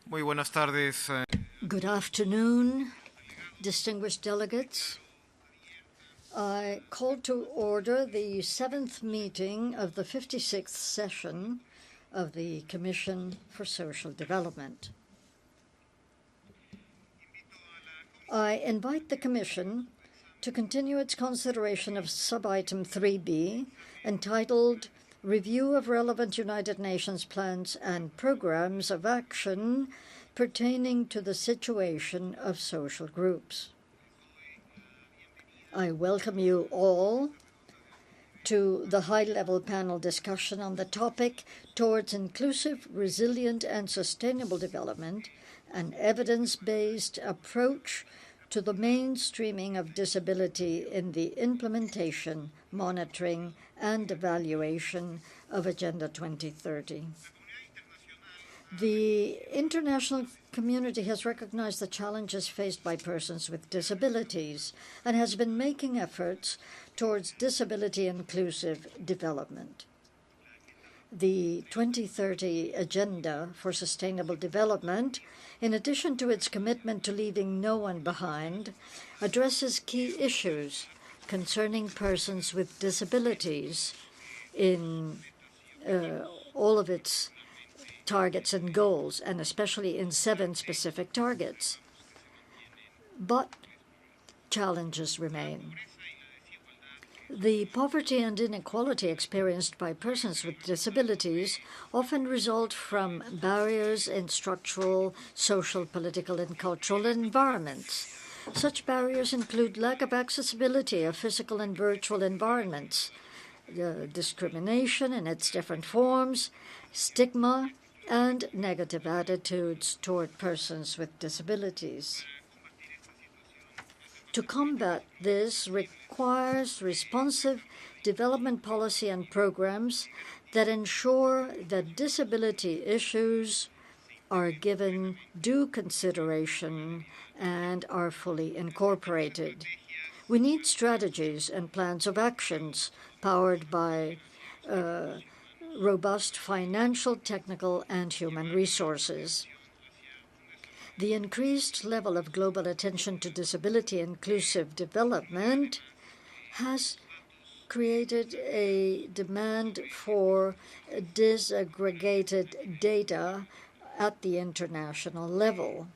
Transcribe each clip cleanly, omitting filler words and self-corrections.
Muy buenas tardes. Good afternoon, distinguished delegates. I call to order the 7th meeting of the 56th session of the Commission for Social Development. I invite the Commission to continue its consideration of sub-item 3B, entitled Review of Relevant United Nations Plans and Programs of Action Pertaining to the Situation of Social Groups. I welcome you all to the high-level panel discussion on the topic Towards Inclusive, Resilient and Sustainable Development, an evidence-based approach to the mainstreaming of disability in the implementation, monitoring, and evaluation of Agenda 2030. The international community has recognized the challenges faced by persons with disabilities and has been making efforts towards disability-inclusive development. The 2030 Agenda for Sustainable Development, in addition to its commitment to leaving no one behind, addresses key issues concerning persons with disabilities in all of its targets and goals, and especially in 7 specific targets. But challenges remain. The poverty and inequality experienced by persons with disabilities often result from barriers in structural, social, political, and cultural environments. Such barriers include lack of accessibility of physical and virtual environments, discrimination in its different forms, stigma, and negative attitudes toward persons with disabilities. To combat this requires responsive development policy and programs that ensure that disability issues are given due consideration and are fully incorporated. We need strategies and plans of actions powered by robust financial, technical, and human resources. The increased level of global attention to disability-inclusive development has created a demand for disaggregated data at the international level.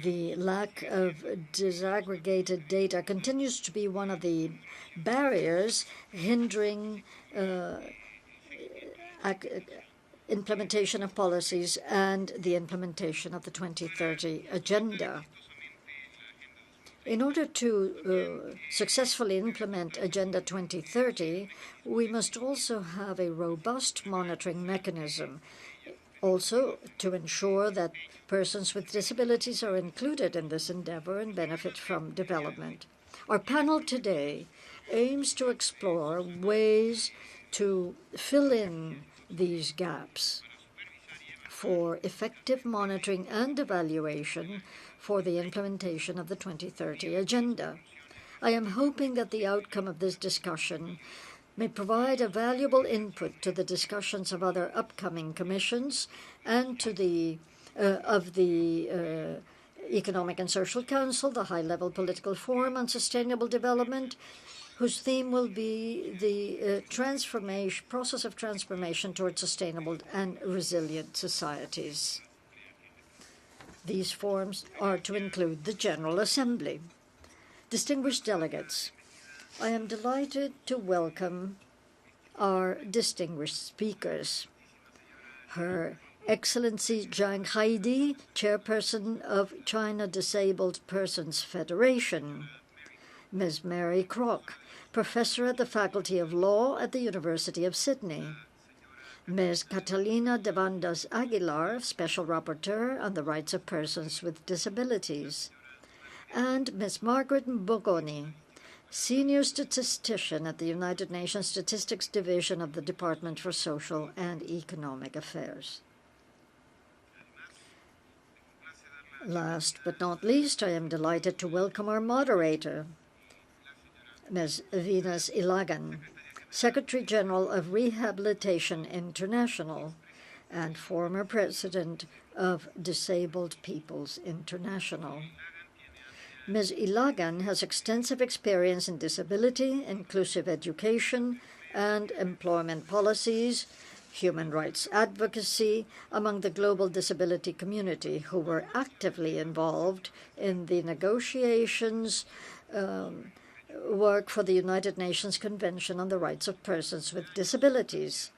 The lack of disaggregated data continues to be one of the barriers hindering implementation of policies and the implementation of the 2030 Agenda. In order to successfully implement Agenda 2030, we must also have a robust monitoring mechanism, also to ensure that persons with disabilities are included in this endeavor and benefit from development. Our panel today aims to explore ways to fill in these gaps for effective monitoring and evaluation for the implementation of the 2030 Agenda. I am hoping that the outcome of this discussion may provide a valuable input to the discussions of other upcoming commissions and to the Economic and Social Council, the High-Level Political Forum on Sustainable Development, whose theme will be the process of transformation towards sustainable and resilient societies. These forums are to include the General Assembly. Distinguished delegates, I am delighted to welcome our distinguished speakers. Her Excellency Zhang Haidi, Chairperson of China Disabled Persons Federation. Ms. Mary Kroc, Professor at the Faculty of Law at the University of Sydney. Ms. Catalina Devandas Aguilar, Special Rapporteur on the Rights of Persons with Disabilities. And Ms. Margaret Mbogoni, Senior Statistician at the United Nations Statistics Division of the Department for Social and Economic Affairs. Last but not least, I am delighted to welcome our moderator, Ms. Venus Ilagan, Secretary General of Rehabilitation International, and former president of Disabled Peoples International. Ms. Ilagan has extensive experience in disability, inclusive education, and employment policies, human rights advocacy among the global disability community, who were actively involved in the negotiations work for the United Nations Convention on the Rights of Persons with Disabilities.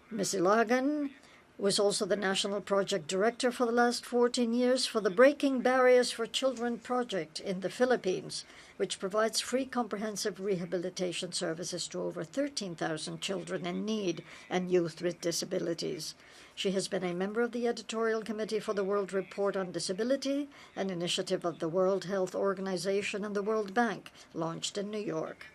Ms. Ilagan was also the National Project Director for the last 14 years for the Breaking Barriers for Children project in the Philippines, which provides free comprehensive rehabilitation services to over 13,000 children in need and youth with disabilities. She has been a member of the editorial committee for the World Report on Disability, an initiative of the World Health Organization and the World Bank, launched in New York.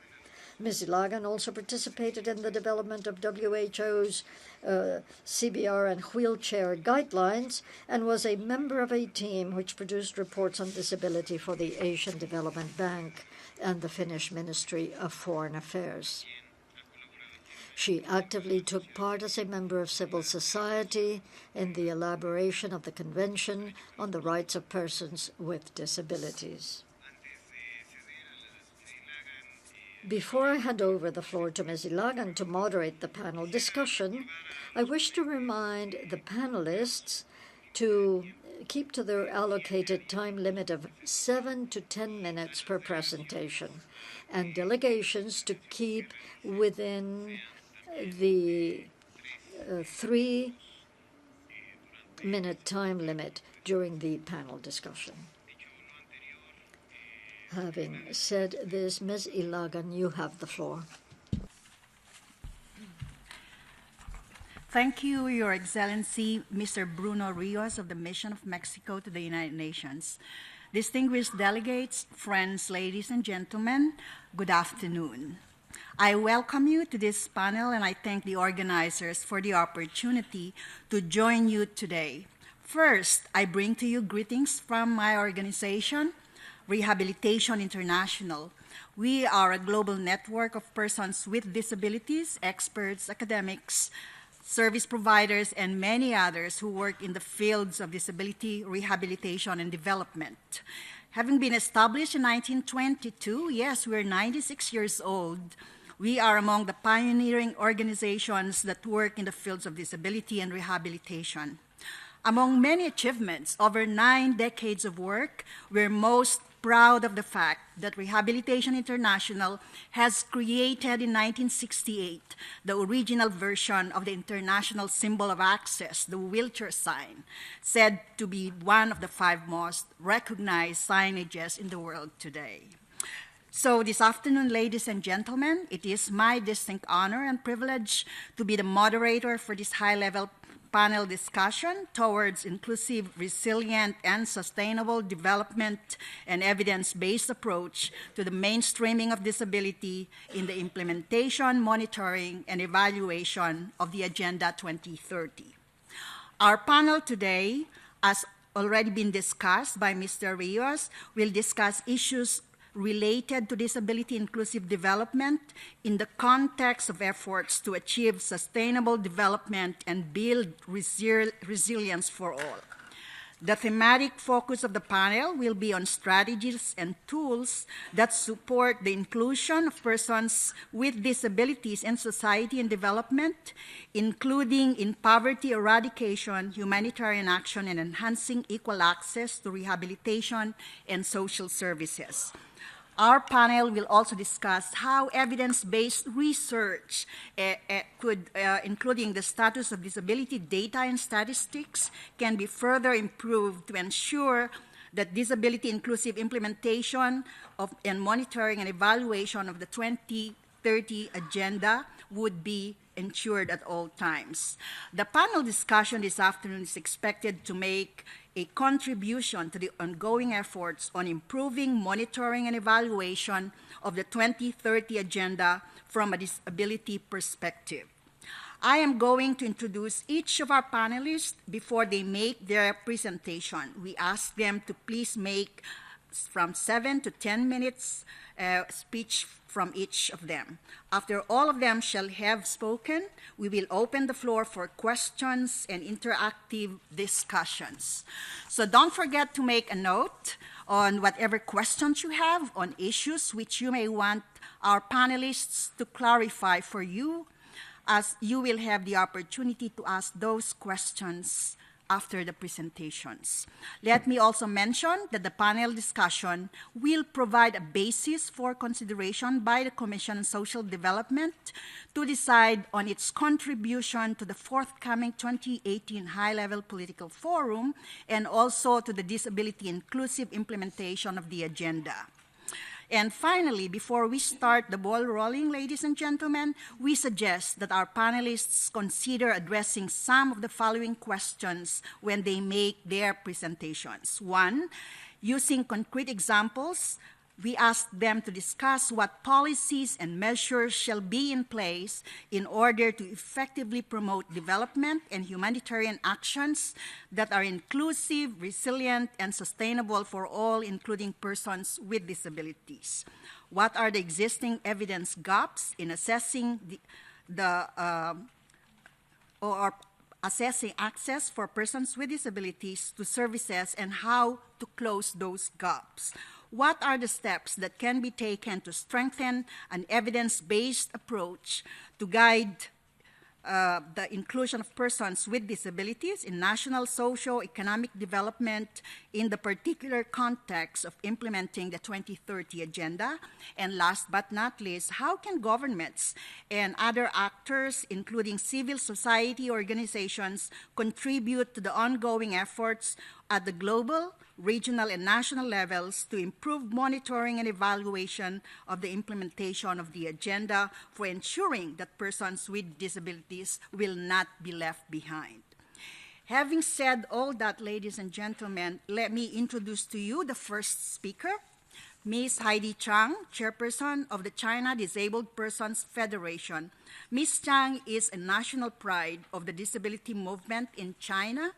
Ms. Ilagan also participated in the development of WHO's CBR and wheelchair guidelines and was a member of a team which produced reports on disability for the Asian Development Bank and the Finnish Ministry of Foreign Affairs. She actively took part as a member of civil society in the elaboration of the Convention on the Rights of Persons with Disabilities. Before I hand over the floor to Ms. Ilagan to moderate the panel discussion, I wish to remind the panelists to keep to their allocated time limit of 7 to 10 minutes per presentation, and delegations to keep within the 3-minute time limit during the panel discussion. Having said this, Ms. Ilagan, you have the floor. Thank you, Your Excellency, Mr. Bruno Rios of the Mission of Mexico to the United Nations. Distinguished delegates, friends, ladies and gentlemen, good afternoon. I welcome you to this panel, and I thank the organizers for the opportunity to join you today. First, I bring to you greetings from my organization, Rehabilitation International. We are a global network of persons with disabilities, experts, academics, service providers, and many others who work in the fields of disability, rehabilitation, and development. Having been established in 1922, yes, we're 96 years old, we are among the pioneering organizations that work in the fields of disability and rehabilitation. Among many achievements, over 9 decades of work, we're most proud of the fact that Rehabilitation International has created in 1968 the original version of the international symbol of access, the wheelchair sign, said to be one of the 5 most recognized signages in the world today. So this afternoon, ladies and gentlemen, it is my distinct honor and privilege to be the moderator for this high-level panel discussion towards inclusive, resilient, and sustainable development and evidence-based approach to the mainstreaming of disability in the implementation, monitoring, and evaluation of the Agenda 2030. Our panel today, as already been discussed by Mr. Rios, will discuss issues related to disability inclusive development in the context of efforts to achieve sustainable development and build resilience for all. The thematic focus of the panel will be on strategies and tools that support the inclusion of persons with disabilities in society and development, including in poverty eradication, humanitarian action, and enhancing equal access to rehabilitation and social services. Our panel will also discuss how evidence-based research, including the status of disability data and statistics, can be further improved to ensure that disability-inclusive implementation of and monitoring and evaluation of the 2030 Agenda would be ensured at all times. The panel discussion this afternoon is expected to make a contribution to the ongoing efforts on improving monitoring and evaluation of the 2030 Agenda from a disability perspective. I am going to introduce each of our panelists before they make their presentation. We ask them to please make from 7 to 10 minutes speech from each of them. After all of them shall have spoken, we will open the floor for questions and interactive discussions. So don't forget to make a note on whatever questions you have on issues which you may want our panelists to clarify for you, as you will have the opportunity to ask those questions after the presentations. Let me also mention that the panel discussion will provide a basis for consideration by the Commission on Social Development to decide on its contribution to the forthcoming 2018 High-Level Political Forum and also to the disability inclusive implementation of the agenda. And finally, before we start the ball rolling, ladies and gentlemen, we suggest that our panelists consider addressing some of the following questions when they make their presentations. One, using concrete examples, we ask them to discuss what policies and measures shall be in place in order to effectively promote development and humanitarian actions that are inclusive, resilient, and sustainable for all, including persons with disabilities. What are the existing evidence gaps in assessing assessing access for persons with disabilities to services and how to close those gaps? What are the steps that can be taken to strengthen an evidence-based approach to guide the inclusion of persons with disabilities in national socio-economic development in the particular context of implementing the 2030 Agenda? And last but not least, how can governments and other actors, including civil society organizations, contribute to the ongoing efforts at the global, regional, and national levels to improve monitoring and evaluation of the implementation of the agenda for ensuring that persons with disabilities will not be left behind? Having said all that, ladies and gentlemen, let me introduce to you the first speaker, Ms. Heidi Chang, Chairperson of the China Disabled Persons Federation. Ms. Chang is a national pride of the disability movement in China,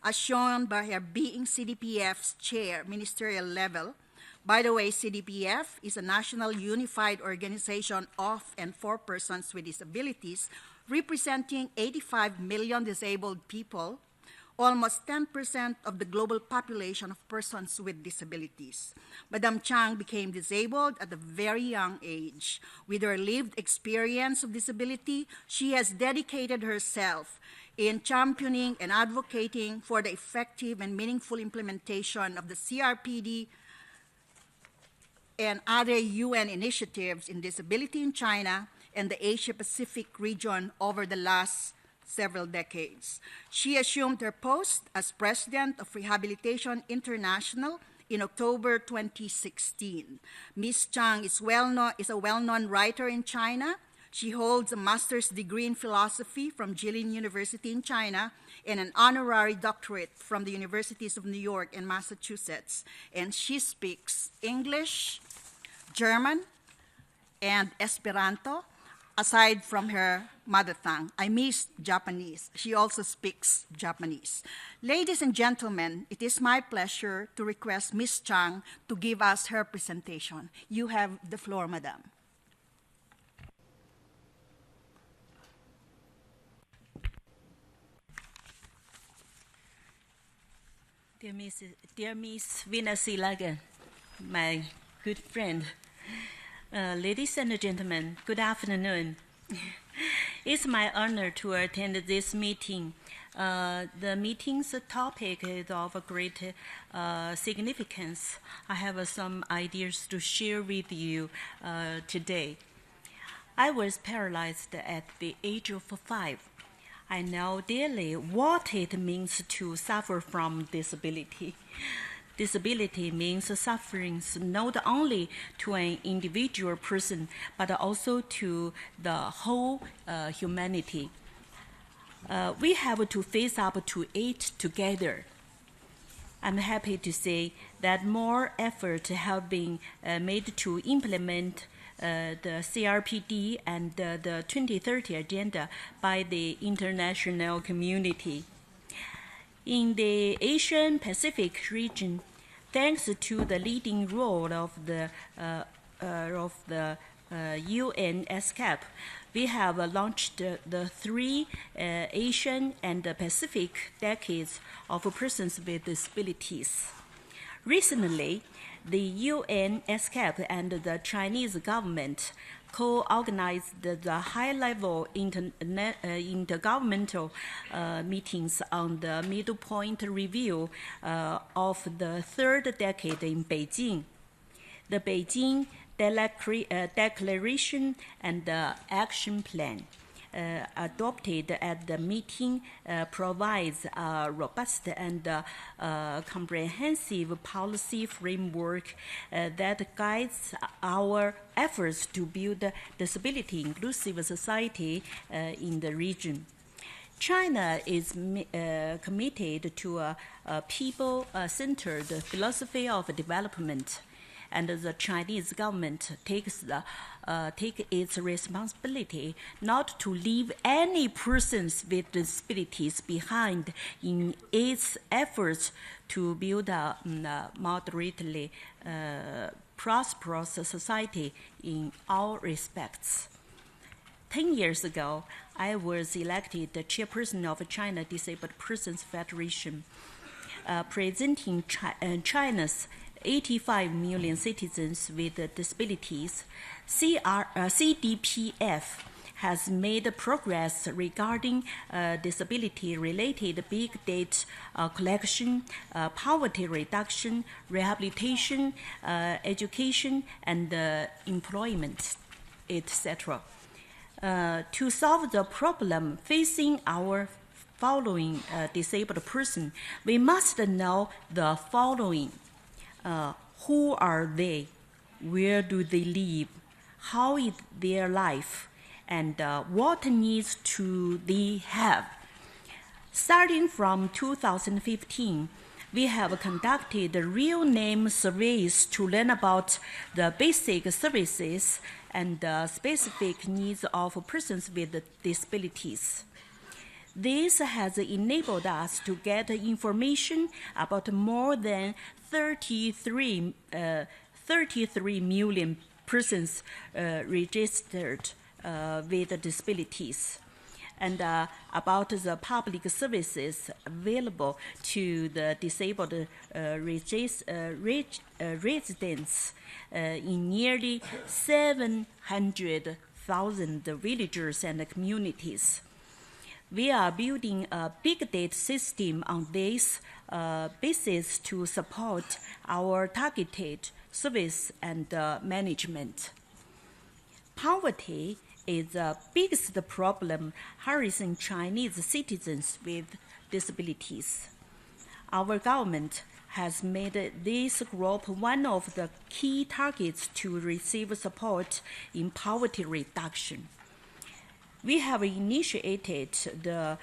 as shown by her being CDPF's chair, ministerial level. By the way, CDPF is a national unified organization of and for persons with disabilities, representing 85 million disabled people, almost 10% of the global population of persons with disabilities. Madam Chang became disabled at a very young age. With her lived experience of disability, she has dedicated herself in championing and advocating for the effective and meaningful implementation of the CRPD and other UN initiatives in disability in China and the Asia-Pacific region over the last several decades. She assumed her post as president of Rehabilitation International in October 2016. Ms. Chang is a well-known writer in China. She holds a master's degree in philosophy from Jilin University in China and an honorary doctorate from the Universities of New York and Massachusetts. And she speaks English, German, and Esperanto, aside from her mother tongue. I missed Japanese. She also speaks Japanese. Ladies and gentlemen, it is my pleasure to request Ms. Chang to give us her presentation. You have the floor, Madam. Dear Miss Venus Ilagan, my good friend, ladies and gentlemen, good afternoon. It's my honor to attend this meeting. The meeting's topic is of great significance. I have some ideas to share with you today. I was paralyzed at the age of 5. I know daily what it means to suffer from disability. Disability means sufferings not only to an individual person, but also to the whole humanity. We have to face up to it together. I'm happy to say that more efforts have been made to implement the CRPD and the 2030 Agenda by the international community. In the Asian Pacific region, Thanks to the leading role of the UN SCAP, we have launched the 3 Asian and Pacific decades of persons with disabilities. Recently, the UN SCAP and the Chinese government co-organized the high-level intergovernmental meetings on the middle point review of the 3rd decade in Beijing. The Beijing Declaration and Action Plan adopted at the meeting provides a robust and comprehensive policy framework that guides our efforts to build a disability-inclusive society in the region. China is committed to a people-centered philosophy of development, and the Chinese government takes its responsibility not to leave any persons with disabilities behind in its efforts to build a moderately prosperous society in all respects. 10 years ago, I was elected the chairperson of China Disabled Persons Federation, presenting China's 85 million citizens with disabilities. CDPF has made progress regarding disability-related big data collection, poverty reduction, rehabilitation, education, and employment, etc. To solve the problem facing our following disabled person, we must know the following. Who are they? Where do they live? How is their life? And what needs do they have? Starting from 2015, we have conducted real name surveys to learn about the basic services and specific needs of persons with disabilities. This has enabled us to get information about more than 33 million persons registered with disabilities, and about the public services available to the disabled residents in nearly 700,000 villages and communities. We are building a big data system on this basis to support our targeted service and management. Poverty is the biggest problem harassing Chinese citizens with disabilities. Our government has made this group one of the key targets to receive support in poverty reduction. We have initiated the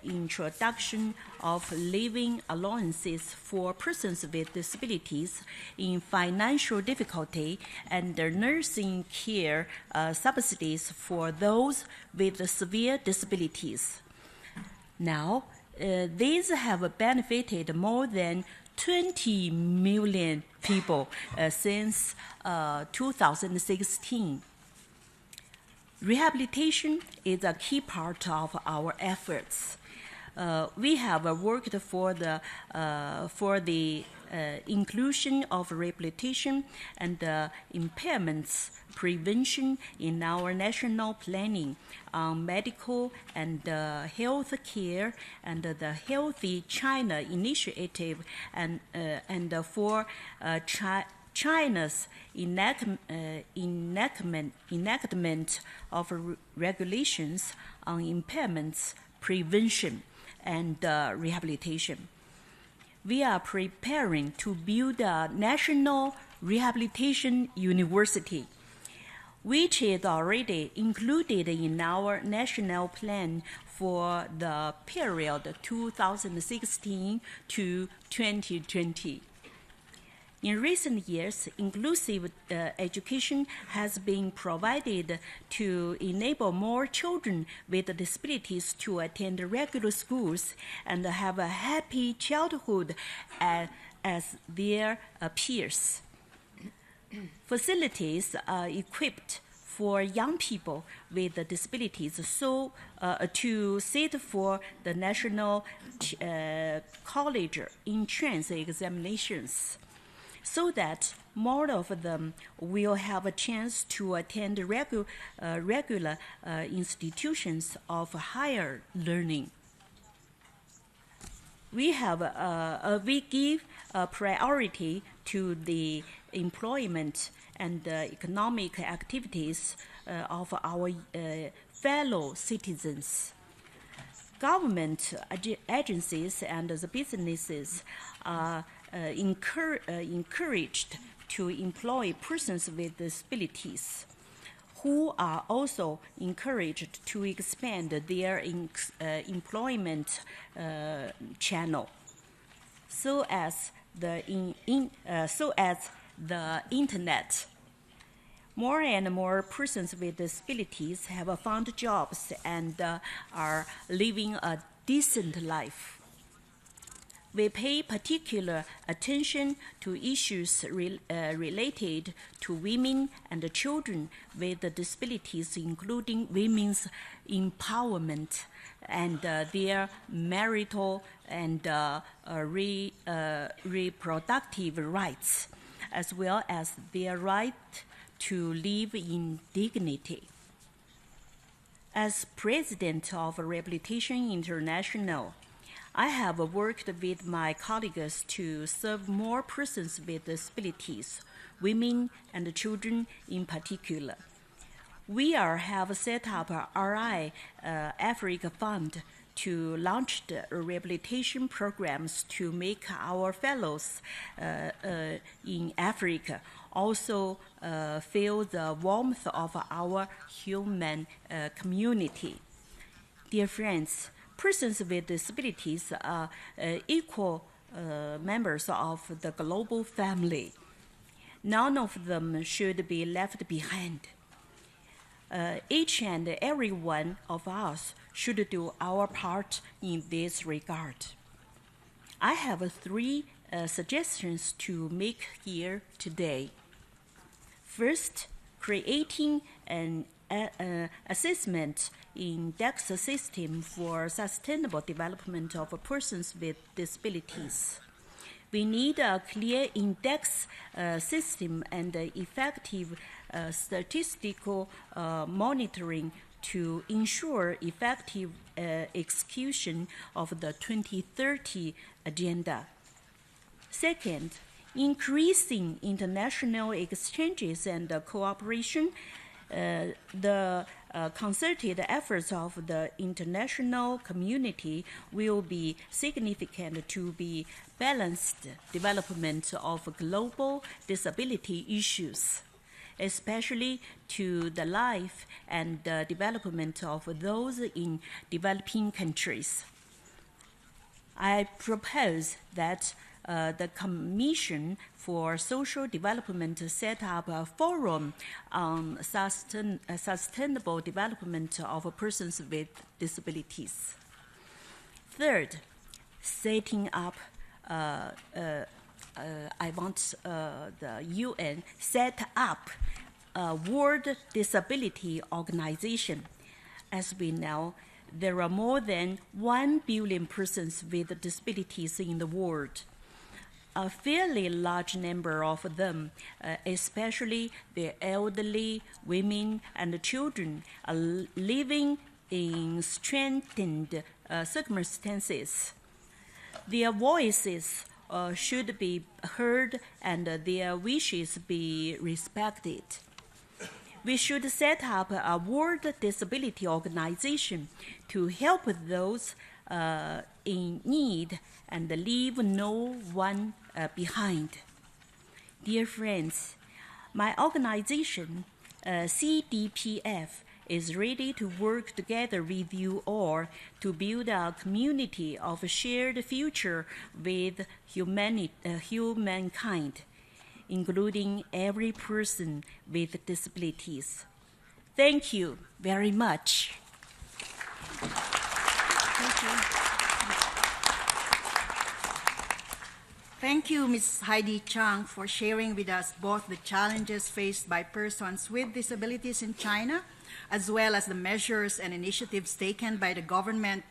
introduction of living allowances for persons with disabilities in financial difficulty and nursing care subsidies for those with severe disabilities. Now, these have benefited more than 20 million people since 2016. Rehabilitation is a key part of our efforts. We have worked for the inclusion of rehabilitation and impairments prevention in our national planning on medical and health care and the Healthy China initiative and for China's enactment of regulations on impairments prevention and rehabilitation. We are preparing to build a national rehabilitation university, which is already included in our national plan for the period 2016 to 2020. In recent years, inclusive education has been provided to enable more children with disabilities to attend regular schools and have a happy childhood as their peers. Facilities are equipped for young people with disabilities to sit for the National College entrance examinations, so that more of them will have a chance to attend regular institutions of higher learning. We give priority to the employment and economic activities of our fellow citizens. Government agencies and the businesses are encouraged to employ persons with disabilities, who are also encouraged to expand their employment channel, so as the internet. More and more persons with disabilities have found jobs and are living a decent life. We pay particular attention to issues related to women and children with disabilities, including women's empowerment and their marital and reproductive rights, as well as their right to live in dignity. As president of Rehabilitation International, I have worked with my colleagues to serve more persons with disabilities, women and children in particular. We have set up a RI Africa Fund to launch the rehabilitation programs to make our fellows in Africa also feel the warmth of our human community. Dear friends, persons with disabilities are equal members of the global family. None of them should be left behind. Each and every one of us should do our part in this regard. I have 3 suggestions to make here today. First, creating an assessment index system for sustainable development of persons with disabilities. We need a clear index system and effective statistical monitoring to ensure effective execution of the 2030 agenda. Second, increasing international exchanges and cooperation. The concerted efforts of the international community will be significant to the balanced development of global disability issues, especially to the life and development of those in developing countries. I propose that the Commission for Social Development set up a forum on sustainable development of persons with disabilities. Third, setting up I want the UN set up a World Disability Organization. As we know, there are more than 1 billion persons with disabilities in the world. A fairly large number of them, especially the elderly, women, and children, are living in straitened circumstances. Their voices should be heard and their wishes be respected. We should set up a World Disability Organization to help those in need and leave no one behind. Dear friends, my organization, CDPF, is ready to work together with you all to build a community of a shared future with humankind, including every person with disabilities. Thank you very much. Thank you. Thank you, Ms. Heidi Chang, for sharing with us both the challenges faced by persons with disabilities in China, as well as the measures and initiatives taken by the government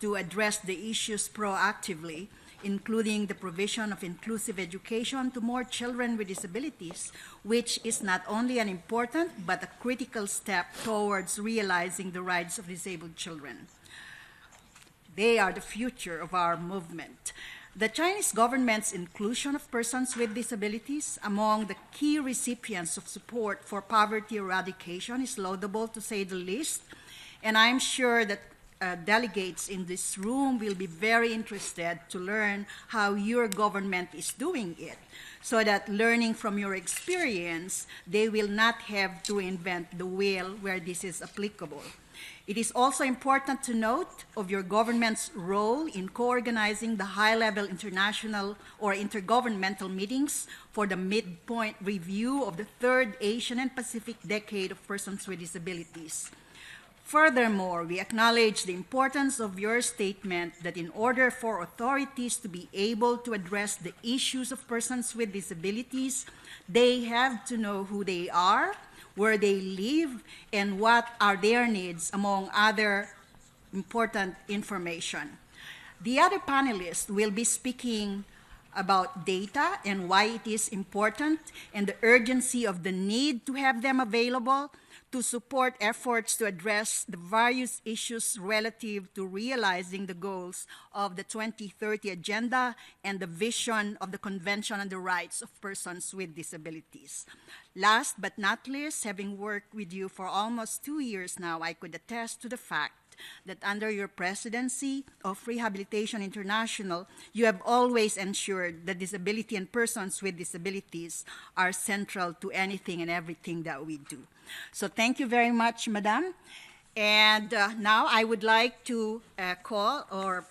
to address the issues proactively, including the provision of inclusive education to more children with disabilities, which is not only an important but a critical step towards realizing the rights of disabled children. They are the future of our movement. The Chinese government's inclusion of persons with disabilities among the key recipients of support for poverty eradication is laudable, to say the least, and I'm sure that delegates in this room will be very interested to learn how your government is doing it, so that learning from your experience, they will not have to invent the wheel where this is applicable. It is also important to note of your government's role in co-organizing the high-level international or intergovernmental meetings for the midpoint review of the third Asian and Pacific Decade of Persons with Disabilities. Furthermore, we acknowledge the importance of your statement that in order for authorities to be able to address the issues of persons with disabilities, they have to know who they are, where they live, and what are their needs, among other important information. The other panelists will be speaking about data and why it is important and the urgency of the need to have them available to support efforts to address the various issues relative to realizing the goals of the 2030 Agenda and the vision of the Convention on the Rights of Persons with Disabilities. Last but not least, having worked with you for almost 2 years now, I could attest to the fact that under your presidency of Rehabilitation International, you have always ensured that disability and persons with disabilities are central to anything and everything that we do. So thank you very much, Madam. And now I would like to call or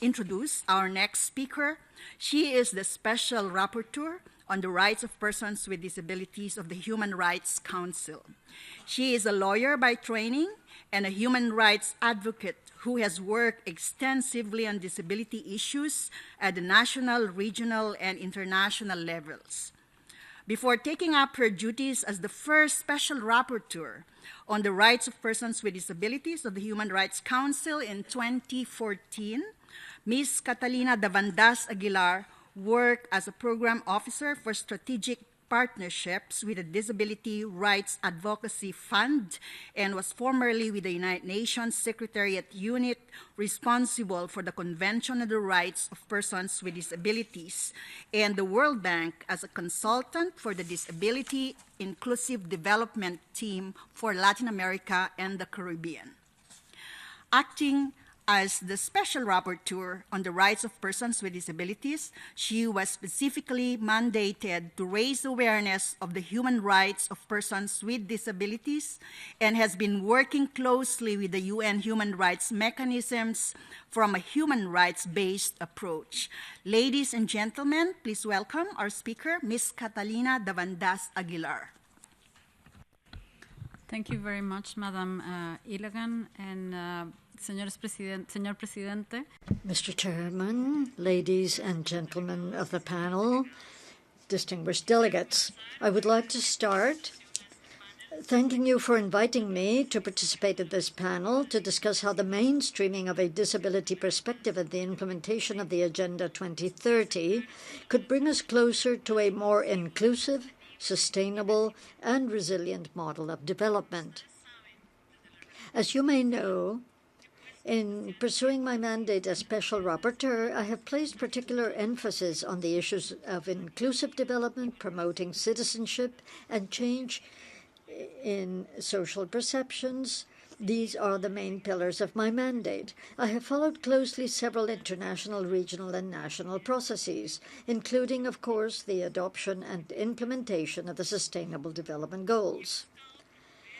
introduce our next speaker. She is the Special Rapporteur on the Rights of Persons with Disabilities of the Human Rights Council. She is a lawyer by training and a human rights advocate who has worked extensively on disability issues at the national, regional, and international levels. Before taking up her duties as the first Special Rapporteur on the Rights of Persons with Disabilities of the Human Rights Council in 2014, Ms. Catalina Davandas Aguilar worked as a Program Officer for Strategic Partnerships with the Disability Rights Advocacy Fund and was formerly with the United Nations Secretariat Unit responsible for the Convention on the Rights of Persons with Disabilities and the World Bank as a consultant for the Disability Inclusive Development Team for Latin America and the Caribbean. Acting as the Special Rapporteur on the Rights of Persons with Disabilities, she was specifically mandated to raise awareness of the human rights of persons with disabilities and has been working closely with the UN human rights mechanisms from a human rights-based approach. Ladies and gentlemen, please welcome our speaker, Ms. Catalina Davandas Aguilar. Thank you very much, Madam Iligan, and Señor Presidente. Mr. Chairman, ladies and gentlemen of the panel, distinguished delegates, I would like to start thanking you for inviting me to participate in this panel to discuss how the mainstreaming of a disability perspective in the implementation of the Agenda 2030 could bring us closer to a more inclusive, sustainable, and resilient model of development. As you may know, in pursuing my mandate as Special Rapporteur, I have placed particular emphasis on the issues of inclusive development, promoting citizenship, and change in social perceptions. These are the main pillars of my mandate. I have followed closely several international, regional, and national processes, including, of course, the adoption and implementation of the Sustainable Development Goals.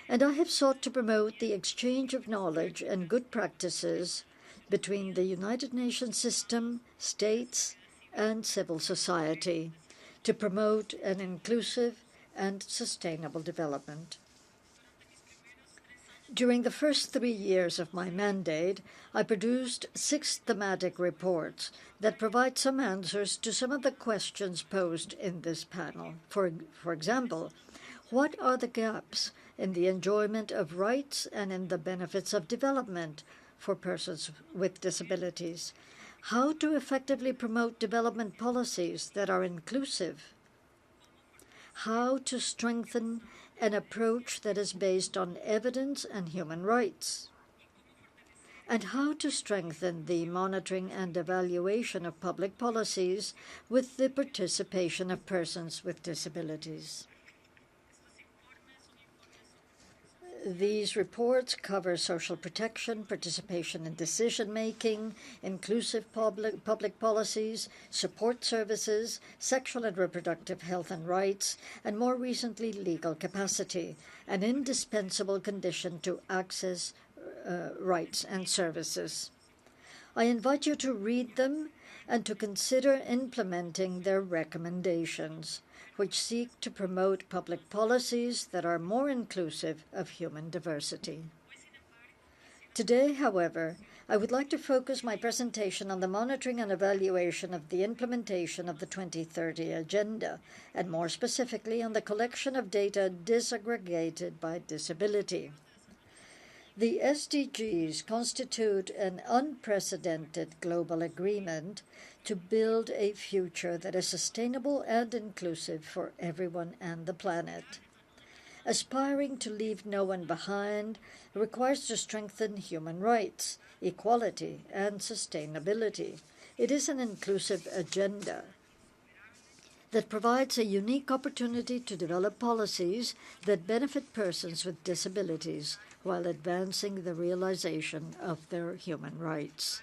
And I have sought to promote the exchange of knowledge and good practices between the United Nations system, states, and civil society to promote an inclusive and sustainable development. During the first 3 years of my mandate, I produced 6 thematic reports that provide some answers to some of the questions posed in this panel. For example, what are the gaps in the enjoyment of rights and in the benefits of development for persons with disabilities? How to effectively promote development policies that are inclusive? How to strengthen an approach that is based on evidence and human rights? And how to strengthen the monitoring and evaluation of public policies with the participation of persons with disabilities. These reports cover social protection, participation in decision-making, inclusive public policies, support services, sexual and reproductive health and rights, and more recently, legal capacity, an indispensable condition to access rights and services. I invite you to read them and to consider implementing their recommendations, which seek to promote public policies that are more inclusive of human diversity. Today, however, I would like to focus my presentation on the monitoring and evaluation of the implementation of the 2030 Agenda, and more specifically on the collection of data disaggregated by disability. The SDGs constitute an unprecedented global agreement to build a future that is sustainable and inclusive for everyone and the planet. Aspiring to leave no one behind requires to strengthen human rights, equality, and sustainability. It is an inclusive agenda that provides a unique opportunity to develop policies that benefit persons with disabilities while advancing the realization of their human rights.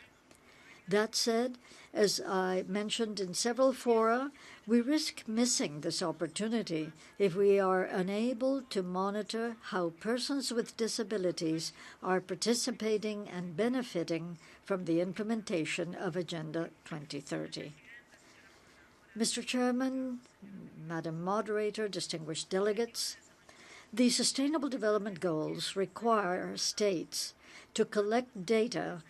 That said, as I mentioned in several fora, we risk missing this opportunity if we are unable to monitor how persons with disabilities are participating and benefiting from the implementation of Agenda 2030. Mr. Chairman, Madam Moderator, distinguished delegates, the Sustainable Development Goals require states to collect data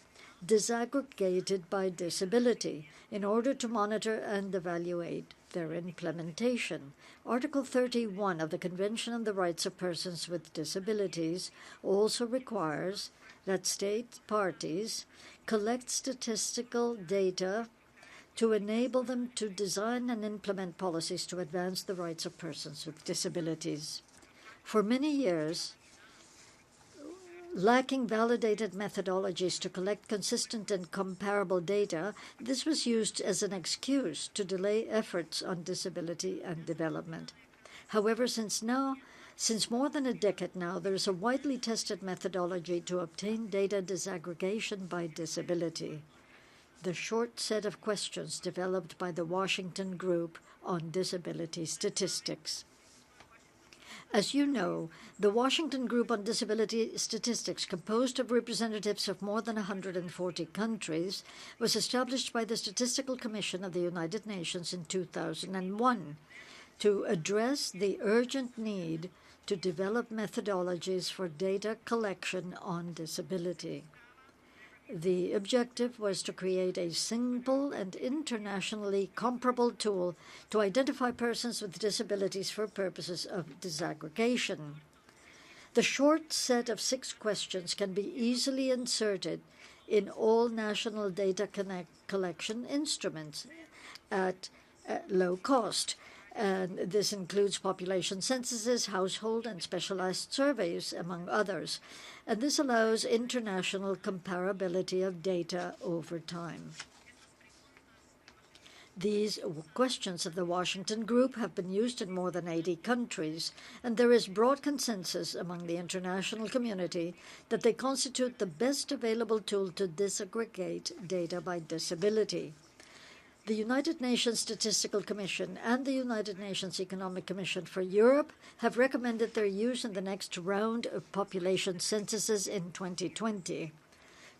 disaggregated by disability in order to monitor and evaluate their implementation. Article 31 of the Convention on the Rights of Persons with Disabilities also requires that state parties collect statistical data to enable them to design and implement policies to advance the rights of persons with disabilities. For many years, lacking validated methodologies to collect consistent and comparable data, this was used as an excuse to delay efforts on disability and development. However, since more than a decade now, there is a widely tested methodology to obtain data disaggregation by disability: the short set of questions developed by the Washington Group on Disability Statistics. As you know, the Washington Group on Disability Statistics, composed of representatives of more than 140 countries, was established by the Statistical Commission of the United Nations in 2001 to address the urgent need to develop methodologies for data collection on disability. The objective was to create a simple and internationally comparable tool to identify persons with disabilities for purposes of disaggregation. The short set of 6 questions can be easily inserted in all national data collection instruments at low cost. And this includes population censuses, household and specialized surveys, among others. And this allows international comparability of data over time. These questions of the Washington Group have been used in more than 80 countries, and there is broad consensus among the international community that they constitute the best available tool to disaggregate data by disability. The United Nations Statistical Commission and the United Nations Economic Commission for Europe have recommended their use in the next round of population censuses in 2020.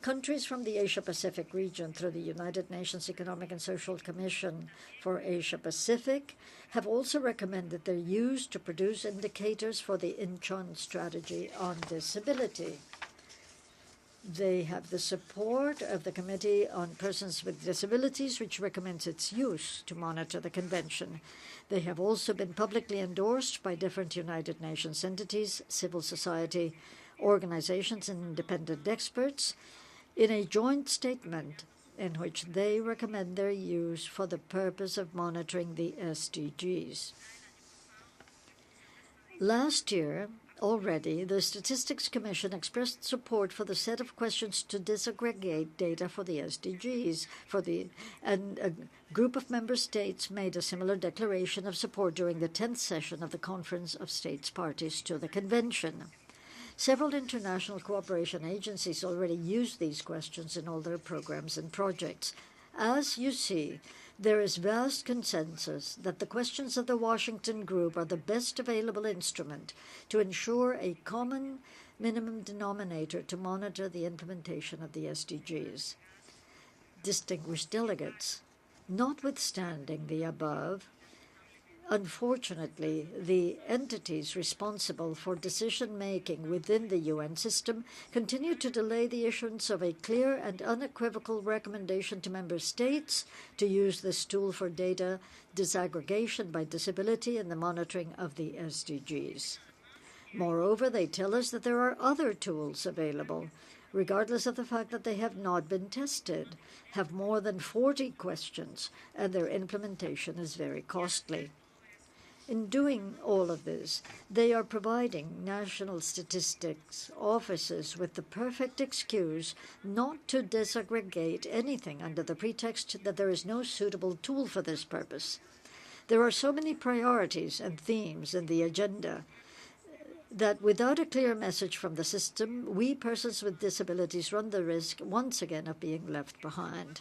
Countries from the Asia-Pacific region through the United Nations Economic and Social Commission for Asia-Pacific have also recommended their use to produce indicators for the Incheon strategy on disability. They have the support of the Committee on Persons with Disabilities, which recommends its use to monitor the Convention. They have also been publicly endorsed by different United Nations entities, civil society organizations, and independent experts in a joint statement in which they recommend their use for the purpose of monitoring the SDGs. Last year, already, the Statistics Commission expressed support for the set of questions to disaggregate data for the SDGs, and a group of member states made a similar declaration of support during the 10th session of the Conference of States Parties to the Convention. Several international cooperation agencies already use these questions in all their programs and projects. As you see, there is vast consensus that the questions of the Washington Group are the best available instrument to ensure a common minimum denominator to monitor the implementation of the SDGs. Distinguished delegates, notwithstanding the above, unfortunately, the entities responsible for decision-making within the UN system continue to delay the issuance of a clear and unequivocal recommendation to member states to use this tool for data disaggregation by disability in the monitoring of the SDGs. Moreover, they tell us that there are other tools available, regardless of the fact that they have not been tested, have more than 40 questions, and their implementation is very costly. In doing all of this, they are providing national statistics offices with the perfect excuse not to disaggregate anything under the pretext that there is no suitable tool for this purpose. There are so many priorities and themes in the agenda that without a clear message from the system, we persons with disabilities run the risk once again of being left behind.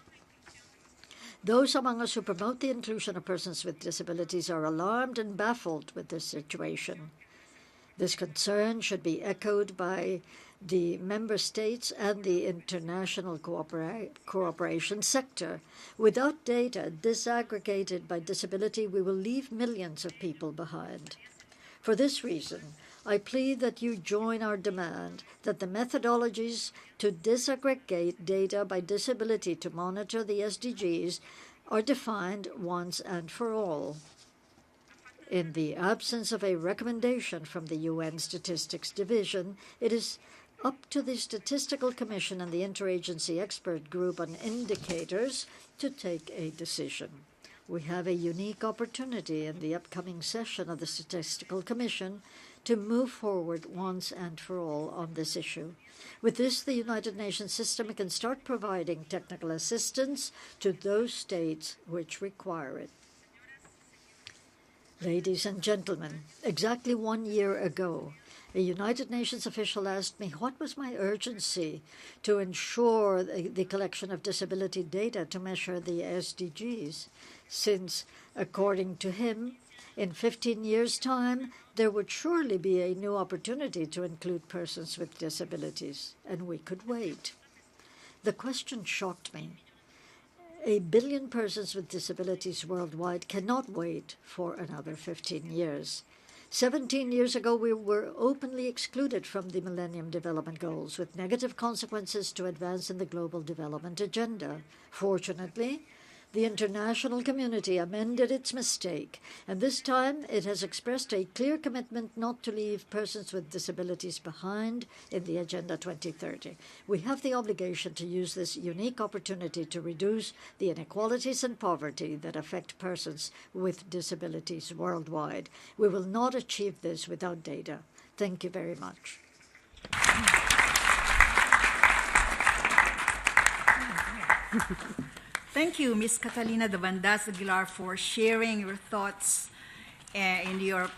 Those among us who promote the inclusion of persons with disabilities are alarmed and baffled with this situation. This concern should be echoed by the member states and the international cooperation sector. Without data disaggregated by disability, we will leave millions of people behind. For this reason, I plead that you join our demand that the methodologies to disaggregate data by disability to monitor the SDGs are defined once and for all. In the absence of a recommendation from the UN Statistics Division, it is up to the Statistical Commission and the Interagency Expert Group on Indicators to take a decision. We have a unique opportunity in the upcoming session of the Statistical Commission to move forward once and for all on this issue. With this, the United Nations system can start providing technical assistance to those states which require it. Ladies and gentlemen, exactly 1 year ago, a United Nations official asked me what was my urgency to ensure the collection of disability data to measure the SDGs, since, according to him, in 15 years' time, there would surely be a new opportunity to include persons with disabilities, and we could wait. The question shocked me. 1 billion persons with disabilities worldwide cannot wait for another 15 years. 17 years ago, we were openly excluded from the Millennium Development Goals, with negative consequences to advance in the global development agenda. Fortunately, the international community amended its mistake, and this time it has expressed a clear commitment not to leave persons with disabilities behind in the Agenda 2030. We have the obligation to use this unique opportunity to reduce the inequalities and poverty that affect persons with disabilities worldwide. We will not achieve this without data. Thank you very much. Thank you, Ms. Catalina de Vandas Aguilar, for sharing your thoughts in your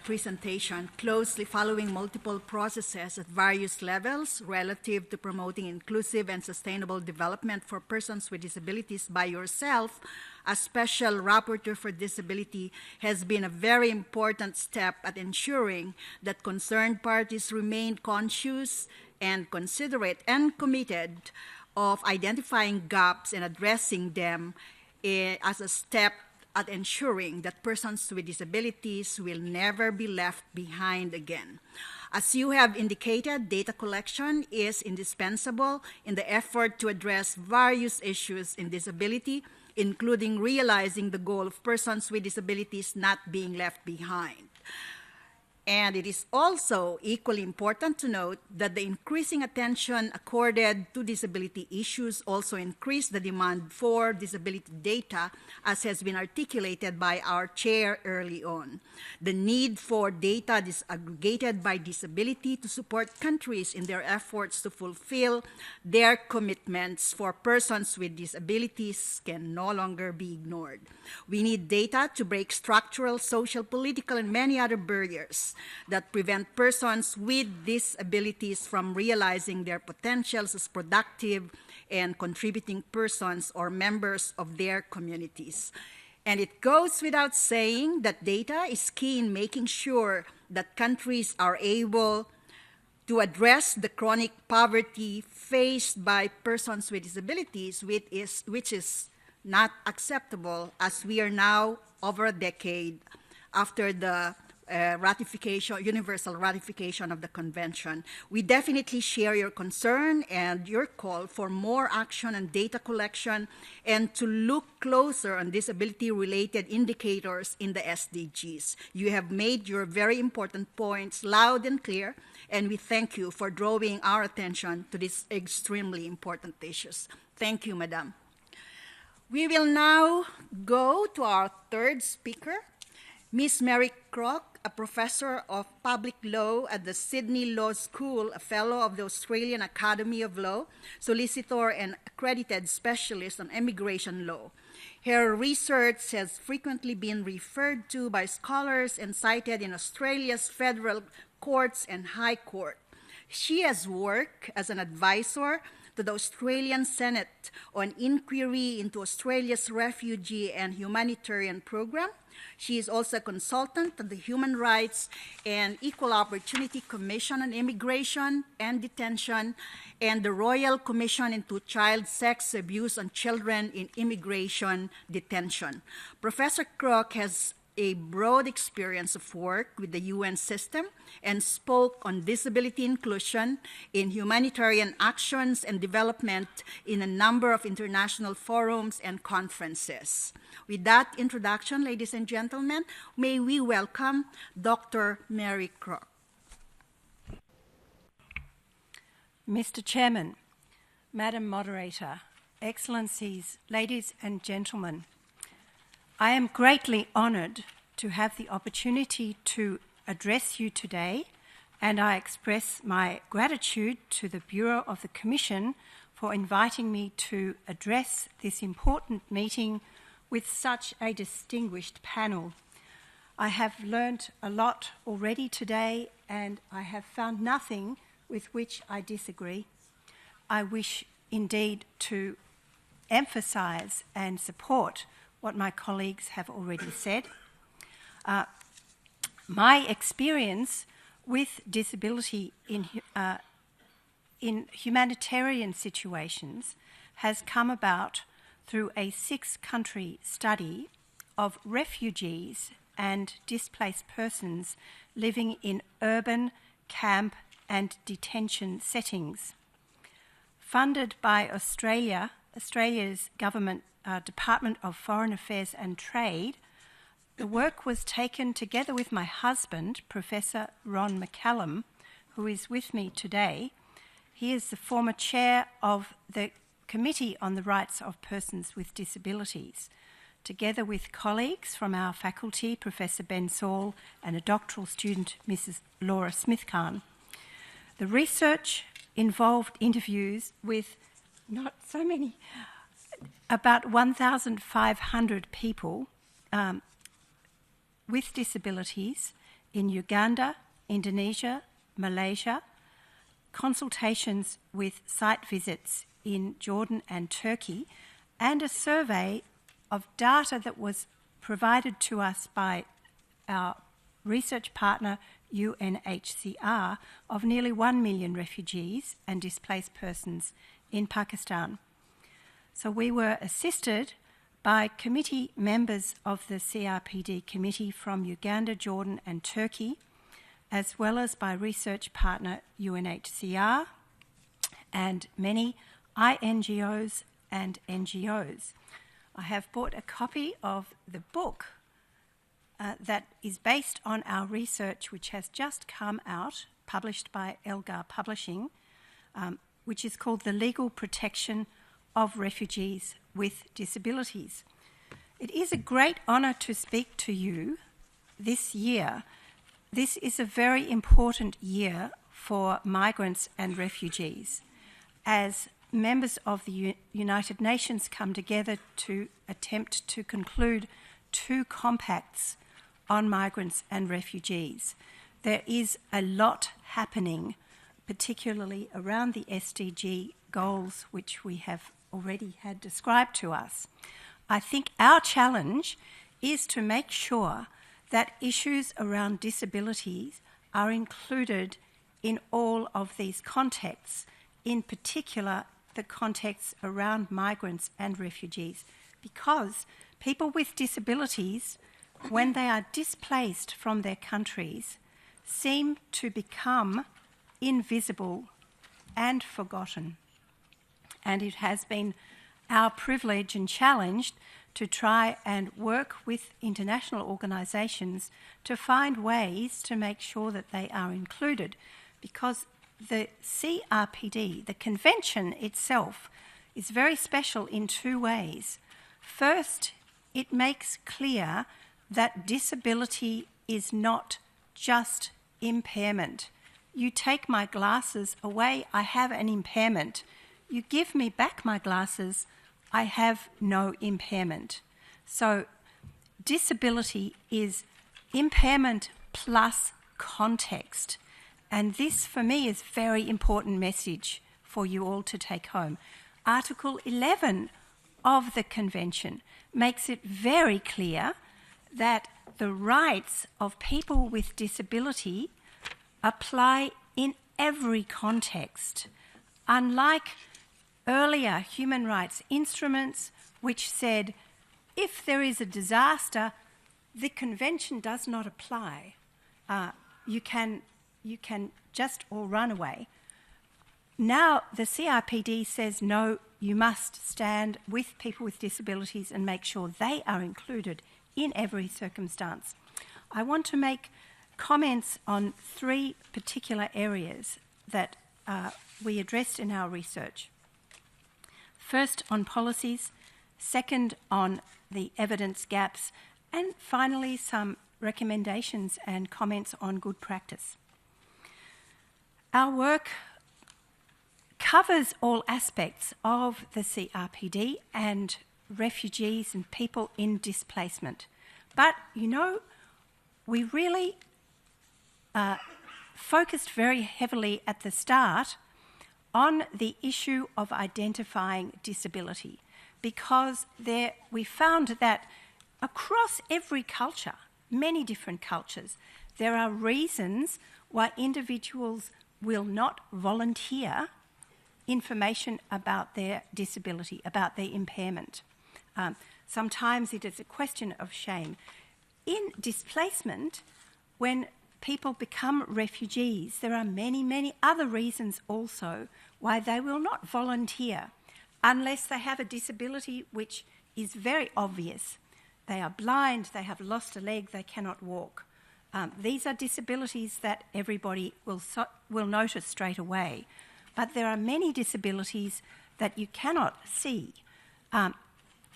presentation, closely following multiple processes at various levels relative to promoting inclusive and sustainable development for persons with disabilities by yourself. A special rapporteur for disability has been a very important step at ensuring that concerned parties remain conscious and considerate and committed of identifying gaps and addressing them as a step at ensuring that persons with disabilities will never be left behind again. As you have indicated, data collection is indispensable in the effort to address various issues in disability, including realizing the goal of persons with disabilities not being left behind. And it is also equally important to note that the increasing attention accorded to disability issues also increased the demand for disability data, as has been articulated by our chair early on. The need for data disaggregated by disability to support countries in their efforts to fulfill their commitments for persons with disabilities can no longer be ignored. We need data to break structural, social, political, and many other barriers that prevent persons with disabilities from realizing their potentials as productive and contributing persons or members of their communities. And it goes without saying that data is key in making sure that countries are able to address the chronic poverty faced by persons with disabilities, which is not acceptable, as we are now over a decade after the universal ratification of the convention. We definitely share your concern and your call for more action and data collection and to look closer on disability-related indicators in the SDGs. You have made your very important points loud and clear, and we thank you for drawing our attention to these extremely important issues. Thank you, Madam. We will now go to our third speaker, Ms. Mary Kroc, a professor of public law at the Sydney Law School, a fellow of the Australian Academy of Law, solicitor and accredited specialist on immigration law. Her research has frequently been referred to by scholars and cited in Australia's federal courts and high court. She has worked as an advisor to the Australian Senate on inquiry into Australia's refugee and humanitarian program. She is also a consultant to the Human Rights and Equal Opportunity Commission on Immigration and Detention and the Royal Commission into Child Sex Abuse on Children in Immigration Detention. Professor Kroc has a broad experience of work with the UN system and spoke on disability inclusion in humanitarian actions and development in a number of international forums and conferences. With that introduction, ladies and gentlemen, may we welcome Dr. Mary Kroc. Mr. Chairman, Madam Moderator, Excellencies, ladies and gentlemen, I am greatly honoured to have the opportunity to address you today, and I express my gratitude to the Bureau of the Commission for inviting me to address this important meeting with such a distinguished panel. I have learnt a lot already today, and I have found nothing with which I disagree. I wish indeed to emphasise and support what my colleagues have already said. My experience with disability in humanitarian situations has come about through a 6-country study of refugees and displaced persons living in urban, camp and detention settings. Funded by Australia's government Department of Foreign Affairs and Trade, the work was taken together with my husband, Professor Ron McCallum, who is with me today. He is the former chair of the Committee on the Rights of Persons with Disabilities, together with colleagues from our faculty, Professor Ben Saul, and a doctoral student, Mrs. Laura Smith-Kahn. The research involved interviews with about 1,500 people with disabilities in Uganda, Indonesia, Malaysia, consultations with site visits in Jordan and Turkey, and a survey of data that was provided to us by our research partner UNHCR of nearly 1 million refugees and displaced persons in Pakistan. So we were assisted by committee members of the CRPD committee from Uganda, Jordan and Turkey, as well as by research partner UNHCR and many INGOs and NGOs. I have bought a copy of the book that is based on our research, which has just come out, published by Elgar Publishing, which is called The Legal Protection of Refugees with Disabilities. It is a great honour to speak to you this year. This is a very important year for migrants and refugees, as members of the United Nations come together to attempt to conclude 2 compacts on migrants and refugees. There is a lot happening, particularly around the SDG goals, which we have already had described to us. I think our challenge is to make sure that issues around disabilities are included in all of these contexts, in particular the contexts around migrants and refugees, because people with disabilities, when they are displaced from their countries, seem to become invisible and forgotten. And it has been our privilege and challenge to try and work with international organisations to find ways to make sure that they are included, because the CRPD, the convention itself, is very special in 2 ways. First, it makes clear that disability is not just impairment. You take my glasses away, I have an impairment. You give me back my glasses, I have no impairment. So disability is impairment plus context. And this, for me, is a very important message for you all to take home. Article 11 of the Convention makes it very clear that the rights of people with disability apply in every context, unlike earlier human rights instruments which said if there is a disaster, the Convention does not apply. You can just all run away. Now the CRPD says no, you must stand with people with disabilities and make sure they are included in every circumstance. I want to make comments on 3 particular areas that we addressed in our research. First, on policies, second, on the evidence gaps, and finally, some recommendations and comments on good practice. Our work covers all aspects of the CRPD and refugees and people in displacement. But, you know, we really focused very heavily at the start on the issue of identifying disability, because we found that across every culture, many different cultures, there are reasons why individuals will not volunteer information about their disability, about their impairment. Sometimes it is a question of shame. In displacement, when people become refugees, there are many, many other reasons also why they will not volunteer unless they have a disability which is very obvious. They are blind, they have lost a leg, they cannot walk. These are disabilities that everybody will notice straight away. But there are many disabilities that you cannot see.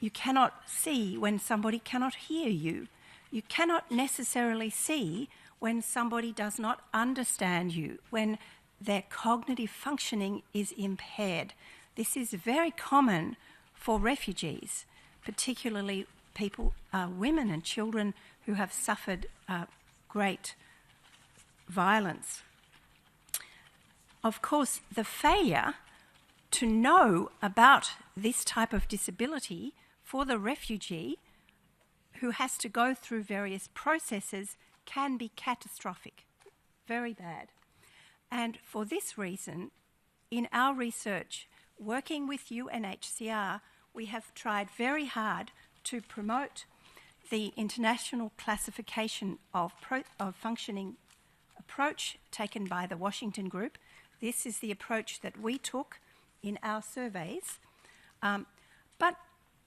You cannot see when somebody cannot hear you. You cannot necessarily see when somebody does not understand you, when their cognitive functioning is impaired. This is very common for refugees, particularly people, women and children who have suffered great violence. Of course, the failure to know about this type of disability for the refugee who has to go through various processes can be catastrophic, very bad. And for this reason, in our research, working with UNHCR, we have tried very hard to promote the international classification of functioning approach taken by the Washington Group. This is the approach that we took in our surveys. But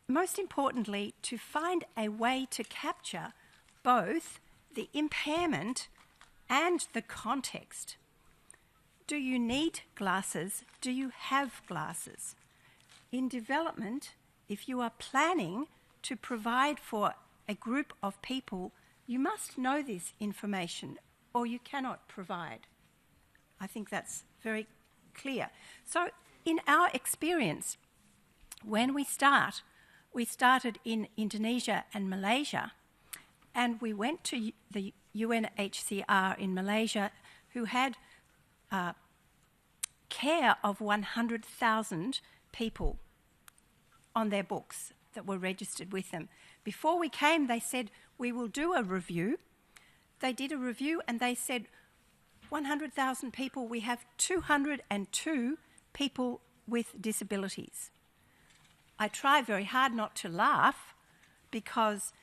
most importantly, to find a way to capture both the impairment and the context. Do you need glasses? Do you have glasses? In development, if you are planning to provide for a group of people, you must know this information or you cannot provide. I think that's very clear. So in our experience, when we started in Indonesia and Malaysia, and we went to the UNHCR in Malaysia, who had care of 100,000 people on their books that were registered with them. Before we came, they said, we will do a review. They did a review and they said, 100,000 people, we have 202 people with disabilities. I try very hard not to laugh because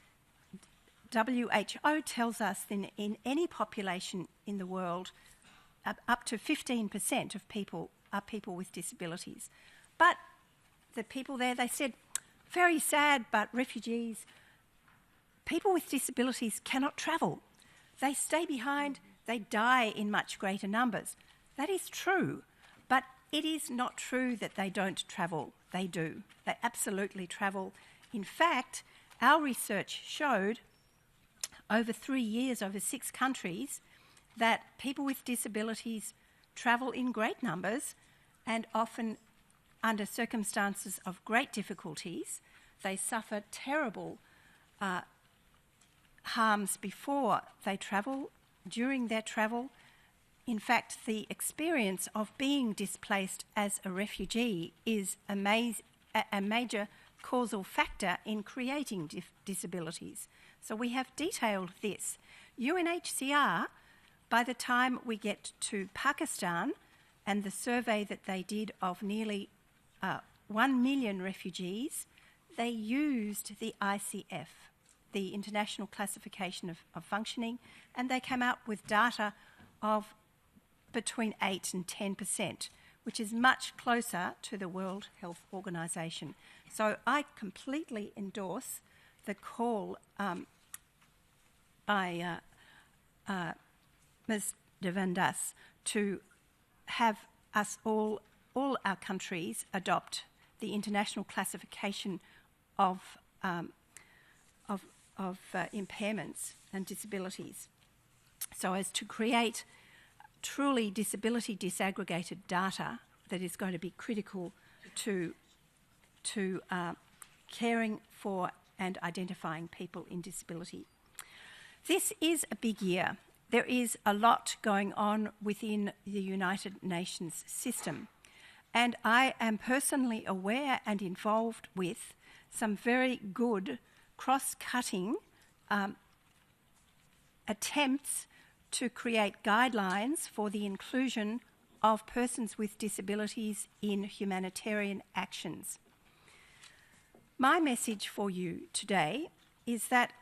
WHO tells us that in any population in the world, up to 15% of people are people with disabilities. But the people there, they said, very sad, but refugees, people with disabilities cannot travel. They stay behind, they die in much greater numbers. That is true, but it is not true that they don't travel. They do. They absolutely travel. In fact, our research showed over 3 years, over 6 countries, that people with disabilities travel in great numbers and often under circumstances of great difficulties. They suffer terrible harms before they travel, during their travel. In fact, the experience of being displaced as a refugee is a major causal factor in creating disabilities. So we have detailed this. UNHCR, by the time we get to Pakistan and the survey that they did of nearly 1 million refugees, they used the ICF, the International Classification of Functioning, and they came out with data of between 8 and 10%, which is much closer to the World Health Organization. So I completely endorse the call by Ms. Devandas to have us all our countries adopt the International Classification of impairments and disabilities, so as to create truly disability disaggregated data that is going to be critical to caring for and identifying people in disability. This is a big year. There is a lot going on within the United Nations system, and I am personally aware and involved with some very good cross-cutting attempts to create guidelines for the inclusion of persons with disabilities in humanitarian actions. My message for you today is that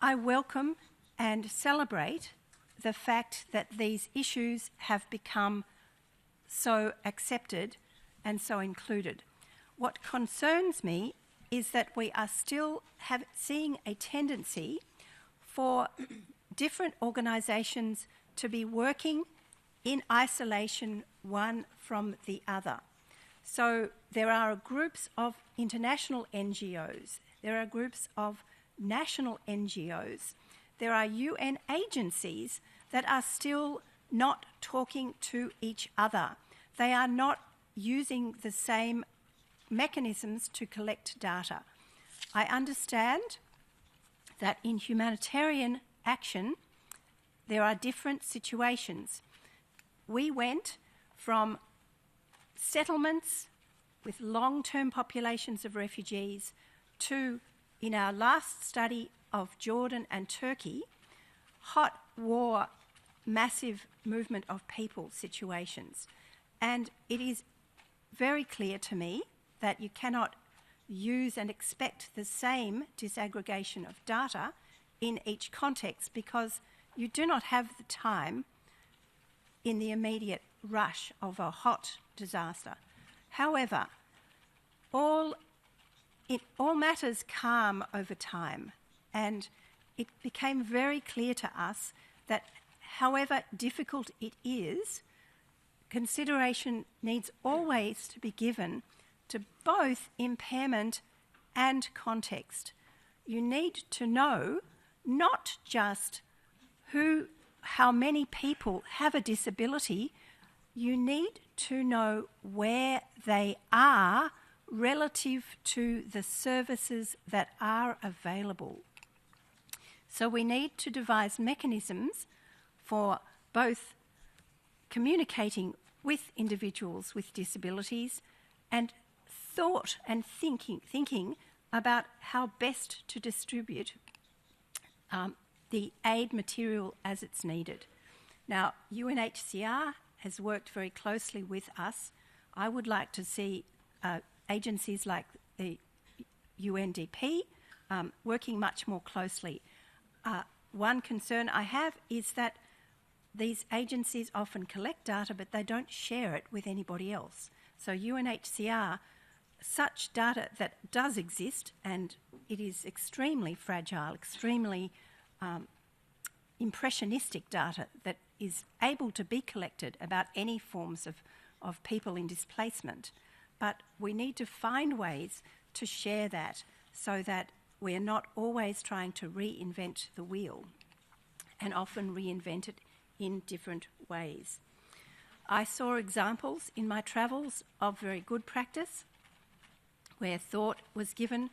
I welcome and celebrate the fact that these issues have become so accepted and so included. What concerns me is that we are still seeing a tendency for different organisations to be working in isolation one from the other. So there are groups of international NGOs, there are groups of national NGOs, there are UN agencies that are still not talking to each other. They are not using the same mechanisms to collect data. I understand that in humanitarian action, there are different situations. We went from settlements with long-term populations of refugees to, in our last study of Jordan and Turkey, hot war, massive movement of people situations. And it is very clear to me that you cannot use and expect the same disaggregation of data in each context, because you do not have the time in the immediate rush of a hot disaster. However, all matters calm over time, and it became very clear to us that however difficult it is, consideration needs always to be given to both impairment and context. You need to know not just how many people have a disability, you need to know where they are relative to the services that are available. So we need to devise mechanisms for both communicating with individuals with disabilities and thought and thinking about how best to distribute the aid material as it's needed. Now, UNHCR has worked very closely with us. I would like to see agencies like the UNDP working much more closely. One concern I have is that these agencies often collect data, but they don't share it with anybody else. So UNHCR, such data that does exist, and it is extremely fragile, extremely impressionistic data that is able to be collected about any forms of people in displacement. But we need to find ways to share that so that we're not always trying to reinvent the wheel, and often reinvent it in different ways. I saw examples in my travels of very good practice where thought was given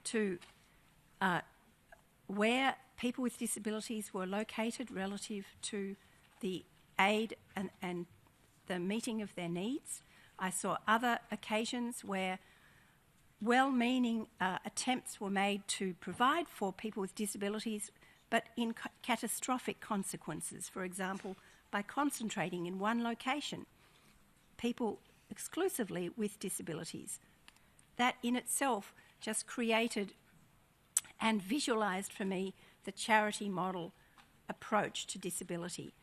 to where people with disabilities were located relative to the aid and the meeting of their needs. I saw other occasions where well-meaning attempts were made to provide for people with disabilities, but in catastrophic consequences. For example, by concentrating in one location, people exclusively with disabilities. That in itself just created and visualised for me the charity model approach to disability.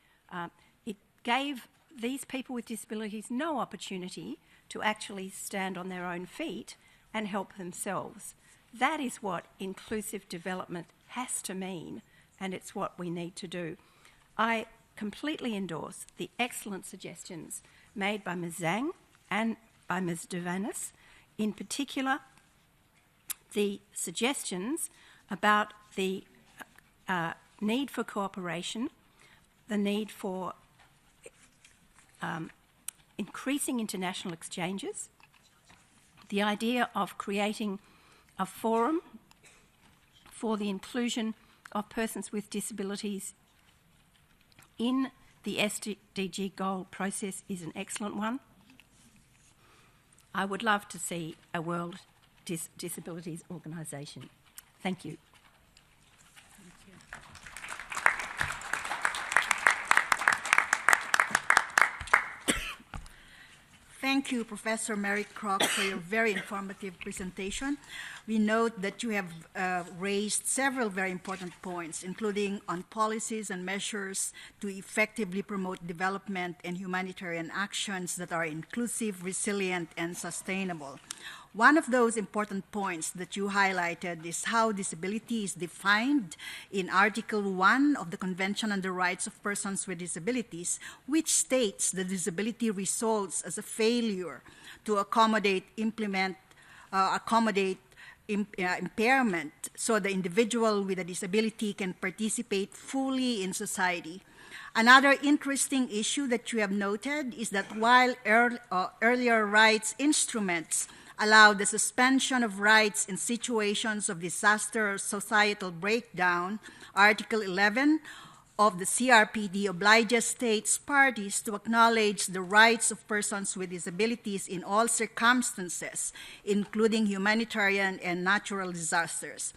It gave these people with disabilities no opportunity to actually stand on their own feet and help themselves. That is what inclusive development has to mean, and it's what we need to do. I completely endorse the excellent suggestions made by Ms. Zhang and by Ms. Devanis, in particular the suggestions about the need for cooperation, the need for increasing international exchanges, the idea of creating a forum for the inclusion of persons with disabilities in the SDG goal process is an excellent one. I would love to see a World Disabilities Organisation. Thank you. Thank you, Professor Mary Kroc, for your very informative presentation. We note that you have raised several very important points, including on policies and measures to effectively promote development and humanitarian actions that are inclusive, resilient, and sustainable. One of those important points that you highlighted is how disability is defined in Article 1 of the Convention on the Rights of Persons with Disabilities, which states that disability results as a failure to accommodate impairment so the individual with a disability can participate fully in society. Another interesting issue that you have noted is that while earlier rights instruments allow the suspension of rights in situations of disaster or societal breakdown, Article 11 of the CRPD obliges states parties to acknowledge the rights of persons with disabilities in all circumstances, including humanitarian and natural disasters.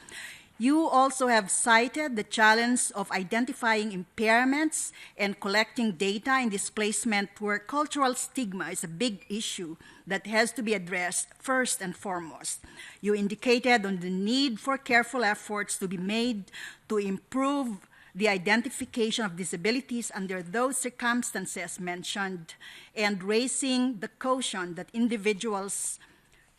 You also have cited the challenge of identifying impairments and collecting data in displacement where cultural stigma is a big issue that has to be addressed first and foremost. You indicated on the need for careful efforts to be made to improve the identification of disabilities under those circumstances mentioned, and raising the caution that individuals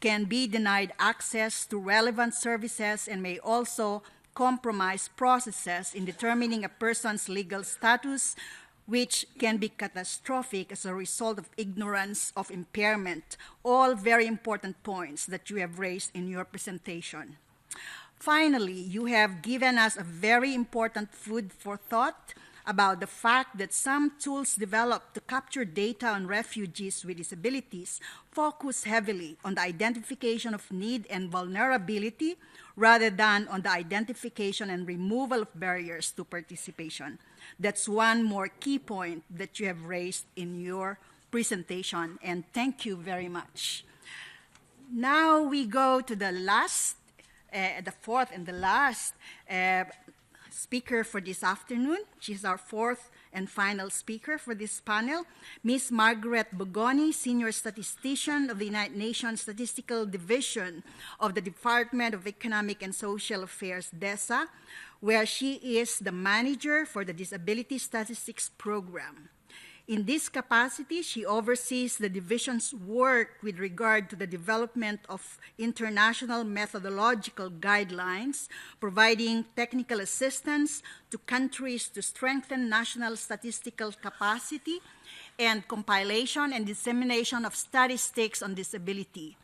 can be denied access to relevant services and may also compromise processes in determining a person's legal status, which can be catastrophic as a result of ignorance of impairment. All very important points that you have raised in your presentation. Finally, you have given us a very important food for thought about the fact that some tools developed to capture data on refugees with disabilities focus heavily on the identification of need and vulnerability rather than on the identification and removal of barriers to participation. That's one more key point that you have raised in your presentation, and thank you very much. Now we go to the fourth and the last speaker for this afternoon. She's our fourth and final speaker for this panel, Ms. Margaret Bogoni, Senior Statistician of the United Nations Statistical Division of the Department of Economic and Social Affairs, DESA, where she is the manager for the Disability Statistics Program. In this capacity, she oversees the division's work with regard to the development of international methodological guidelines, providing technical assistance to countries to strengthen national statistical capacity, and compilation and dissemination of statistics on disability.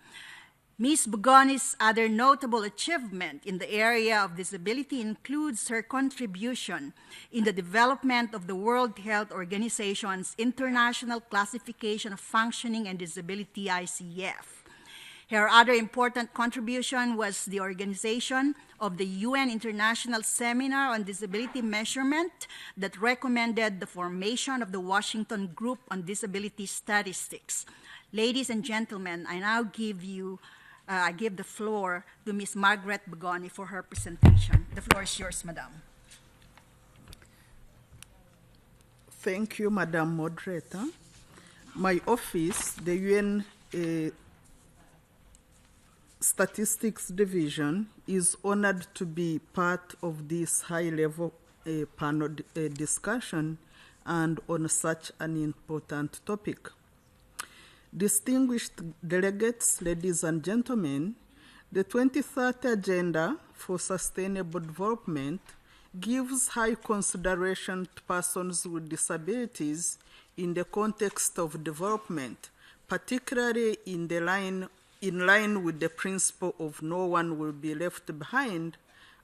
Ms. Bogoni's other notable achievement in the area of disability includes her contribution in the development of the World Health Organization's International Classification of Functioning and Disability, ICF. Her other important contribution was the organization of the UN International Seminar on Disability Measurement that recommended the formation of the Washington Group on Disability Statistics. Ladies and gentlemen, I now give the floor to Ms. Margaret Bogoni for her presentation. The floor is yours, Madam. Thank you, Madam Moderator. My office, the UN Statistics Division, is honored to be part of this high-level panel discussion and on such an important topic. Distinguished delegates, ladies and gentlemen, the 2030 Agenda for Sustainable Development gives high consideration to persons with disabilities in the context of development, particularly in line with the principle of no one will be left behind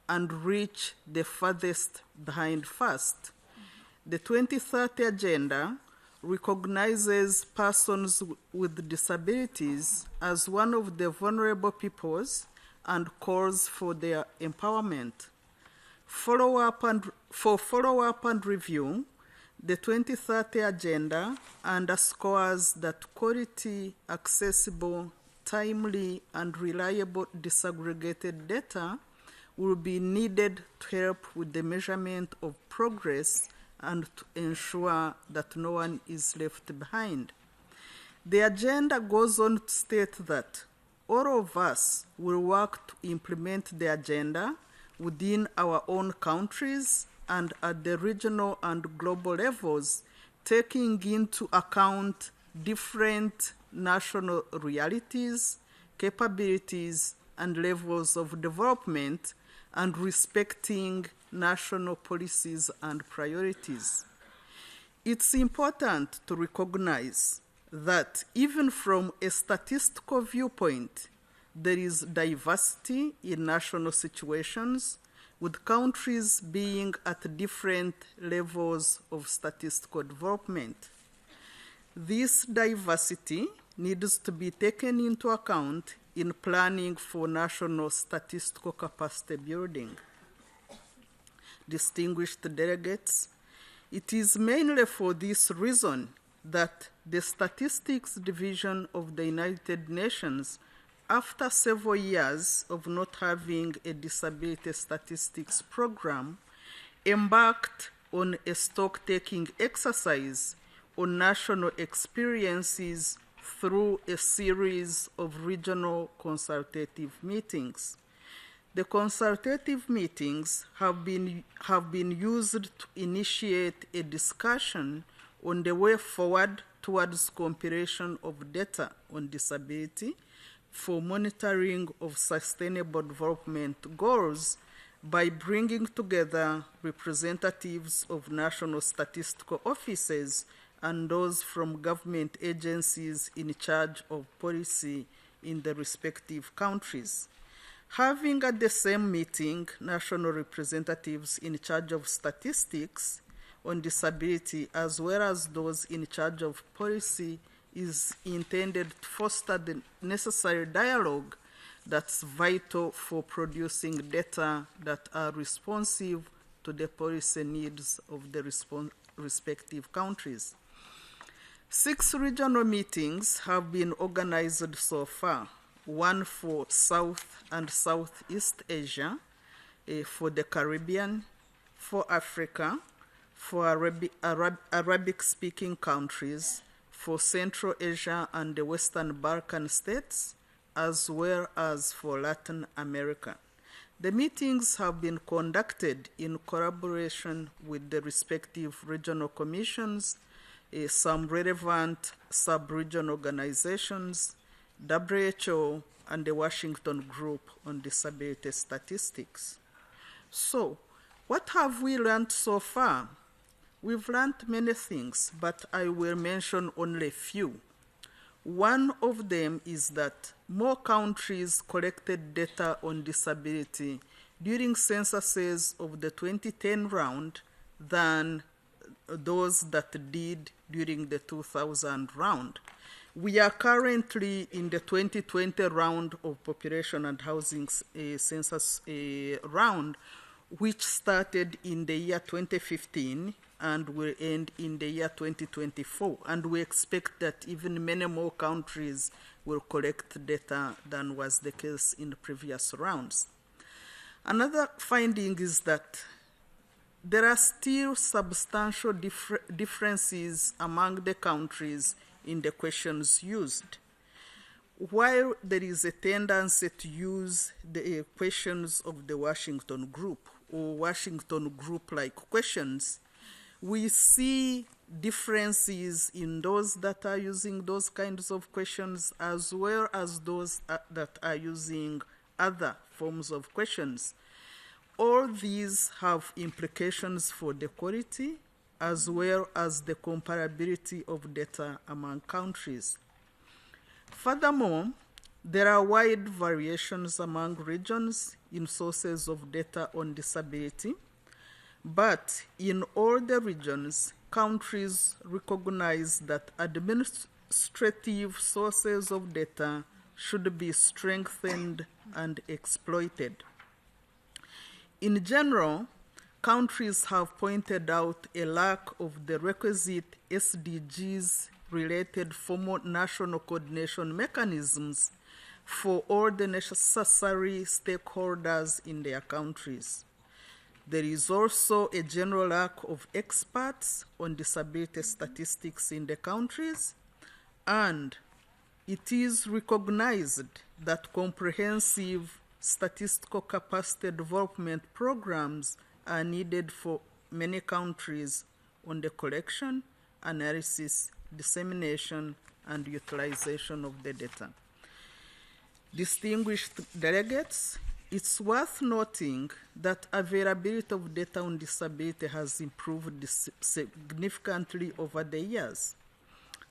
and reach the furthest behind first. The 2030 Agenda recognizes persons with disabilities as one of the vulnerable peoples and calls for their empowerment. For follow-up and review, the 2030 Agenda underscores that quality, accessible, timely, and reliable disaggregated data will be needed to help with the measurement of progress and to ensure that no one is left behind. The agenda goes on to state that all of us will work to implement the agenda within our own countries and at the regional and global levels, taking into account different national realities, capabilities, and levels of development, and respecting national policies and priorities. It's important to recognize that even from a statistical viewpoint, there is diversity in national situations, with countries being at different levels of statistical development. This diversity needs to be taken into account in planning for national statistical capacity building. Distinguished delegates, it is mainly for this reason that the Statistics Division of the United Nations, after several years of not having a disability statistics program, embarked on a stock-taking exercise on national experiences through a series of regional consultative meetings. The consultative meetings have been used to initiate a discussion on the way forward towards compilation of data on disability for monitoring of sustainable development goals by bringing together representatives of national statistical offices and those from government agencies in charge of policy in the respective countries. Having at the same meeting national representatives in charge of statistics on disability as well as those in charge of policy is intended to foster the necessary dialogue that's vital for producing data that are responsive to the policy needs of the respective countries. 6 regional meetings have been organized so far, one for South and Southeast Asia, for the Caribbean, for Africa, for Arabic-speaking countries, for Central Asia and the Western Balkan states, as well as for Latin America. The meetings have been conducted in collaboration with the respective regional commissions, some relevant sub-region organizations, WHO, and the Washington Group on Disability Statistics. So, what have we learned so far? We've learned many things, but I will mention only a few. One of them is that more countries collected data on disability during censuses of the 2010 round than those that did during the 2000 round. We are currently in the 2020 round of population and housing census round, which started in the year 2015 and will end in the year 2024. And we expect that even many more countries will collect data than was the case in the previous rounds. Another finding is that there are still substantial differences among the countries in the questions used. While there is a tendency to use the questions of the Washington Group or Washington Group-like questions, we see differences in those that are using those kinds of questions as well as those that are using other forms of questions. All these have implications for the quality as well as the comparability of data among countries. Furthermore, there are wide variations among regions in sources of data on disability, but in all the regions, countries recognize that administrative sources of data should be strengthened and exploited. In general, countries have pointed out a lack of the requisite SDGs-related formal national coordination mechanisms for all the necessary stakeholders in their countries. There is also a general lack of experts on disability statistics in the countries, and it is recognized that comprehensive statistical capacity development programs are needed for many countries on the collection, analysis, dissemination, and utilization of the data. Distinguished delegates, it's worth noting that availability of data on disability has improved significantly over the years.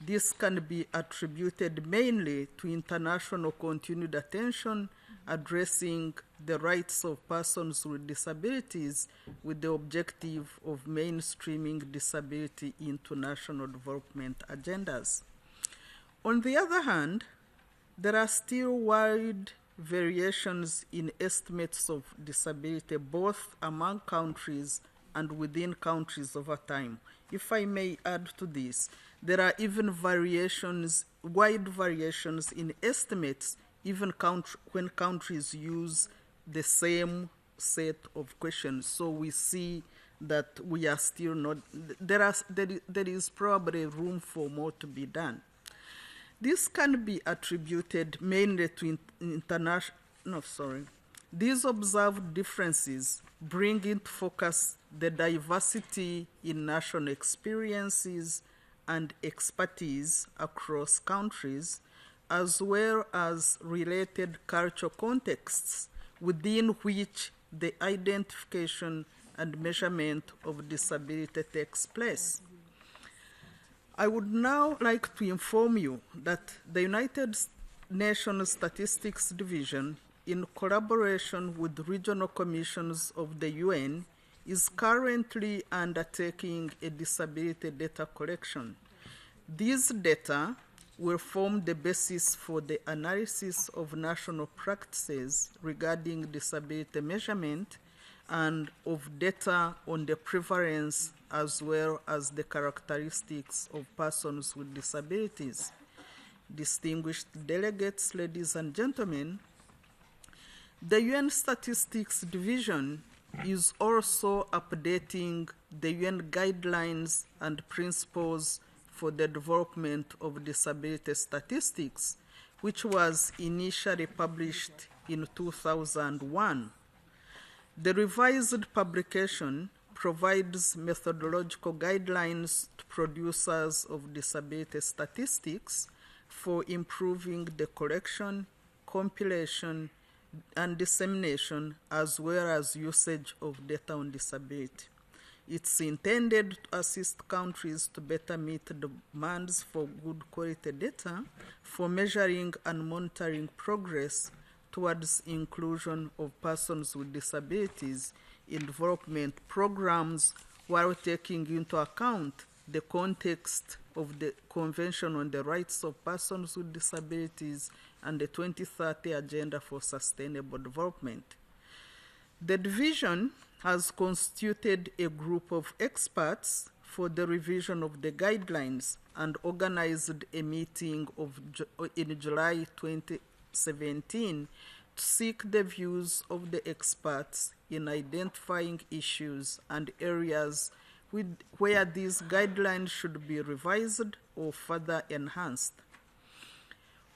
This can be attributed mainly to international continued attention addressing the rights of persons with disabilities with the objective of mainstreaming disability into national development agendas. On the other hand, there are still wide variations in estimates of disability both among countries and within countries over time. If I may add to this, there are even wide variations in estimates even when countries use the same set of questions. So we see that we are still not, there is probably room for more to be done. This can be attributed mainly to These observed differences bring into focus the diversity in national experiences and expertise across countries, as well as related cultural contexts within which the identification and measurement of disability takes place. I would now like to inform you that the United Nations Statistics Division, in collaboration with regional commissions of the UN, is currently undertaking a disability data collection. These data will form the basis for the analysis of national practices regarding disability measurement and of data on the prevalence as well as the characteristics of persons with disabilities. Distinguished delegates, ladies and gentlemen, the UN Statistics Division is also updating the UN guidelines and principles for the development of disability statistics, which was initially published in 2001. The revised publication provides methodological guidelines to producers of disability statistics for improving the collection, compilation, and dissemination, as well as usage of data on disability. It's intended to assist countries to better meet demands for good quality data for measuring and monitoring progress towards inclusion of persons with disabilities in development programs, while taking into account the context of the Convention on the Rights of Persons with Disabilities and the 2030 Agenda for Sustainable Development. The division has constituted a group of experts for the revision of the guidelines and organized a meeting in July 2017 to seek the views of the experts in identifying issues and areas where these guidelines should be revised or further enhanced.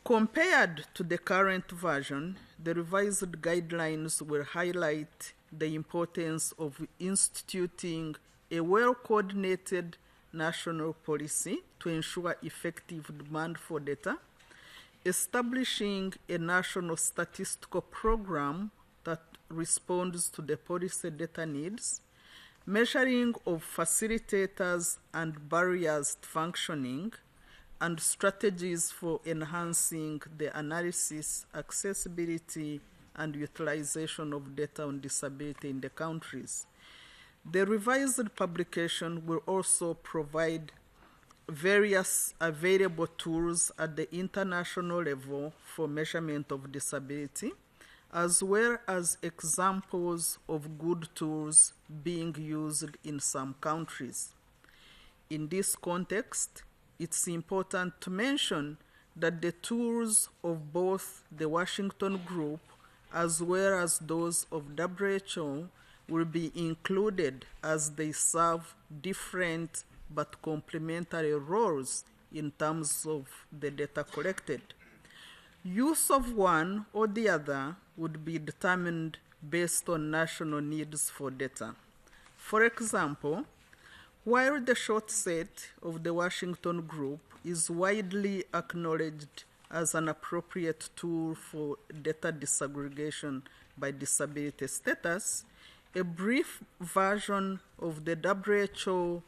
Compared to the current version, the revised guidelines will highlight the importance of instituting a well-coordinated national policy to ensure effective demand for data, establishing a national statistical program that responds to the policy data needs, measuring of facilitators and barriers to functioning, and strategies for enhancing the analysis, accessibility, and utilization of data on disability in the countries. The revised publication will also provide various available tools at the international level for measurement of disability, as well as examples of good tools being used in some countries. In this context, it's important to mention that the tools of both the Washington Group as well as those of WHO will be included as they serve different but complementary roles in terms of the data collected. Use of one or the other would be determined based on national needs for data. For example, while the short set of the Washington Group is widely acknowledged as an appropriate tool for data disaggregation by disability status, a brief version of the WHO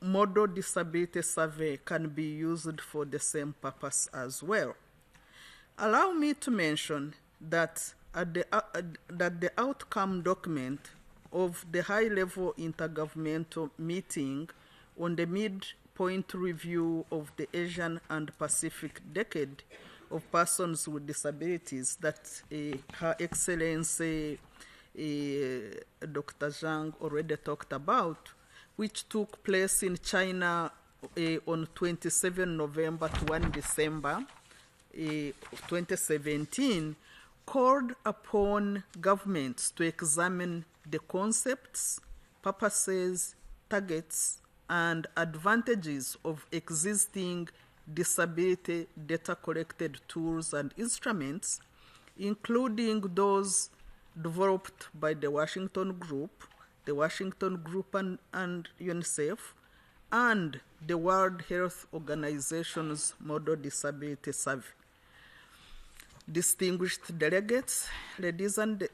Model Disability Survey can be used for the same purpose as well. Allow me to mention that the outcome document of the high-level intergovernmental meeting on the midpoint review of the Asian and Pacific Decade of Persons with Disabilities that Her Excellency Dr. Zhang already talked about, which took place in China on 27 November to 1 December 2017, called upon governments to examine the concepts, purposes, targets, and advantages of existing disability data collected tools and instruments, including those developed by the Washington Group and UNICEF, and the World Health Organization's Model Disability Survey. Distinguished delegates, ladies and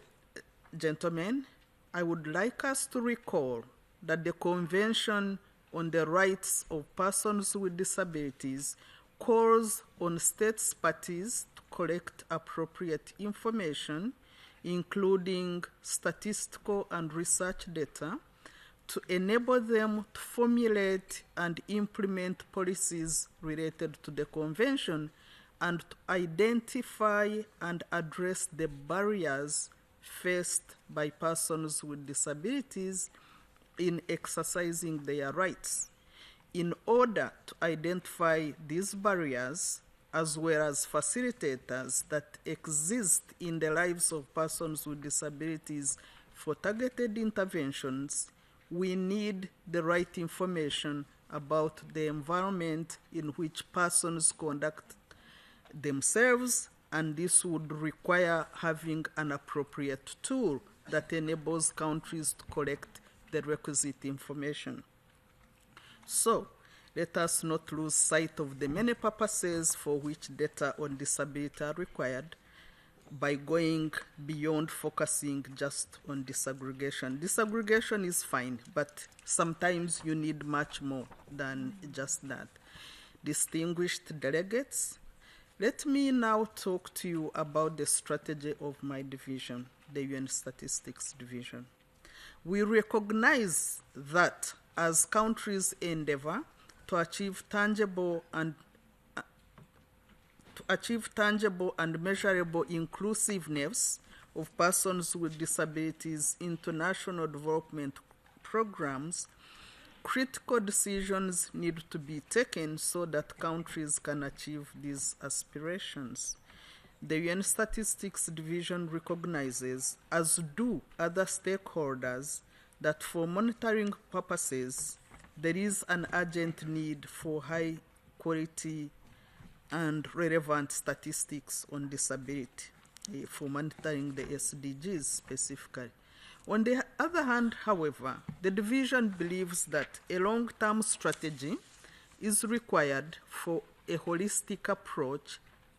gentlemen, I would like us to recall that the Convention on the Rights of Persons with Disabilities calls on states parties to collect appropriate information, including statistical and research data, to enable them to formulate and implement policies related to the Convention and to identify and address the barriers faced by persons with disabilities in exercising their rights. In order to identify these barriers, as well as facilitators that exist in the lives of persons with disabilities for targeted interventions, we need the right information about the environment in which persons conduct themselves, and this would require having an appropriate tool that enables countries to collect the requisite information. So, let us not lose sight of the many purposes for which data on disability are required by going beyond focusing just on disaggregation. Disaggregation is fine, but sometimes you need much more than just that. Distinguished delegates, let me now talk to you about the strategy of my division, the UN Statistics Division. We recognize that as countries endeavor to achieve tangible and measurable inclusiveness of persons with disabilities into national development programs, critical decisions need to be taken so that countries can achieve these aspirations. The UN Statistics Division recognizes, as do other stakeholders, that for monitoring purposes, there is an urgent need for high quality and relevant statistics on disability, for monitoring the SDGs specifically. On the other hand, however, the division believes that a long-term strategy is required for a holistic approach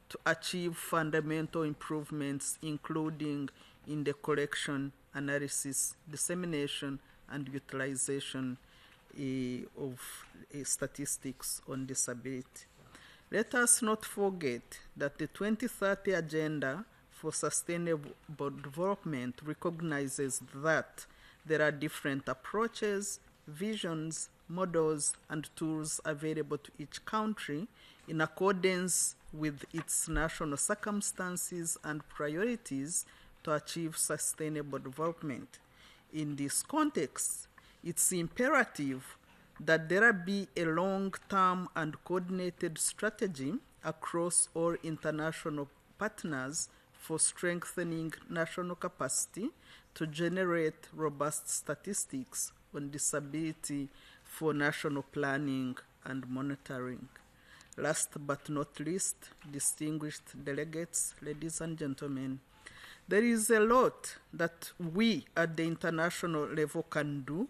to achieve fundamental improvements, including in the collection, analysis, dissemination, and utilization of statistics on disability. Let us not forget that the 2030 Agenda for Sustainable Development recognizes that there are different approaches, visions, models, and tools available to each country in accordance with its national circumstances and priorities to achieve sustainable development. In this context, it's imperative that there be a long-term and coordinated strategy across all international partners for strengthening national capacity to generate robust statistics on disability for national planning and monitoring. Last but not least, distinguished delegates, ladies and gentlemen, there is a lot that we at the international level can do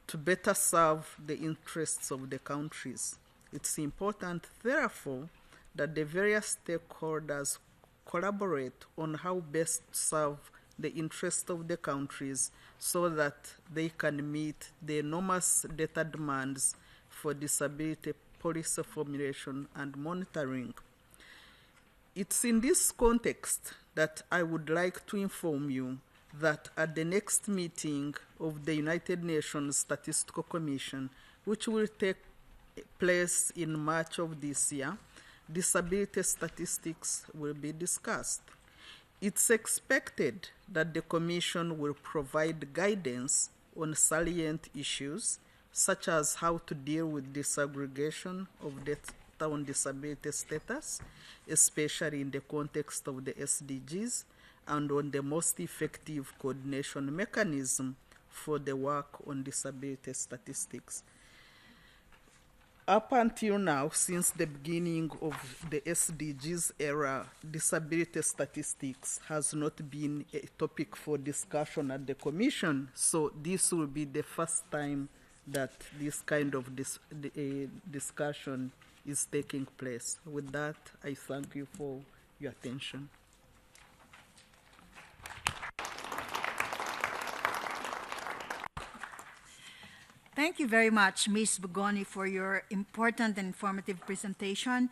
to better serve the interests of the countries. It's important, therefore, that the various stakeholders collaborate on how best to serve the interests of the countries so that they can meet the enormous data demands for disability policy formulation and monitoring. It's in this context that I would like to inform you that at the next meeting of the United Nations Statistical Commission, which will take place in March of this year, disability statistics will be discussed. It's expected that the Commission will provide guidance on salient issues, such as how to deal with disaggregation of data on disability status, especially in the context of the SDGs, and on the most effective coordination mechanism for the work on disability statistics. Up until now, since the beginning of the SDGs era, disability statistics has not been a topic for discussion at the Commission, so this will be the first time that this kind of discussion is taking place. With that, I thank you for your attention. Thank you very much, Ms. Bugoni, for your important and informative presentation.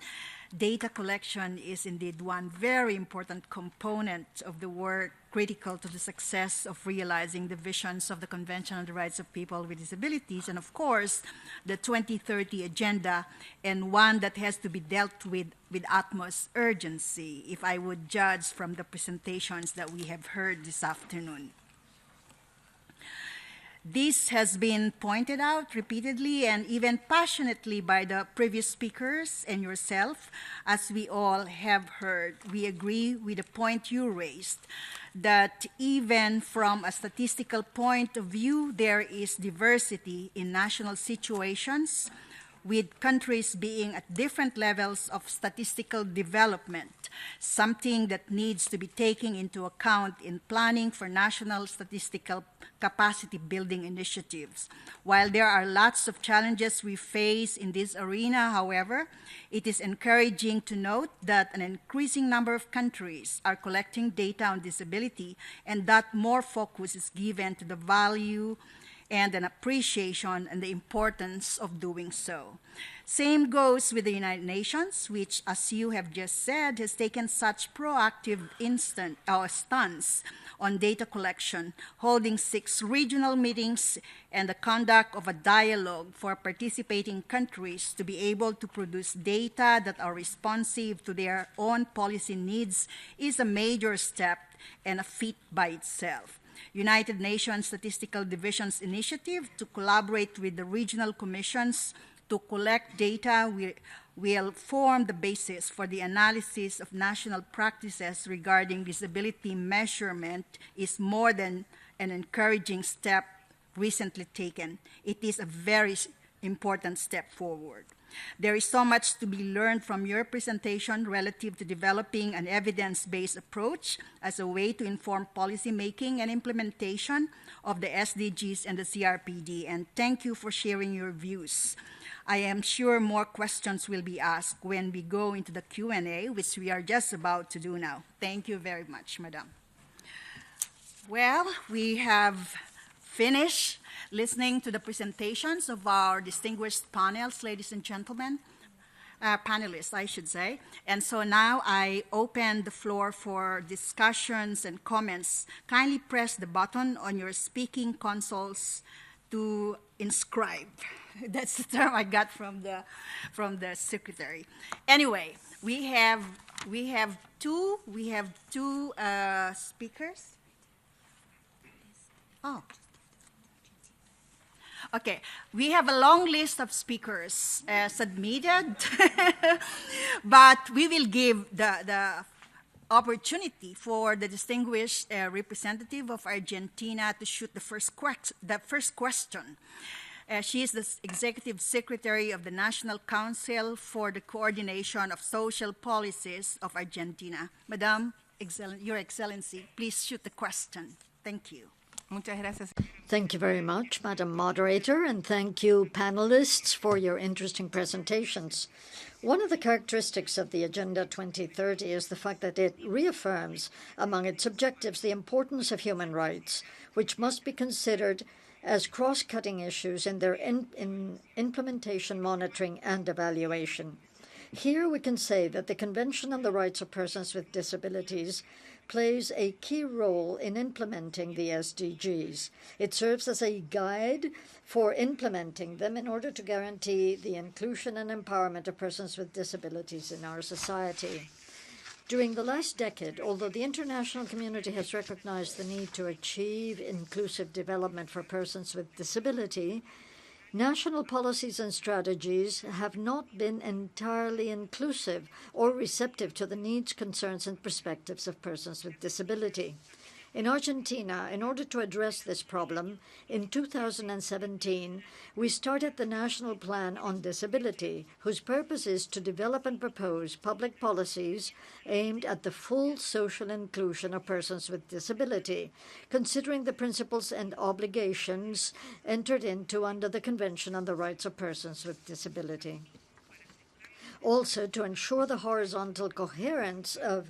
Data collection is indeed one very important component of the work critical to the success of realizing the visions of the Convention on the Rights of People with Disabilities, and of course, the 2030 Agenda, and one that has to be dealt with utmost urgency, if I would judge from the presentations that we have heard this afternoon. This has been pointed out repeatedly and even passionately by the previous speakers and yourself, as we all have heard. We agree with the point you raised, that even from a statistical point of view, there is diversity in national situations, with countries being at different levels of statistical development, something that needs to be taken into account in planning for national statistical capacity building initiatives. While there are lots of challenges we face in this arena, however, it is encouraging to note that an increasing number of countries are collecting data on disability, and that more focus is given to the value and an appreciation and the importance of doing so. Same goes with the United Nations, which, as you have just said, has taken such proactive stance on data collection, holding 6 regional meetings and the conduct of a dialogue for participating countries to be able to produce data that are responsive to their own policy needs is a major step and a feat by itself. United Nations Statistical Division's initiative to collaborate with the regional commissions to collect data will form the basis for the analysis of national practices regarding disability measurement is more than an encouraging step recently taken. It is a very important step forward. There is so much to be learned from your presentation relative to developing an evidence-based approach as a way to inform policy making and implementation of the SDGs and the CRPD, and thank you for sharing your views. I am sure more questions will be asked when we go into the Q&A, which we are just about to do now. Thank you very much, Madam. Well, we have finished listening to the presentations of our distinguished panels, ladies and gentlemen, panelists, I should say. And so now I open the floor for discussions and comments. Kindly press the button on your speaking consoles to inscribe. That's the term I got from the secretary. Anyway, we have two speakers. Oh. Okay, we have a long list of speakers submitted, but we will give the opportunity for the distinguished representative of Argentina to shoot the first question. She is the Executive Secretary of the National Council for the Coordination of Social Policies of Argentina. Madam, Your Excellency, please shoot the question. Thank you. Muchas gracias. Thank you very much, Madam Moderator, and thank you, panelists, for your interesting presentations. One of the characteristics of the Agenda 2030 is the fact that it reaffirms among its objectives the importance of human rights, which must be considered as cross-cutting issues in their implementation, monitoring, and evaluation. Here we can say that the Convention on the Rights of Persons with Disabilities plays a key role in implementing the SDGs. It serves as a guide for implementing them in order to guarantee the inclusion and empowerment of persons with disabilities in our society. During the last decade, although the international community has recognized the need to achieve inclusive development for persons with disability, national policies and strategies have not been entirely inclusive or receptive to the needs, concerns, and perspectives of persons with disability. In Argentina, in order to address this problem, in 2017, we started the National Plan on Disability, whose purpose is to develop and propose public policies aimed at the full social inclusion of persons with disability, considering the principles and obligations entered into under the Convention on the Rights of Persons with Disability. Also, to ensure the horizontal coherence of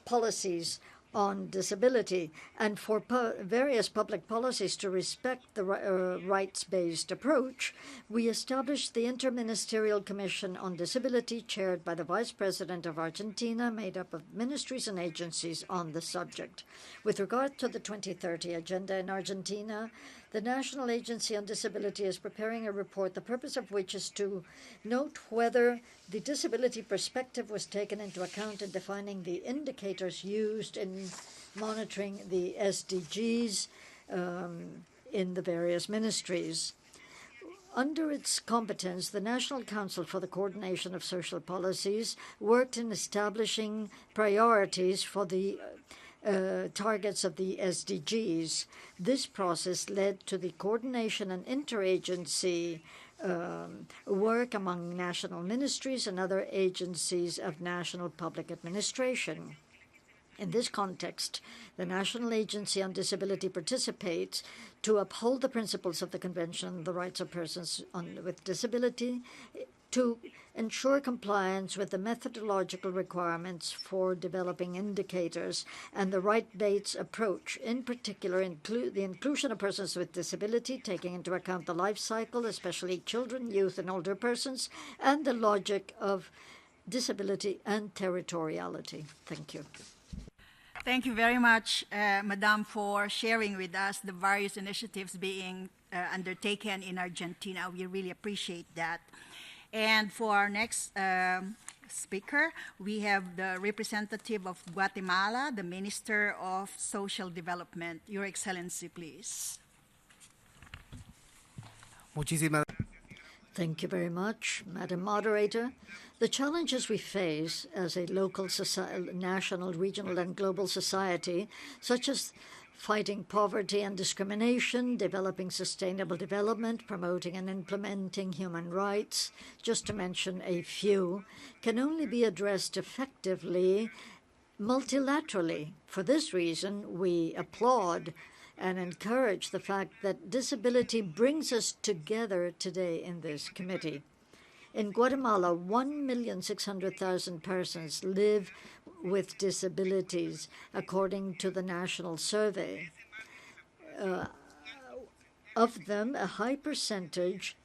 policies on disability, and for various public policies to respect the rights-based approach, we established the Interministerial Commission on Disability, chaired by the Vice President of Argentina, made up of ministries and agencies on the subject. With regard to the 2030 Agenda in Argentina, the National Agency on Disability is preparing a report, the purpose of which is to note whether the disability perspective was taken into account in defining the indicators used in monitoring the SDGs in the various ministries. Under its competence, the National Council for the Coordination of Social Policies worked in establishing priorities for the targets of the SDGs. This process led to the coordination and interagency work among national ministries and other agencies of national public administration. In this context, the National Agency on Disability participates to uphold the principles of the Convention on the Rights of Persons with Disability, to ensure compliance with the methodological requirements for developing indicators and the right-based approach, in particular the inclusion of persons with disability, taking into account the life cycle, especially children, youth, and older persons, and the logic of disability and territoriality. Thank you. Thank you very much, Madam, for sharing with us the various initiatives being undertaken in Argentina. We really appreciate that. And for our next speaker, we have the representative of Guatemala, the Minister of Social Development. Your Excellency, please. Thank you very much, Madam Moderator. The challenges we face as a local, national, regional, and global society, such as fighting poverty and discrimination, developing sustainable development, promoting and implementing human rights, just to mention a few, can only be addressed effectively multilaterally. For this reason, we applaud and encourage the fact that disability brings us together today in this committee. In Guatemala, 1,600,000 persons live with disabilities, according to the national survey. Of them, a high percentage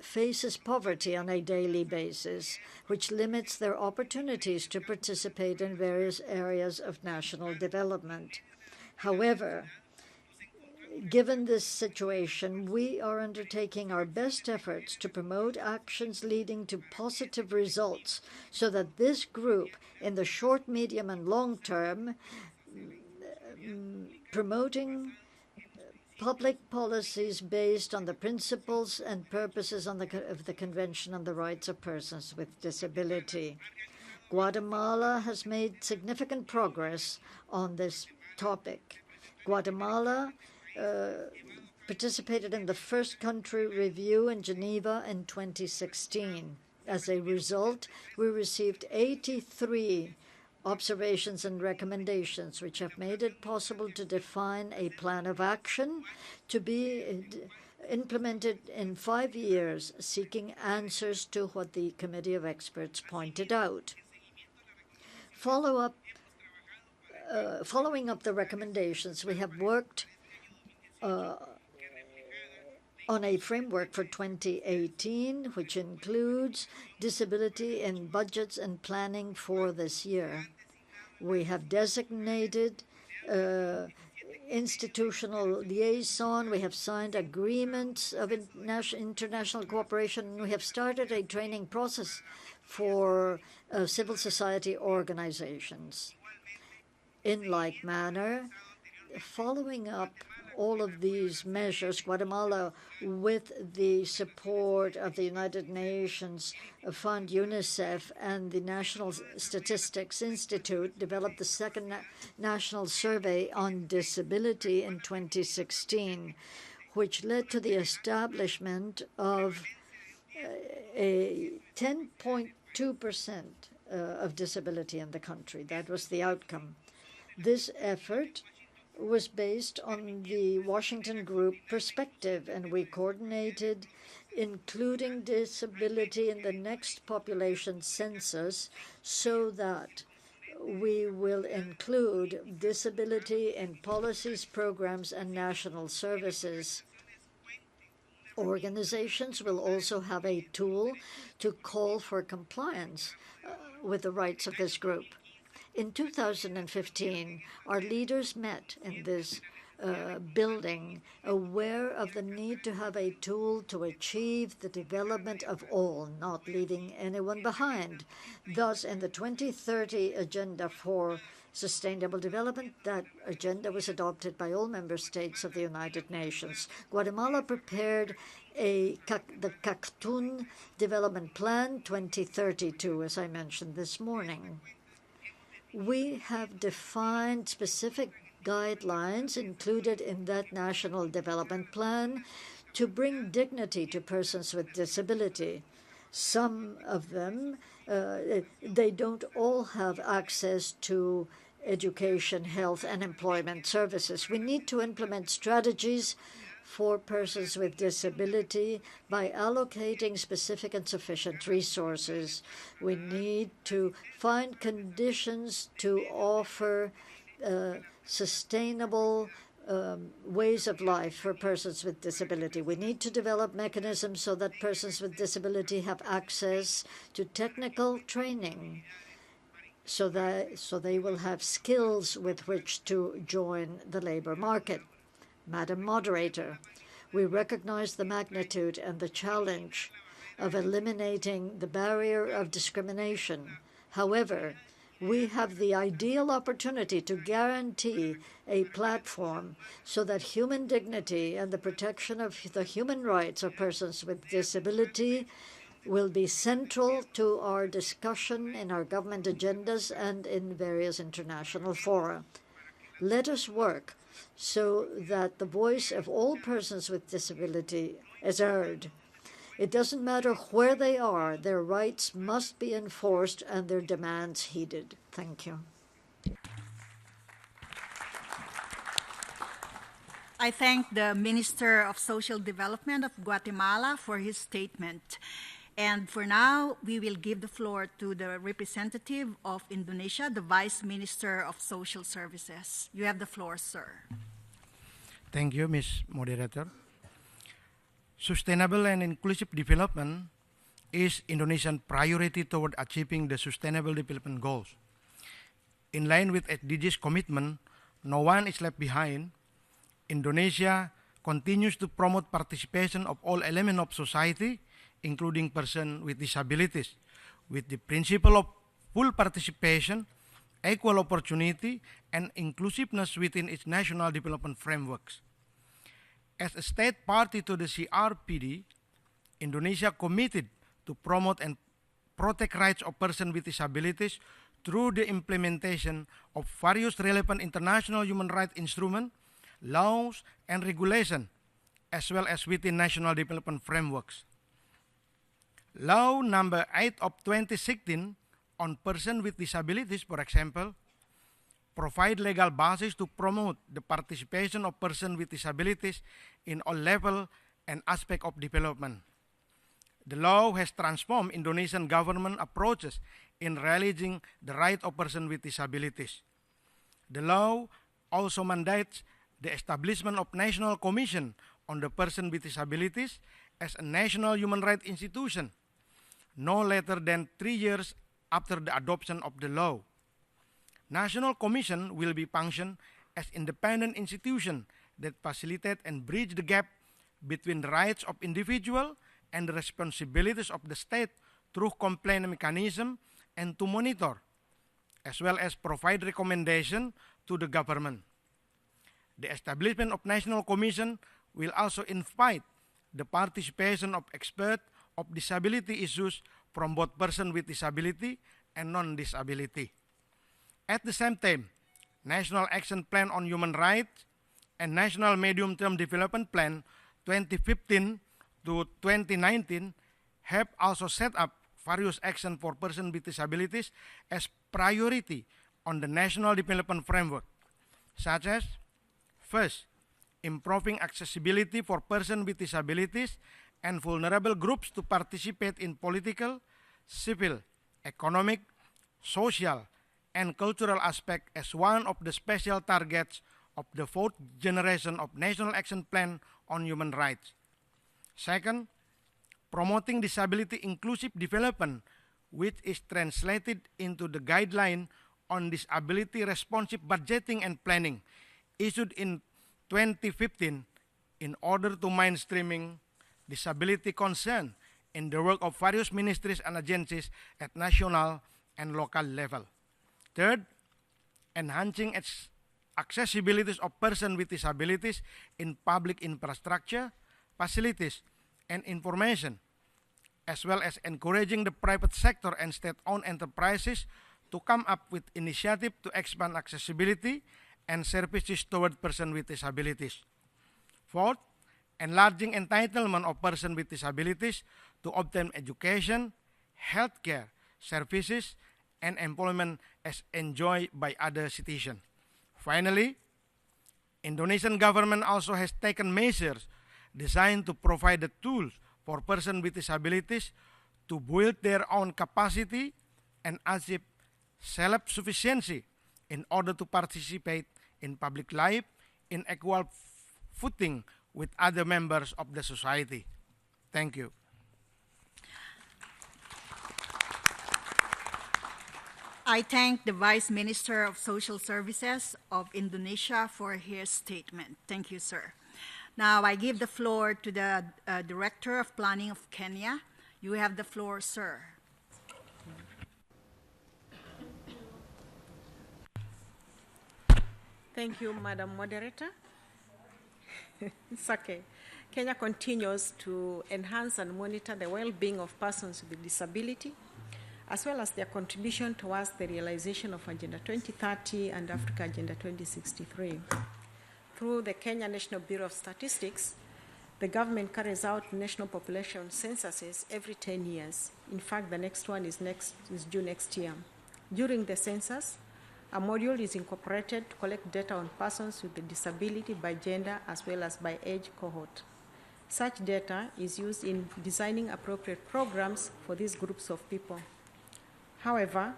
faces poverty on a daily basis, which limits their opportunities to participate in various areas of national development. However, given this situation, we are undertaking our best efforts to promote actions leading to positive results so that this group, in the short, medium, and long term, promoting public policies based on the principles and purposes of the Convention on the Rights of Persons with Disability. Guatemala has made significant progress on this topic. Guatemala participated in the first country review in Geneva in 2016. As a result, we received 83 observations and recommendations, which have made it possible to define a plan of action to be implemented in 5 years, seeking answers to what the Committee of Experts pointed out. Following up the recommendations, we have worked on a framework for 2018, which includes disability in budgets and planning for this year. We have designated institutional liaison. We have signed agreements of international cooperation, and we have started a training process for civil society organizations. In like manner, following up all of these measures, Guatemala, with the support of the United Nations Fund, UNICEF, and the National Statistics Institute, developed the second national survey on disability in 2016, which led to the establishment of a 10.2% of disability in the country. That was the outcome. This effort was based on the Washington Group perspective, and we coordinated including disability in the next population census so that we will include disability in policies, programs, and national services. Organizations will also have a tool to call for compliance with the rights of this group. In 2015, our leaders met in this building, aware of the need to have a tool to achieve the development of all, not leaving anyone behind. Thus, in the 2030 Agenda for Sustainable Development, that agenda was adopted by all member states of the United Nations. Guatemala prepared the Cactun Development Plan 2032, as I mentioned this morning. We have defined specific guidelines included in that national development plan to bring dignity to persons with disability. Some of them, they don't all have access to education, health, and employment services. We need to implement strategies for persons with disability by allocating specific and sufficient resources. We need to find conditions to offer sustainable ways of life for persons with disability. We need to develop mechanisms so that persons with disability have access to technical training so they will have skills with which to join the labor market. Madam Moderator, we recognize the magnitude and the challenge of eliminating the barrier of discrimination. However, we have the ideal opportunity to guarantee a platform so that human dignity and the protection of the human rights of persons with disability will be central to our discussion in our government agendas and in various international fora. Let us work so that the voice of all persons with disability is heard. It doesn't matter where they are, their rights must be enforced and their demands heeded. Thank you. I thank the Minister of Social Development of Guatemala for his statement. And for now, we will give the floor to the representative of Indonesia, the Vice Minister of Social Services. You have the floor, sir. Thank you, Ms. Moderator. Sustainable and inclusive development is Indonesian priority toward achieving the Sustainable Development Goals. In line with SDGs commitment, no one is left behind. Indonesia continues to promote participation of all elements of society, including persons with disabilities, with the principle of full participation, equal opportunity, and inclusiveness within its national development frameworks. As a state party to the CRPD, Indonesia committed to promote and protect rights of persons with disabilities through the implementation of various relevant international human rights instruments, laws, and regulations, as well as within national development frameworks. Law number 8 of 2016 on persons with disabilities, for example, provide legal basis to promote the participation of persons with disabilities in all levels and aspects of development. The law has transformed Indonesian government approaches in realizing the right of persons with disabilities. The law also mandates the establishment of National Commission on the Person with Disabilities as a national human rights institution, no later than 3 years after the adoption of the law. National Commission will be function as independent institution that facilitate and bridge the gap between the rights of individual and the responsibilities of the state through complaint mechanism and to monitor, as well as provide recommendation to the government. The establishment of National Commission will also invite the participation of experts of disability issues from both persons with disability and non-disability. At the same time, National Action Plan on Human Rights and National Medium-Term Development Plan 2015 to 2019 have also set up various actions for persons with disabilities as priority on the National Development Framework, such as, first, improving accessibility for persons with disabilities and vulnerable groups to participate in political, civil, economic, social, and cultural aspects as one of the special targets of the fourth generation of National Action Plan on Human Rights. Second, promoting disability inclusive development, which is translated into the guideline on disability responsive budgeting and planning issued in 2015 in order to mainstreaming disability concern in the work of various ministries and agencies at national and local level. Third, enhancing accessibility of persons with disabilities in public infrastructure, facilities, and information, as well as encouraging the private sector and state-owned enterprises to come up with initiatives to expand accessibility and services toward persons with disabilities. Fourth, enlarging entitlement of persons with disabilities to obtain education, healthcare services, and employment as enjoyed by other citizens. Finally, Indonesian government also has taken measures designed to provide the tools for persons with disabilities to build their own capacity and achieve self-sufficiency in order to participate in public life in equal footing with other members of the society. Thank you. I thank the Vice Minister of Social Services of Indonesia for his statement. Thank you, sir. Now I give the floor to the Director of Planning of Kenya. You have the floor, sir. Thank you, Madam Moderator. It's okay. Kenya continues to enhance and monitor the well-being of persons with disability, as well as their contribution towards the realization of Agenda 2030 and Africa Agenda 2063. Through the Kenya National Bureau of Statistics, the government carries out national population censuses every 10 years. In fact, the next one is due next year. During the census, a module is incorporated to collect data on persons with a disability by gender as well as by age cohort. Such data is used in designing appropriate programs for these groups of people. However,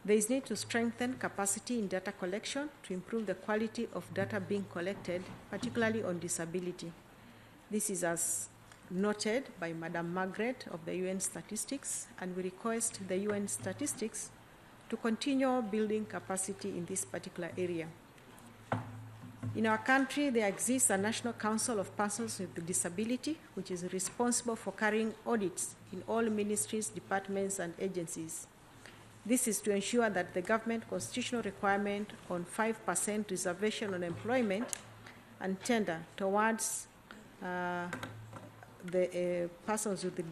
there is need to strengthen capacity in data collection to improve the quality of data being collected, particularly on disability. This is as noted by Madam Margaret of the UN Statistics, and we request the UN Statistics to continue building capacity in this particular area. In our country, there exists a National Council of Persons with Disability, which is responsible for carrying audits in all ministries, departments, and agencies. This is to ensure that the government constitutional requirement on 5% reservation on employment and tender towards the persons with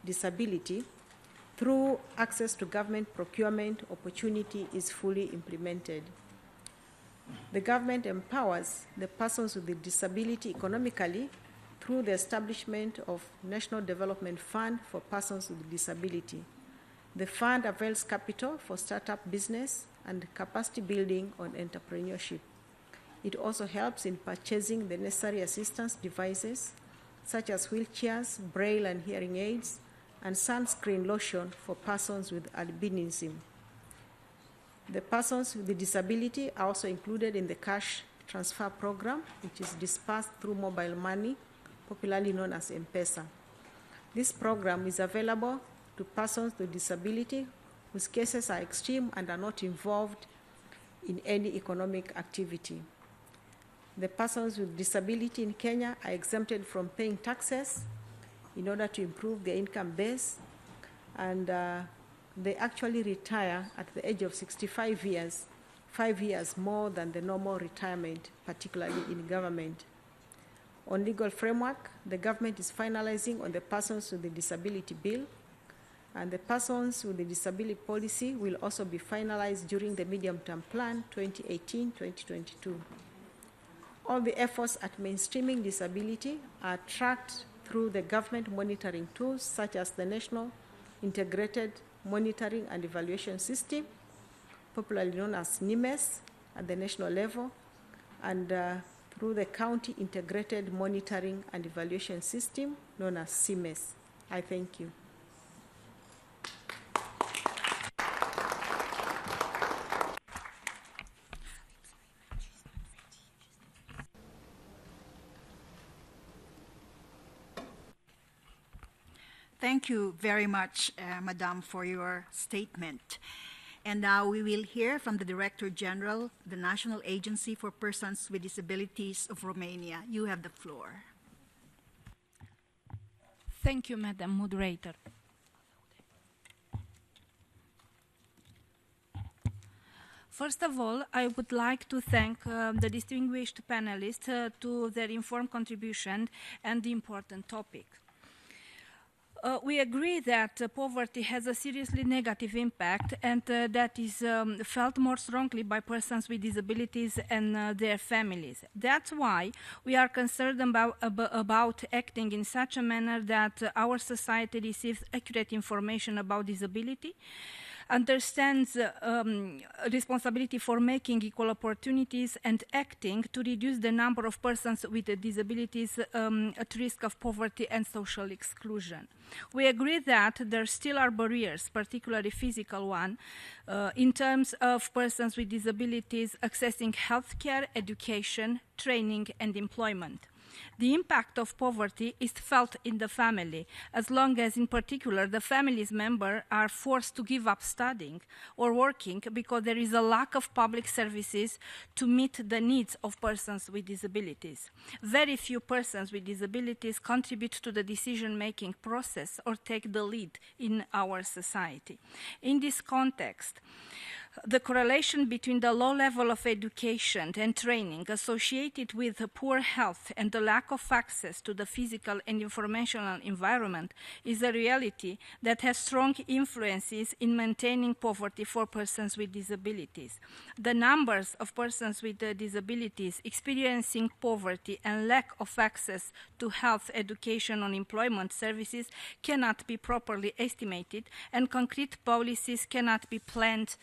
disability through access to government procurement opportunity is fully implemented. The government empowers the persons with disability economically through the establishment of National Development Fund for Persons with Disability. The fund avails capital for startup business and capacity building on entrepreneurship. It also helps in purchasing the necessary assistance devices, such as wheelchairs, braille and hearing aids, and sunscreen lotion for persons with albinism. The persons with the disability are also included in the cash transfer program, which is dispersed through mobile money, popularly known as M-Pesa. This program is available to persons with disability whose cases are extreme and are not involved in any economic activity. The persons with disability in Kenya are exempted from paying taxes in order to improve their income base, and they actually retire at the age of 65 years 5 years more than the normal retirement, particularly in government. On legal framework, the government is finalizing on the Persons with a Disability Bill, and the Persons with a Disability Policy will also be finalized during the Medium-Term Plan 2018-2022. All the efforts at mainstreaming disability are tracked through the government monitoring tools such as the National Integrated Monitoring and Evaluation System, popularly known as NIMES at the national level, and through the County Integrated Monitoring and Evaluation System, known as CMES. I thank you. Thank you very much, Madam, for your statement. And now we will hear from the Director General, the National Agency for Persons with Disabilities of Romania. You have the floor. Thank you, Madam Moderator. First of all, I would like to thank the distinguished panelists to their informed contribution and the important topic. We agree that poverty has a seriously negative impact and that is felt more strongly by persons with disabilities and their families. That's why we are concerned about acting in such a manner that our society receives accurate information about disability, understands responsibility for making equal opportunities and acting to reduce the number of persons with disabilities at risk of poverty and social exclusion. We agree that there still are barriers, particularly physical ones, in terms of persons with disabilities accessing healthcare, education, training, and employment. The impact of poverty is felt in the family, as long as, in particular, the family's members are forced to give up studying or working because there is a lack of public services to meet the needs of persons with disabilities. Very few persons with disabilities contribute to the decision-making process or take the lead in our society. In this context, the correlation between the low level of education and training associated with poor health and the lack of access to the physical and informational environment is a reality that has strong influences in maintaining poverty for persons with disabilities. The numbers of persons with disabilities experiencing poverty and lack of access to health, education, and employment services cannot be properly estimated, and concrete policies cannot be planned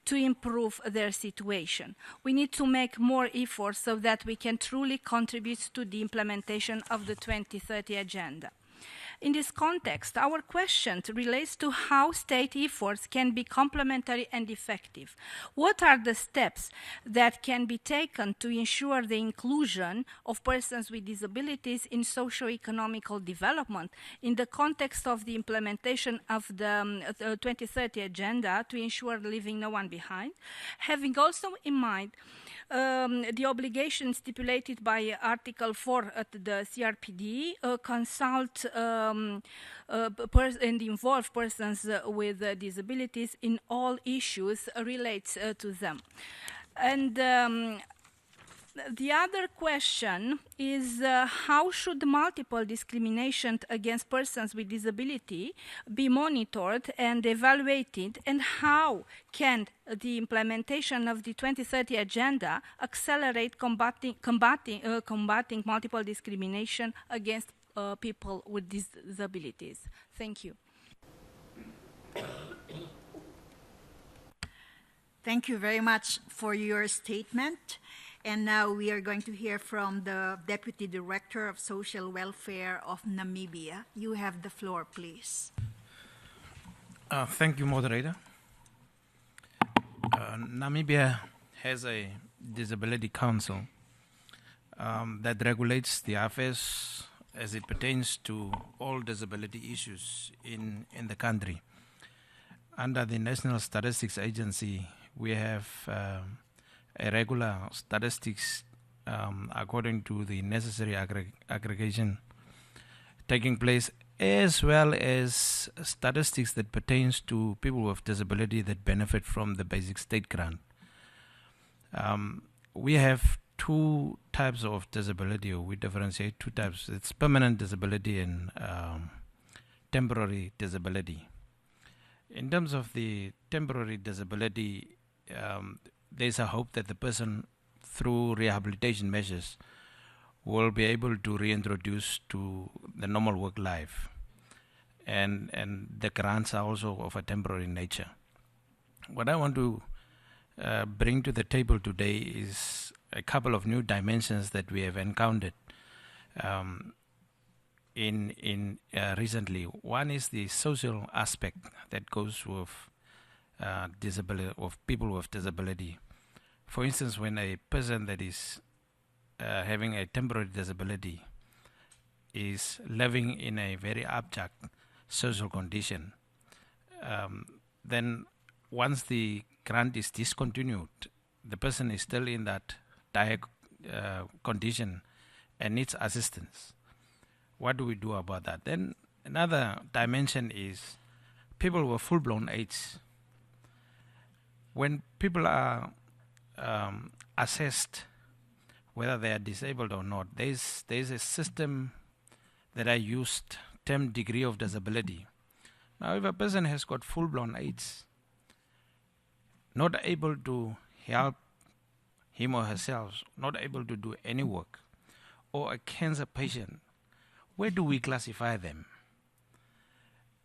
to improve their situation. We need to make more efforts so that we can truly contribute to the implementation of the 2030 Agenda. In this context, our question relates to how state efforts can be complementary and effective. What are the steps that can be taken to ensure the inclusion of persons with disabilities in socio-economical development in the context of the implementation of the 2030 Agenda to ensure leaving no one behind, having also in mind the obligation stipulated by Article 4 at the CRPD, consult and involve persons with disabilities in all issues relates to them. And the other question is how should multiple discrimination against persons with disability be monitored and evaluated, and how can the implementation of the 2030 Agenda accelerate combating multiple discrimination against people with disabilities? Thank you. Thank you very much for your statement. And now we are going to hear from the Deputy Director of Social Welfare of Namibia. You have the floor, please. Thank you, Moderator. Namibia has a Disability Council that regulates the affairs as it pertains to all disability issues in the country. Under the National Statistics Agency, we have a regular statistics according to the necessary aggregation taking place, as well as statistics that pertains to people with disability that benefit from the basic state grant. We have two types of disability, or we differentiate two types. It's permanent disability and temporary disability. In terms of the temporary disability, there's a hope that the person, through rehabilitation measures, will be able to reintroduce to the normal work life. And the grants are also of a temporary nature. What I want to bring to the table today is a couple of new dimensions that we have encountered in recently. One is the social aspect that goes with disability, of people with disability. For instance, when a person that is having a temporary disability is living in a very abject social condition, then once the grant is discontinued, the person is still in that dire condition and needs assistance. What do we do about that? Then another dimension is people with full-blown AIDS. When people are assessed whether they are disabled or not, there's a system that I used termed degree of disability. Now, if a person has got full-blown AIDS, not able to help him or herself, not able to do any work, or a cancer patient, where do we classify them?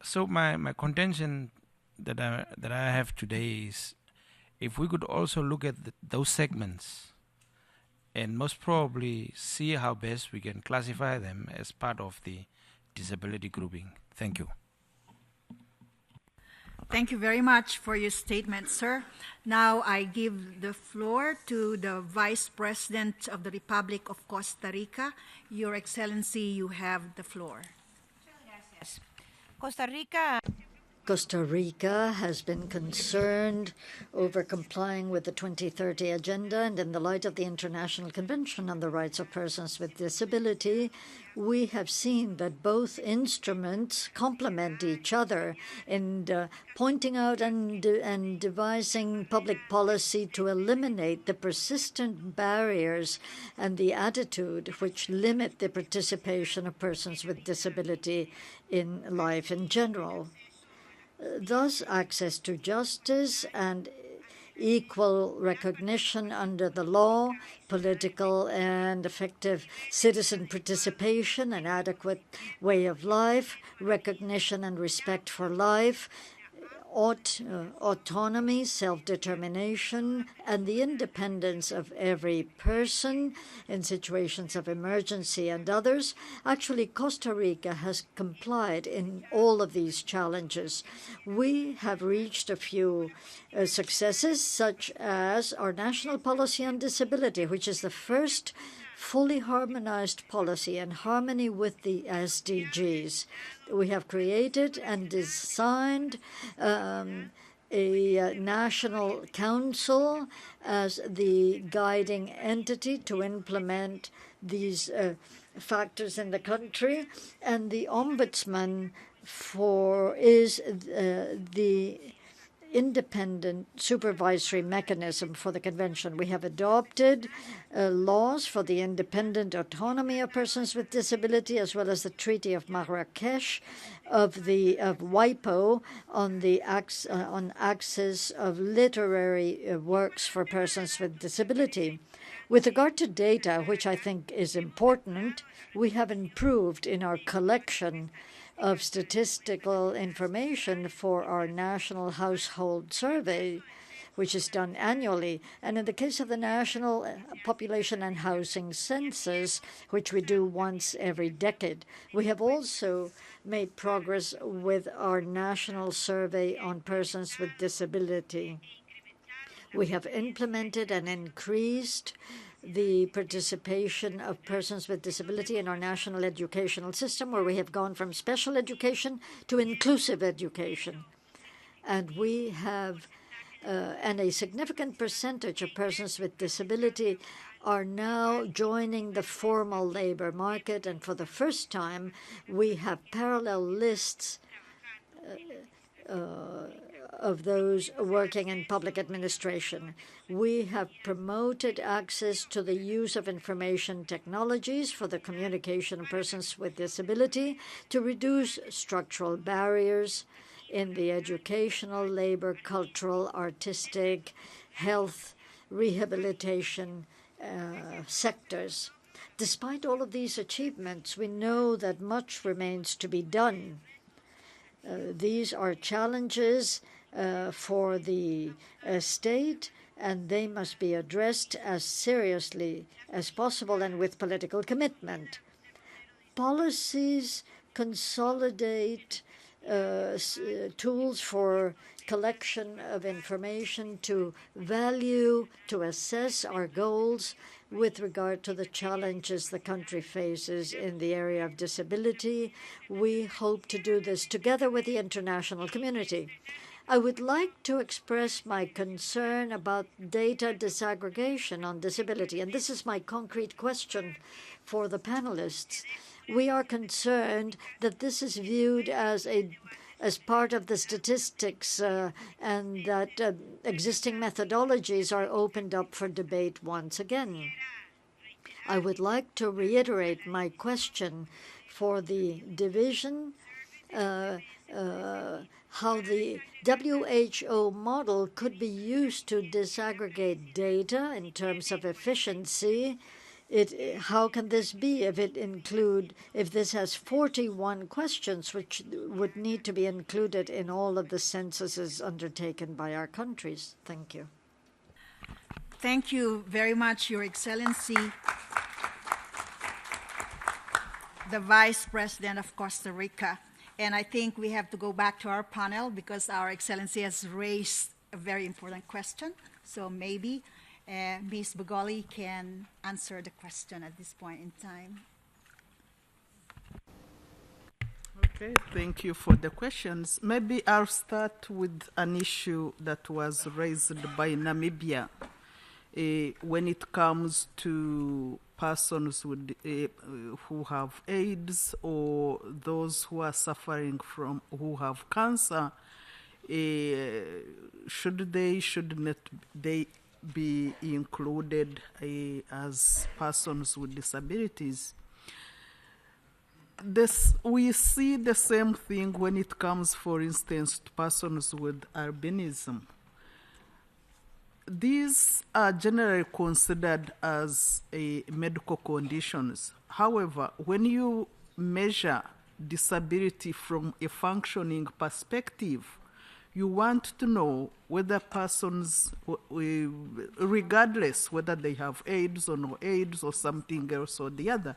So my contention that I have today is, if we could also look at those segments and most probably see how best we can classify them as part of the disability grouping. Thank you. Thank you very much for your statement, sir. Now I give the floor to the Vice President of the Republic of Costa Rica. Your Excellency, you have the floor. Gracias. Costa Rica has been concerned over complying with the 2030 Agenda, and in the light of the International Convention on the Rights of Persons with Disability, we have seen that both instruments complement each other in pointing out and devising public policy to eliminate the persistent barriers and the attitude which limit the participation of persons with disability in life in general. Thus, access to justice and equal recognition under the law, political and effective citizen participation, an adequate way of life, recognition and respect for life, autonomy, self-determination, and the independence of every person in situations of emergency and others. Actually, Costa Rica has complied in all of these challenges. We have reached a few successes, such as our national policy on disability, which is the first fully harmonized policy in harmony with the SDGs. We have created and designed a national council as the guiding entity to implement these factors in the country, and the ombudsman is the independent supervisory mechanism for the convention. We have adopted laws for the independent autonomy of persons with disability, as well as the Treaty of Marrakesh of WIPO on access of literary works for persons with disability. With regard to data, which I think is important, we have improved in our collection of statistical information for our National Household Survey, which is done annually. And in the case of the National Population and Housing Census, which we do once every decade, we have also made progress with our National Survey on Persons with Disability. We have implemented and increased the participation of persons with disability in our national educational system, where we have gone from special education to inclusive education. And we have, and a significant percentage of persons with disability are now joining the formal labor market. And for the first time, we have parallel lists of those working in public administration. We have promoted access to the use of information technologies for the communication of persons with disability to reduce structural barriers in the educational, labor, cultural, artistic, health, rehabilitation sectors. Despite all of these achievements, we know that much remains to be done. These are challenges for the state, and they must be addressed as seriously as possible and with political commitment. Policies consolidate tools for collection of information to value, to assess our goals with regard to the challenges the country faces in the area of disability. We hope to do this together with the international community. I would like to express my concern about data disaggregation on disability, and this is my concrete question for the panelists. We are concerned that this is viewed as part of the statistics and that existing methodologies are opened up for debate once again. I would like to reiterate my question for the division, how the WHO model could be used to disaggregate data in terms of efficiency. How can this be if this has 41 questions which would need to be included in all of the censuses undertaken by our countries? Thank you. Thank you very much, Your Excellency, the Vice President of Costa Rica. And I think we have to go back to our panel because Our Excellency has raised a very important question. So maybe Ms. Bugoli can answer the question at this point in time. Okay, thank you for the questions. Maybe I'll start with an issue that was raised by Namibia when it comes to persons with, who have AIDS or those who are suffering from, who have cancer. Should not they be included as persons with disabilities? We see the same thing when it comes, for instance, to persons with albinism. These are generally considered as medical conditions. However, when you measure disability from a functioning perspective, you want to know whether persons, regardless whether they have AIDS or no AIDS or something else or the other,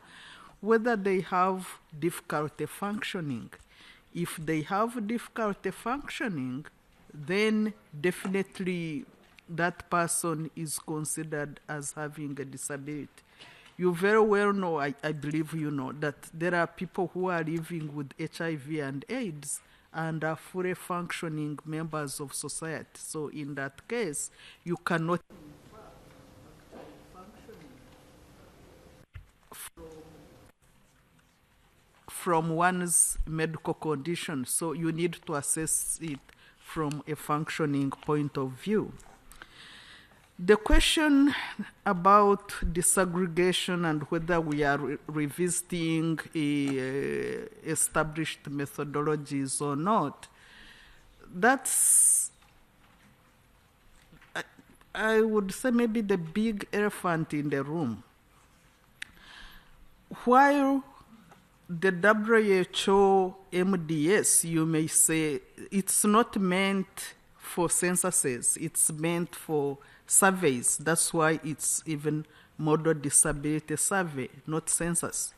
whether they have difficulty functioning. If they have difficulty functioning, then definitely that person is considered as having a disability. You very well know, I believe you know, that there are people who are living with HIV and AIDS and are fully functioning members of society. So in that case, you cannot from one's medical condition. So you need to assess it from a functioning point of view. The question about disaggregation and whether we are revisiting established methodologies or not, that's, I would say, maybe the big elephant in the room. While the WHO MDS, you may say, it's not meant for censuses, it's meant for surveys. That's why it's even model disability survey, not census.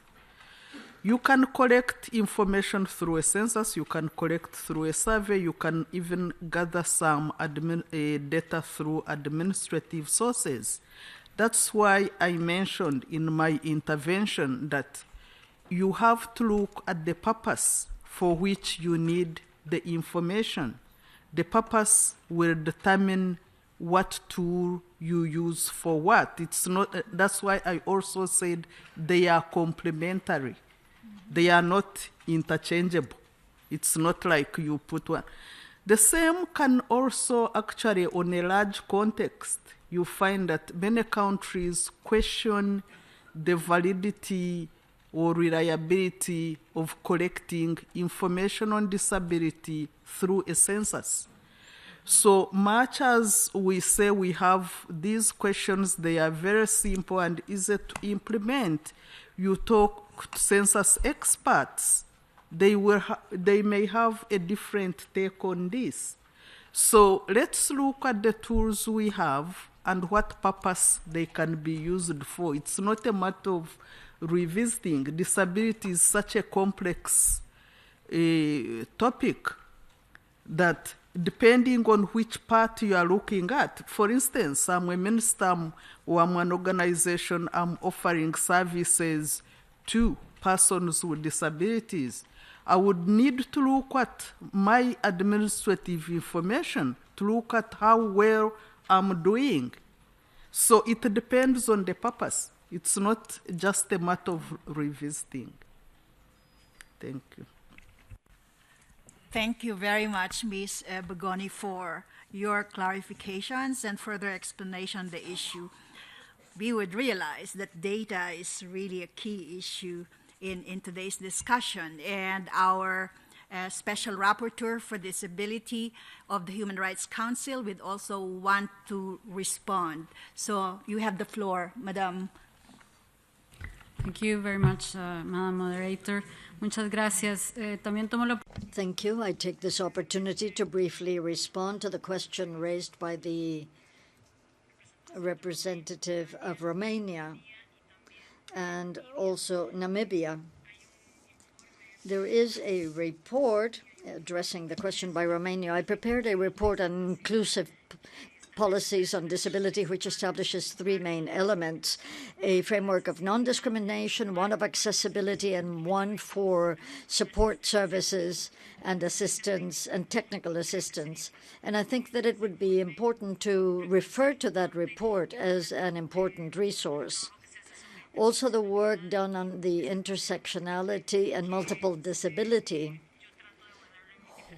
You can collect information through a census, you can collect through a survey, you can even gather some data through administrative sources. That's why I mentioned in my intervention that you have to look at the purpose for which you need the information. The purpose will determine what tool you use for what. It's not. That's why I also said they are complementary. They are not interchangeable. It's not like you put one. The same can also actually, on a large context, you find that many countries question the validity or reliability of collecting information on disability through a census. So much as we say we have these questions, they are very simple and easy to implement. You talk to census experts, they may have a different take on this. So let's look at the tools we have and what purpose they can be used for. It's not a matter of revisiting. Disability is such a complex topic that depending on which part you are looking at, for instance, I'm a minister or I'm an organization, I'm offering services to persons with disabilities. I would need to look at my administrative information to look at how well I'm doing. So it depends on the purpose. It's not just a matter of revisiting. Thank you. Thank you very much, Ms. Bogoni, for your clarifications and further explanation on the issue. We would realize that data is really a key issue in today's discussion, and our Special Rapporteur for Disability of the Human Rights Council would also want to respond. So you have the floor, Madam. Thank you very much, Madam Moderator. Muchas gracias. También tomo la... Thank you. I take this opportunity to briefly respond to the question raised by the representative of Romania and also Namibia. There is a report addressing the question by Romania. I prepared a report on inclusive policies on disability, which establishes three main elements: a framework of non-discrimination, one of accessibility, and one for support services and assistance and technical assistance. And I think that it would be important to refer to that report as an important resource. Also, the work done on the intersectionality and multiple disability,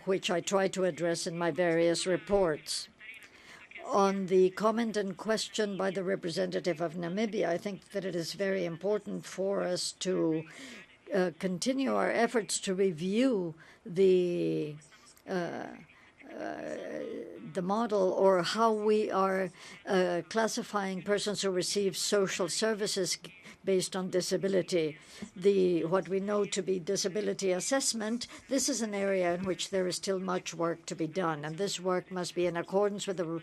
which I try to address in my various reports. On the comment and question by the representative of Namibia, I think that it is very important for us to continue our efforts to review the model, or how we are classifying persons who receive social services based on disability. What we know to be disability assessment, this is an area in which there is still much work to be done, and this work must be in accordance with the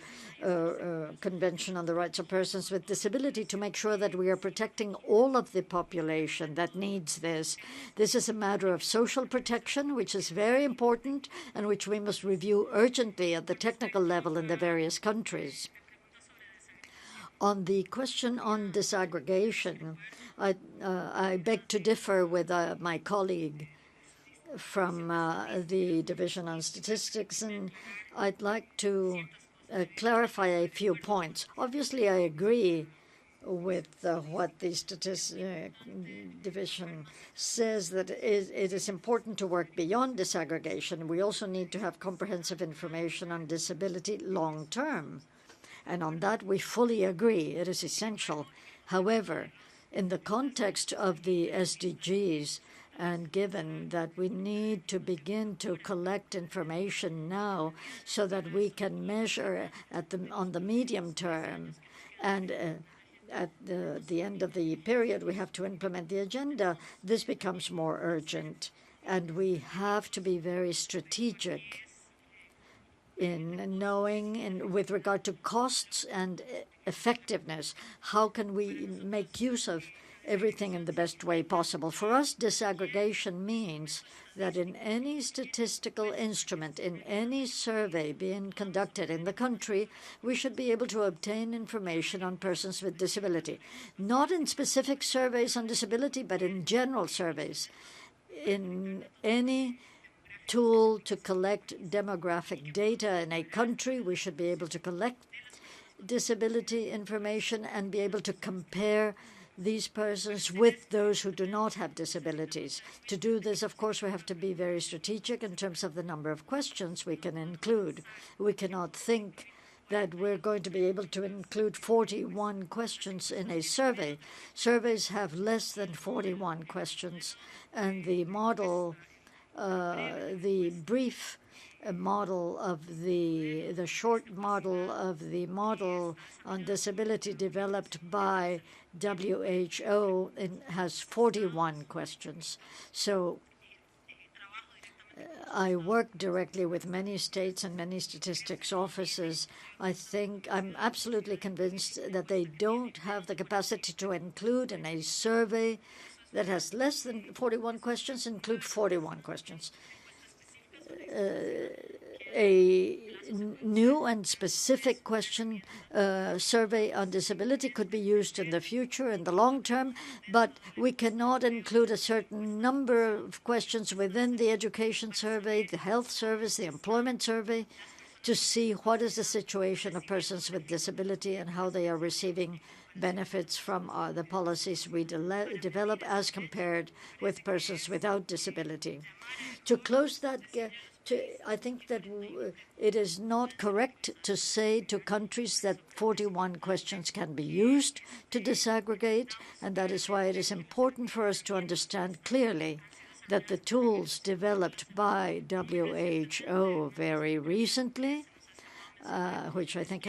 Convention on the Rights of Persons with Disability, to make sure that we are protecting all of the population that needs this. This is a matter of social protection, which is very important and which we must review urgently at the technical level in the various countries. On the question on disaggregation, I beg to differ with my colleague from the Division on Statistics, and I'd like to clarify a few points. Obviously, I agree with what the Statistics Division says, that it is important to work beyond disaggregation. We also need to have comprehensive information on disability long term. And on that, we fully agree. It is essential. However, in the context of the SDGs, and given that we need to begin to collect information now so that we can measure on the medium term, and at the end of the period we have to implement the agenda, this becomes more urgent. And we have to be very strategic in knowing, with regard to costs and effectiveness, how can we make use of everything in the best way possible. For us, disaggregation means that in any statistical instrument, in any survey being conducted in the country, we should be able to obtain information on persons with disability. Not in specific surveys on disability, but in general surveys. In any tool to collect demographic data in a country, we should be able to collect disability information and be able to compare these persons with those who do not have disabilities. To do this, of course, we have to be very strategic in terms of the number of questions we can include. We cannot think that we're going to be able to include 41 questions in a survey. Surveys have less than 41 questions, and the model, the brief model of the short model of the model on disability developed by WHO has 41 questions. So I work directly with many states and many statistics offices. I'm absolutely convinced that they don't have the capacity to include in a survey that has less than 41 questions, include 41 questions. A new and specific question survey on disability could be used in the future, in the long term, but we cannot include a certain number of questions within the education survey, the health service, the employment survey, to see what is the situation of persons with disability and how they are receiving benefits from the policies we develop as compared with persons without disability. To close that I think that it is not correct to say to countries that 41 questions can be used to disaggregate, and that is why it is important for us to understand clearly that the tools developed by WHO very recently, which I think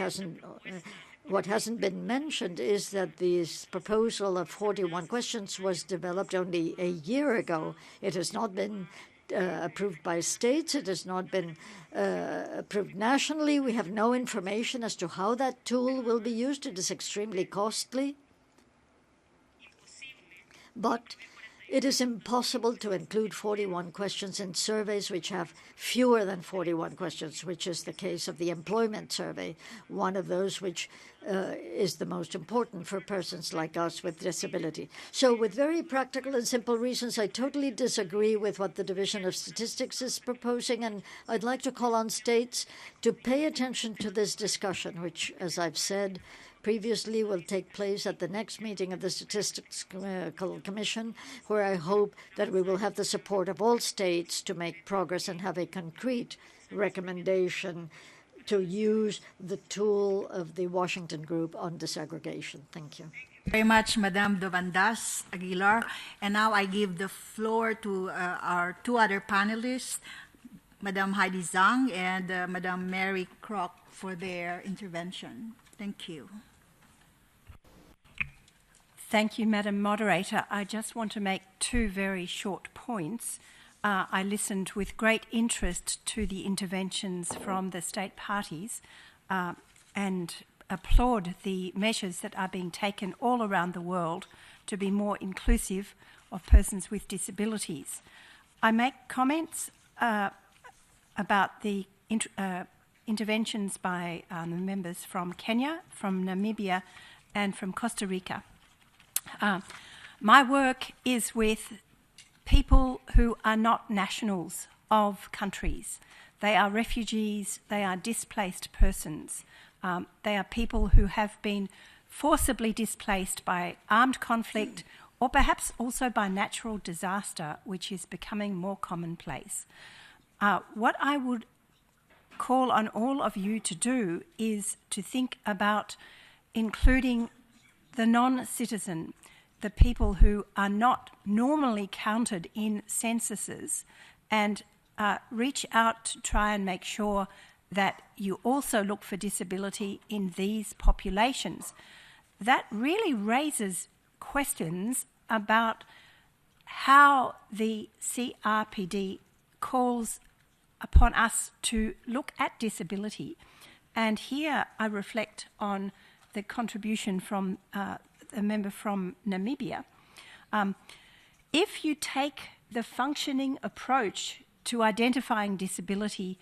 what hasn't been mentioned is that this proposal of 41 questions was developed only a year ago. It has not been approved by states. It has not been approved nationally. We have no information as to how that tool will be used. It is extremely costly. But it is impossible to include 41 questions in surveys which have fewer than 41 questions, which is the case of the employment survey, one of those which is the most important for persons like us with disability. So with very practical and simple reasons, I totally disagree with what the Division of Statistics is proposing, and I'd like to call on states to pay attention to this discussion, which, as I've said previously, will take place at the next meeting of the Statistics Commission, where I hope that we will have the support of all states to make progress and have a concrete recommendation to use the tool of the Washington Group on disaggregation. Thank you. Very much, Madame Dovandas Aguilar. And now I give the floor to our two other panelists, Madame Heidi Zhang and Madame Mary Kroc, for their intervention. Thank you. Thank you, Madam Moderator. I just want to make two very short points. I listened with great interest to the interventions from the state parties and applaud the measures that are being taken all around the world to be more inclusive of persons with disabilities. I make comments about the interventions by the members from Kenya, from Namibia, and from Costa Rica. My work is with people who are not nationals of countries. They are refugees, they are displaced persons. They are people who have been forcibly displaced by armed conflict or perhaps also by natural disaster, which is becoming more commonplace. What I would call on all of you to do is to think about including the non-citizen, the people who are not normally counted in censuses, and reach out to try and make sure that you also look for disability in these populations. That really raises questions about how the CRPD calls upon us to look at disability. And here I reflect on the contribution from a member from Namibia. If you take the functioning approach to identifying disability,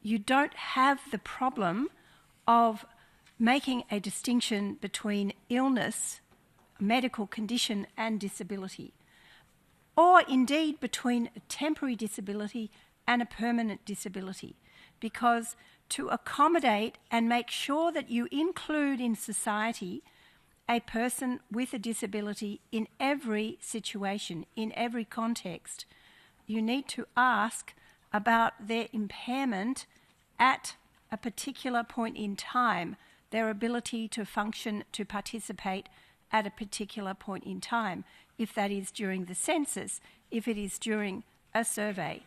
you don't have the problem of making a distinction between illness, medical condition, and disability, or indeed between a temporary disability and a permanent disability, because to accommodate and make sure that you include in society a person with a disability in every situation, in every context. You need to ask about their impairment at a particular point in time, their ability to function, to participate at a particular point in time, if that is during the census, if it is during a survey.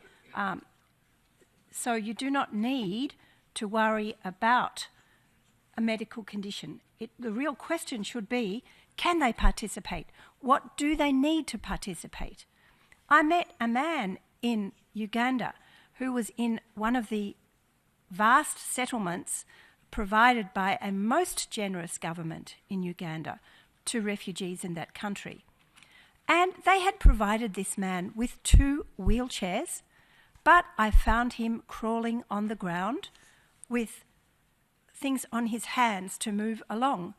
So you do not need to worry about a medical condition. The real question should be, can they participate? What do they need to participate? I met a man in Uganda who was in one of the vast settlements provided by a most generous government in Uganda to refugees in that country. And they had provided this man with 2 wheelchairs, but I found him crawling on the ground with things on his hands to move along.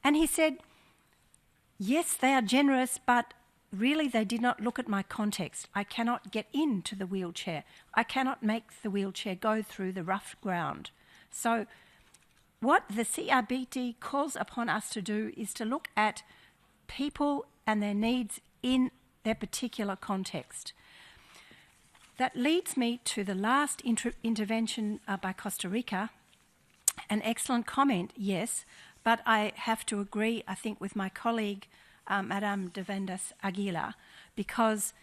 And he said, yes, they are generous, but really they did not look at my context. I cannot get into the wheelchair. I cannot make the wheelchair go through the rough ground. So what the CRBT calls upon us to do is to look at people and their needs in their particular context. That leads me to the last intervention by Costa Rica. An excellent comment, yes, but I have to agree, I think, with my colleague, Madame de Vendas Aguilar, because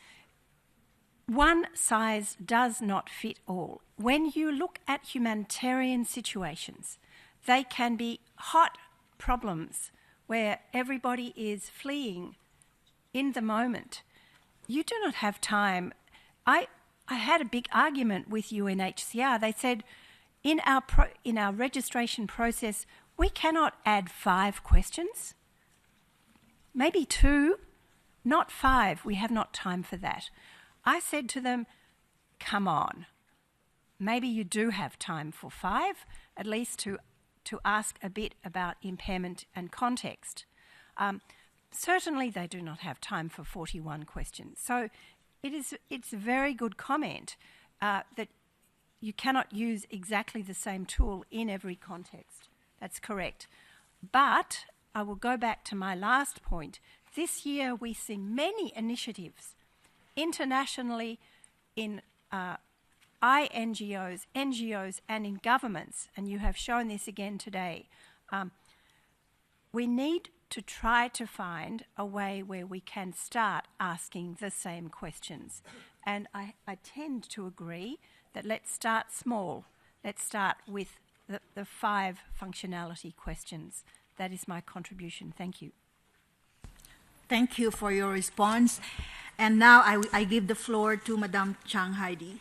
one size does not fit all. When you look at humanitarian situations, they can be hot problems where everybody is fleeing in the moment. You do not have time. I had a big argument with UNHCR. They said, in our registration process, we cannot add 5 questions. Maybe 2, not 5. We have not time for that. I said to them, come on. Maybe you do have time for 5, at least to ask a bit about impairment and context. Certainly they do not have time for 41 questions. So it's a very good comment that you cannot use exactly the same tool in every context. That's correct. But I will go back to my last point. This year we see many initiatives internationally in INGOs, NGOs and in governments, and you have shown this again today. We need to try to find a way where we can start asking the same questions. And I tend to agree that let's start small. Let's start with the 5 functionality questions. That is my contribution. Thank you. Thank you for your response. And now I give the floor to Madame Chang Heidi.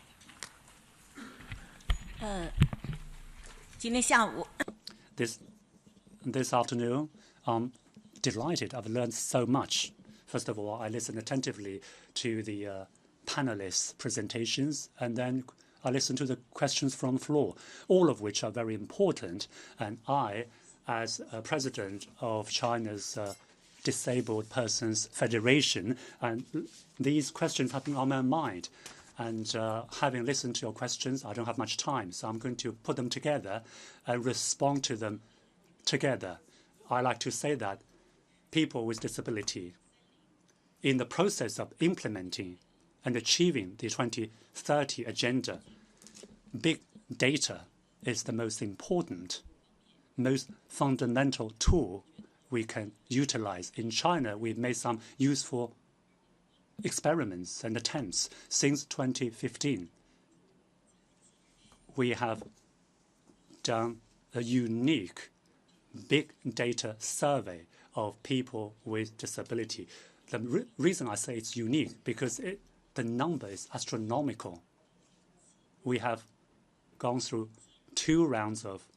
今天下午 This afternoon, I'm delighted. I've learned so much. First of all, I listened attentively to the panelists' presentations, and then I listened to the questions from the floor, all of which are very important. And I, as president of China's Disabled Persons Federation, and these questions have been on my mind. And having listened to your questions, I don't have much time, so I'm going to put them together and respond to them together. I like to say that people with disability, in the process of implementing and achieving the 2030 agenda, big data is the most important, most fundamental tool we can utilize. In China, we've made some useful experiments and attempts since 2015. We have done a unique big data survey of people with disability. The reason I say it's unique because the number is astronomical. We have gone through 2 rounds of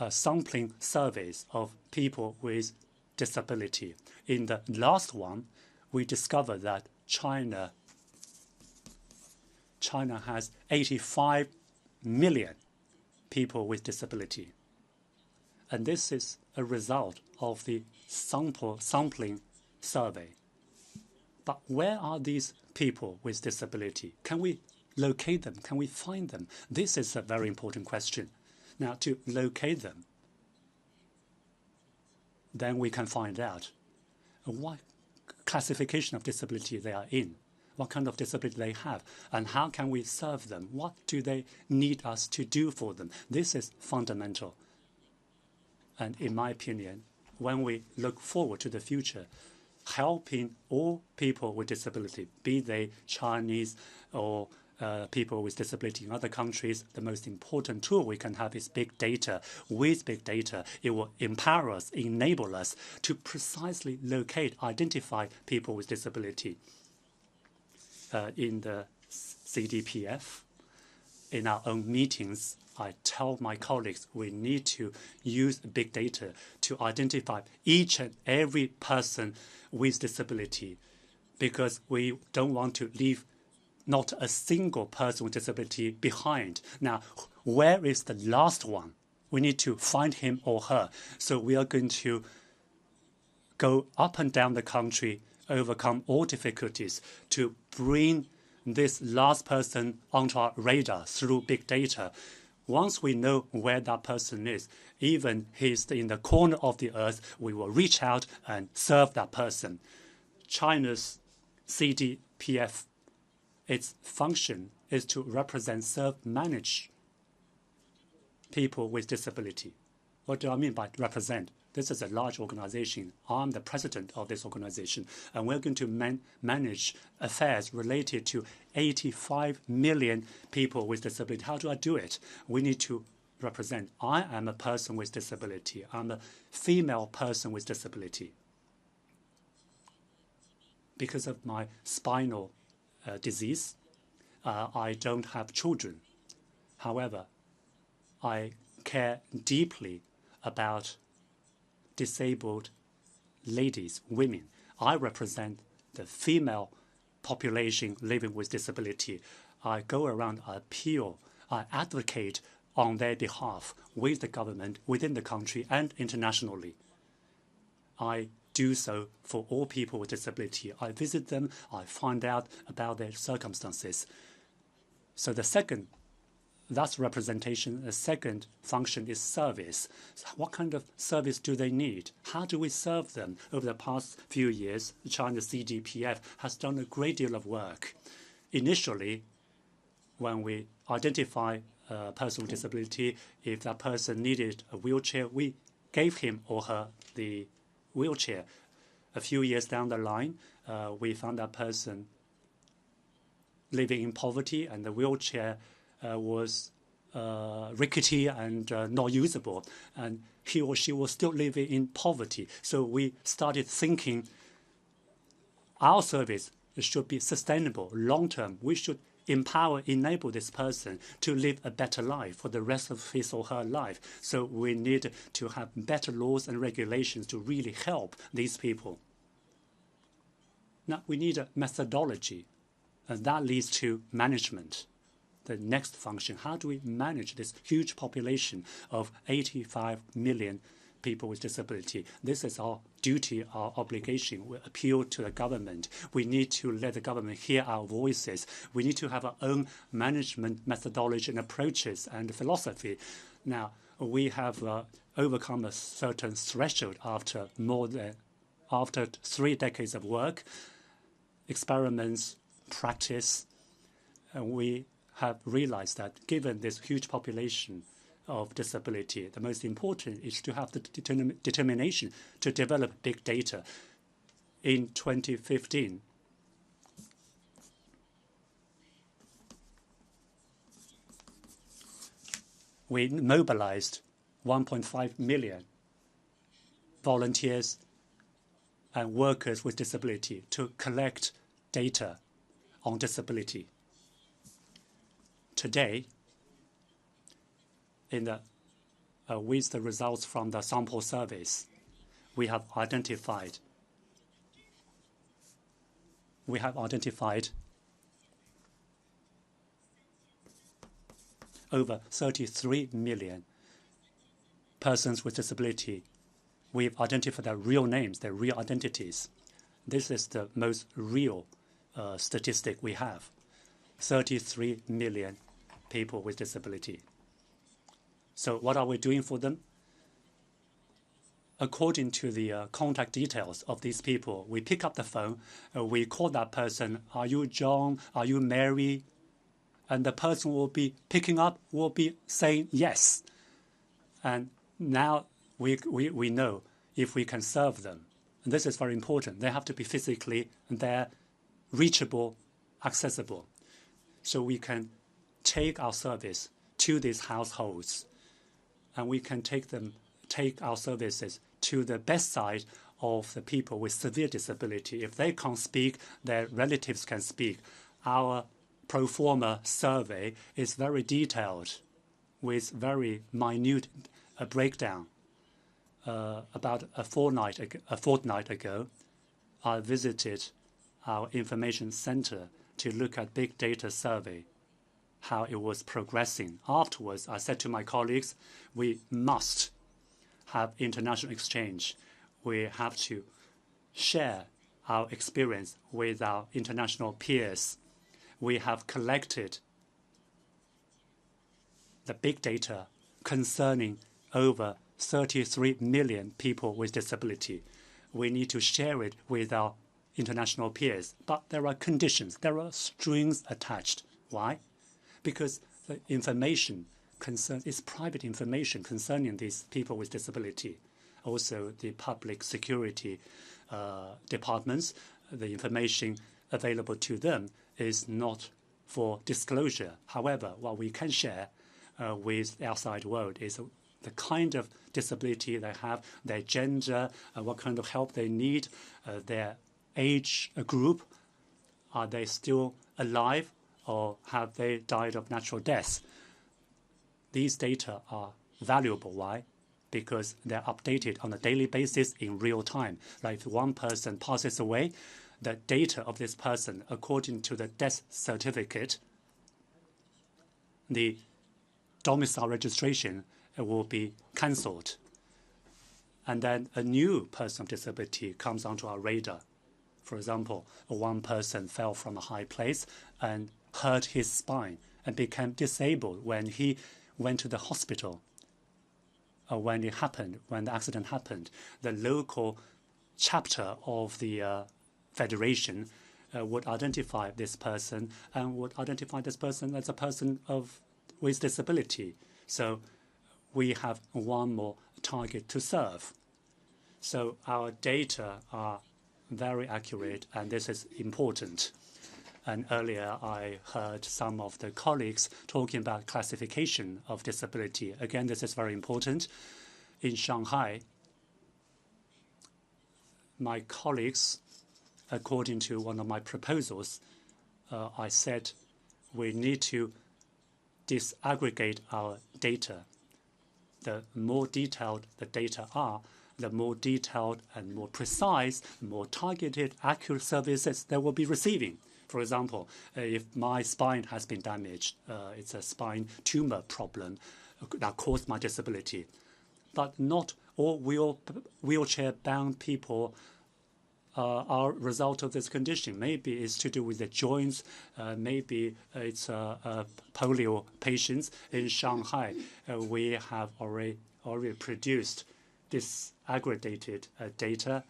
sampling surveys of people with disability. In the last one, we discovered that China has 85 million people with disability. And this is a result of the sampling survey. But where are these people with disability? Can we locate them? Can we find them? This is a very important question. Now, to locate them, then we can find out what classification of disability they are in, what kind of disability they have, and how can we serve them? What do they need us to do for them? This is fundamental. And in my opinion, when we look forward to the future, helping all people with disability, be they Chinese or people with disability in other countries, the most important tool we can have is big data. With big data, it will empower us, enable us to precisely locate, identify people with disability. In the CDPF, in our own meetings, I tell my colleagues we need to use big data to identify each and every person with disability, because we don't want to leave not a single person with disability behind. Now, where is the last one? We need to find him or her. So we are going to go up and down the country, overcome all difficulties to bring this last person onto our radar through big data. Once we know where that person is, even he's in the corner of the earth, we will reach out and serve that person. China's CDPF, its function is to represent, serve, manage people with disability. What do I mean by represent? This is a large organization. I'm the president of this organization, and we're going to manage affairs related to 85 million people with disability. How do I do it? We need to represent. I am a person with disability. I'm a female person with disability. Because of my spinal disease, I don't have children. However, I care deeply about disabled ladies, women. I represent the female population living with disability. I go around, I appeal, I advocate on their behalf with the government, within the country and internationally. I do so for all people with disability. I visit them, I find out about their circumstances. So that's representation. The second function is service. So what kind of service do they need? How do we serve them? Over the past few years, China's CDPF has done a great deal of work. Initially, when we identify a person with disability, if that person needed a wheelchair, we gave him or her the wheelchair. A few years down the line, we found that person living in poverty, and the wheelchair was rickety and not usable, and he or she was still living in poverty. So we started thinking our service should be sustainable, long-term. We should empower, enable this person to live a better life for the rest of his or her life. So we need to have better laws and regulations to really help these people. Now, we need a methodology, and that leads to management. The next function, how do we manage this huge population of 85 million people with disability? This is our duty, our obligation. We appeal to the government. We need to let the government hear our voices. We need to have our own management methodology and approaches and philosophy. Now, we have overcome a certain threshold after 3 decades of work, experiments, practice, and we have realized that given this huge population of disability, the most important is to have the determination to develop big data. In 2015, we mobilized 1.5 million volunteers and workers with disability to collect data on disability. Today, with the results from the sample surveys, we have identified over 33 million persons with disability. We've identified their real names, their real identities. This is the most real statistic we have. 33 million people with disability. So what are we doing for them? according to the contact details of these people, we pick up the phone, we call that person, are you John, are you Mary? And the person will be picking up, will be saying yes. And now we know if we can serve them. And this is very important. They have to be physically there, reachable, accessible. So we can take our service to these households, and we can take our services to the best side of the people with severe disability. If they can't speak, their relatives can speak. Our pro forma survey is very detailed, with very minute breakdown. About a fortnight ago, I visited our information center to look at big data survey, how it was progressing. Afterwards, I said to my colleagues, we must have international exchange. We have to share our experience with our international peers. We have collected the big data concerning over 33 million people with disability. We need to share it with our international peers. But there are conditions, there are strings attached. Why? Because the information is private information concerning these people with disability. Also, the public security departments, the information available to them is not for disclosure. However, what we can share with the outside world is the kind of disability they have, their gender, what kind of help they need, their age group. Are they still alive, or have they died of natural death? These data are valuable. Why? Because they're updated on a daily basis in real time. Like if one person passes away, the data of this person, according to the death certificate, the domicile registration will be cancelled. And then a new person with disability comes onto our radar. For example, one person fell from a high place and hurt his spine and became disabled when he went to the hospital. When the accident happened, the local chapter of the federation would identify this person and would identify this person as a person with disability. So we have one more target to serve. So our data are very accurate, and this is important. And earlier, I heard some of the colleagues talking about classification of disability. Again, this is very important. In Shanghai, my colleagues, according to one of my proposals, I said we need to disaggregate our data. The more detailed the data are, the more detailed and more precise, more targeted, accurate services they will be receiving. For example, if my spine has been damaged, it's a spine tumor problem that caused my disability. But not all wheelchair-bound people are a result of this condition. Maybe it's to do with the joints. Maybe it's polio patients. In Shanghai, we have already produced disaggregated data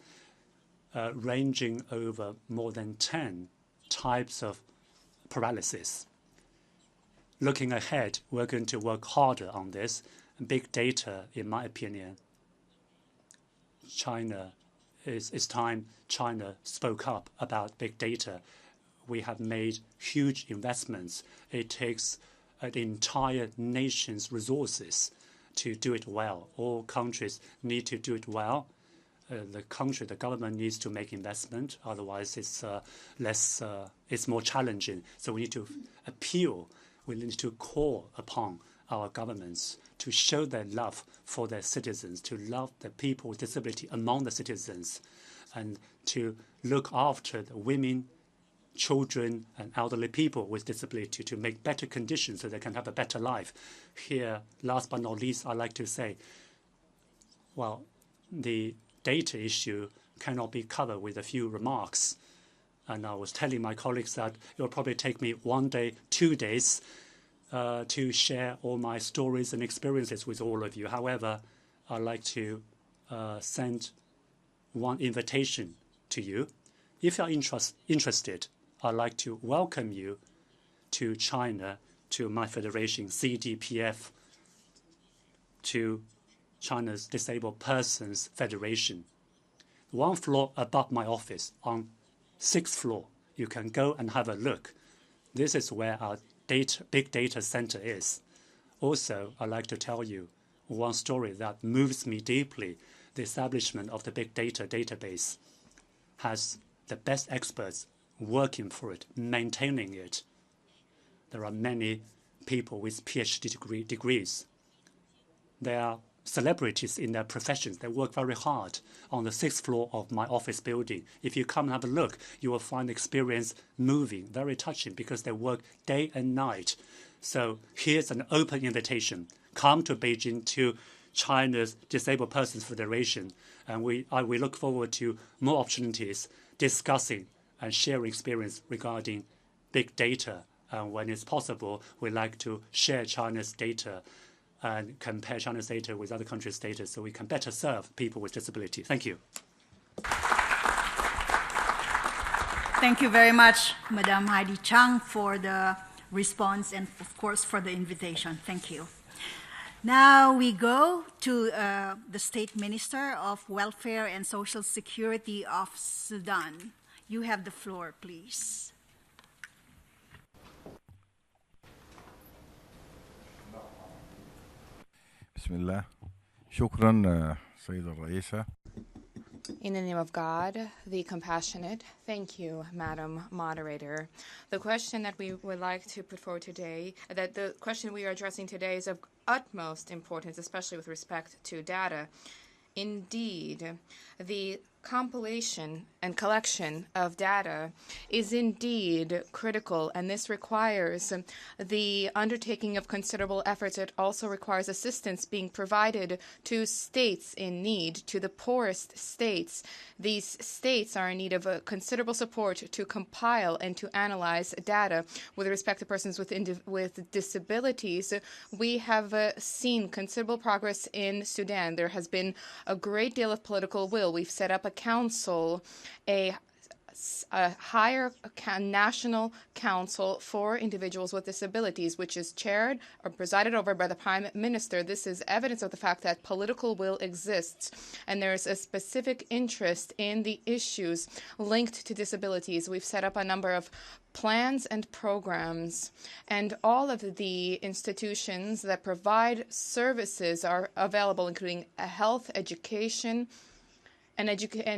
ranging over more than 10 types of paralysis. Looking ahead, we're going to work harder on this. Big data, in my opinion, it's time China spoke up about big data. We have made huge investments. It takes an entire nation's resources to do it well. All countries need to do it well. The government needs to make investment. Otherwise, it's more challenging. So we need to appeal. We need to call upon our governments to show their love for their citizens, to love the people with disability among the citizens, and to look after the women, children, and elderly people with disability, to make better conditions so they can have a better life. Here, last but not least, I'd like to say, well, the data issue cannot be covered with a few remarks. And I was telling my colleagues that it will probably take me 1 day, 2 days to share all my stories and experiences with all of you. However, I'd like to send one invitation to you. If you're interested, I'd like to welcome you to China, to my federation, CDPF, to China's Disabled Persons Federation. One floor above my office, on 6th floor, you can go and have a look. This is where our big data center is. Also, I'd like to tell you one story that moves me deeply. The establishment of the big data database has the best experts working for it, maintaining it. There are many people with PhD degrees. They are celebrities in their professions. They work very hard on the 6th floor of my office building. If you come and have a look, you will find the experience moving, very touching, because they work day and night. So here's an open invitation. Come to Beijing, to China's Disabled Persons Federation, and we look forward to more opportunities discussing and sharing experience regarding big data. And when it's possible, we like to share China's data and compare China's data with other countries' data so we can better serve people with disability. Thank you. Thank you very much, Madam Heidi Chang, for the response and, of course, for the invitation. Thank you. Now we go to the State Minister of Welfare and Social Security of Sudan. You have the floor, please. بسم الله شكرا سيدة الرئيسة. In the name of God, the compassionate, thank you, Madam Moderator. The question that we would like to put forward today, that the question we are addressing today is of utmost importance, especially with respect to data. Indeed, the compilation and collection of data is indeed critical, and this requires the undertaking of considerable efforts. It also requires assistance being provided to states in need, to the poorest states. These states are in need of a considerable support to compile and to analyze data. With respect to persons with disabilities, we have seen considerable progress in Sudan. There has been a great deal of political will. We've set up a council, a higher national council for individuals with disabilities, which is chaired or presided over by the Prime Minister. This is evidence of the fact that political will exists, and there is a specific interest in the issues linked to disabilities. We've set up a number of plans and programs, and all of the institutions that provide services are available, including health, education, and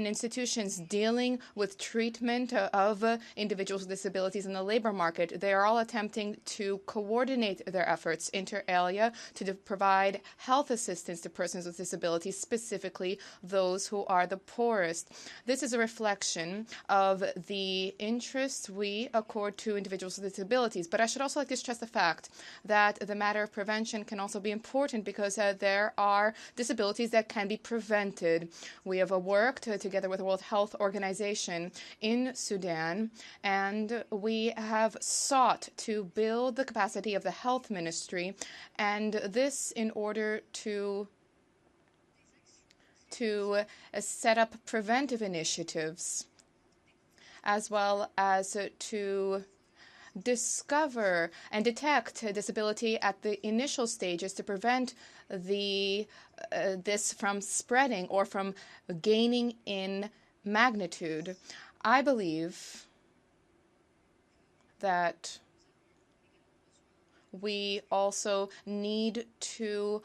institutions dealing with treatment of individuals with disabilities in the labor market. They are all attempting to coordinate their efforts inter alia to provide health assistance to persons with disabilities, specifically those who are the poorest. This is a reflection of the interest we accord to individuals with disabilities. But I should also like to stress the fact that the matter of prevention can also be important, because there are disabilities that can be prevented. We have worked together with the World Health Organization in Sudan, and we have sought to build the capacity of the health ministry, and this in order to set up preventive initiatives, as well as to discover and detect disability at the initial stages to prevent this from spreading or from gaining in magnitude. I believe that we also need to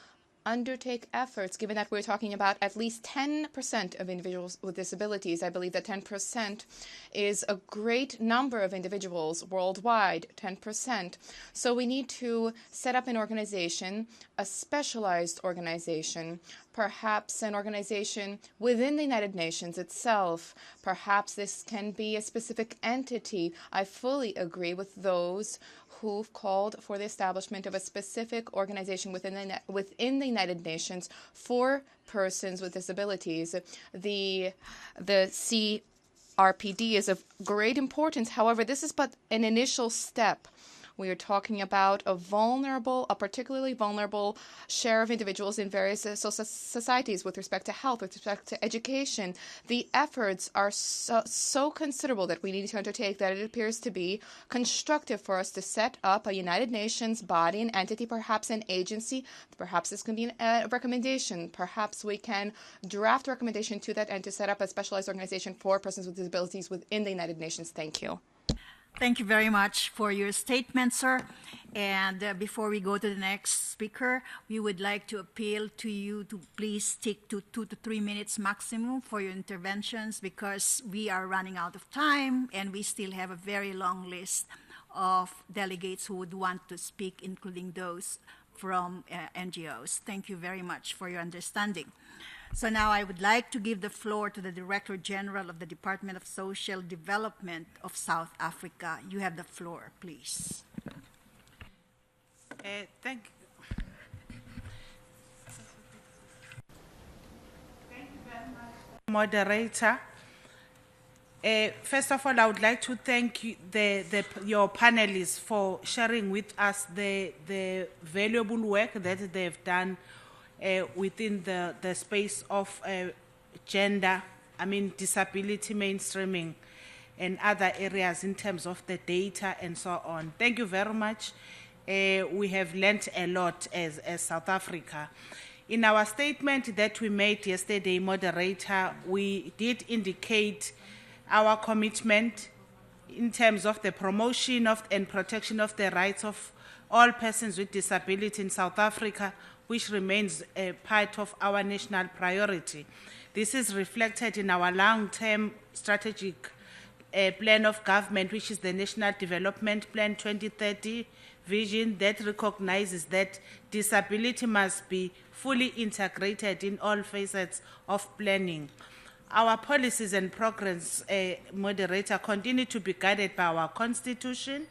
undertake efforts, given that we're talking about at least 10% of individuals with disabilities. I believe that 10% is a great number of individuals worldwide, 10%. So we need to set up an organization, a specialized organization, perhaps an organization within the United Nations itself. Perhaps this can be a specific entity. I fully agree with those who've called for the establishment of a specific organization within the United Nations for persons with disabilities. The CRPD is of great importance. However, this is but an initial step. We are talking about a particularly vulnerable share of individuals in various societies with respect to health, with respect to education. The efforts are so considerable that we need to undertake that it appears to be constructive for us to set up a United Nations body, an entity, perhaps an agency. Perhaps this can be a recommendation. Perhaps we can draft a recommendation to that and to set up a specialized organization for persons with disabilities within the United Nations. Thank you. Thank you very much for your statement, sir. And before we go to the next speaker, we would like to appeal to you to please stick to 2 to 3 minutes maximum for your interventions, because we are running out of time and we still have a very long list of delegates who would want to speak, including those from NGOs. Thank you very much for your understanding. So now I would like to give the floor to the Director General of the Department of Social Development of South Africa. You have the floor, please. Thank you very much, moderator. First of all, I would like to thank you, your panelists for sharing with us the valuable work that they've done within the space of disability mainstreaming and other areas in terms of the data and so on. Thank you very much. We have learned a lot as South Africa. In our statement that we made yesterday, moderator, we did indicate our commitment in terms of the promotion of and protection of the rights of all persons with disability in South Africa, which remains a part of our national priority. This is reflected in our long-term strategic plan of government, which is the National Development Plan 2030 vision that recognizes that disability must be fully integrated in all facets of planning. Our policies and programs, moderator, continue to be guided by our constitution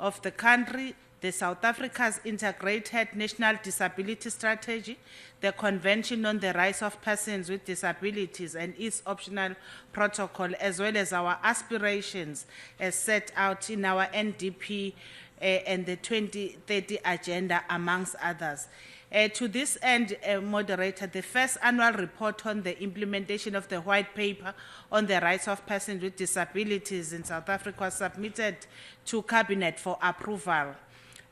of the country, the South Africa's integrated national disability strategy, the Convention on the Rights of Persons with Disabilities and its optional protocol, as well as our aspirations as set out in our NDP and the 2030 agenda, amongst others. To this end, moderator, the first annual report on the implementation of the white paper on the rights of persons with disabilities in South Africa was submitted to Cabinet for approval.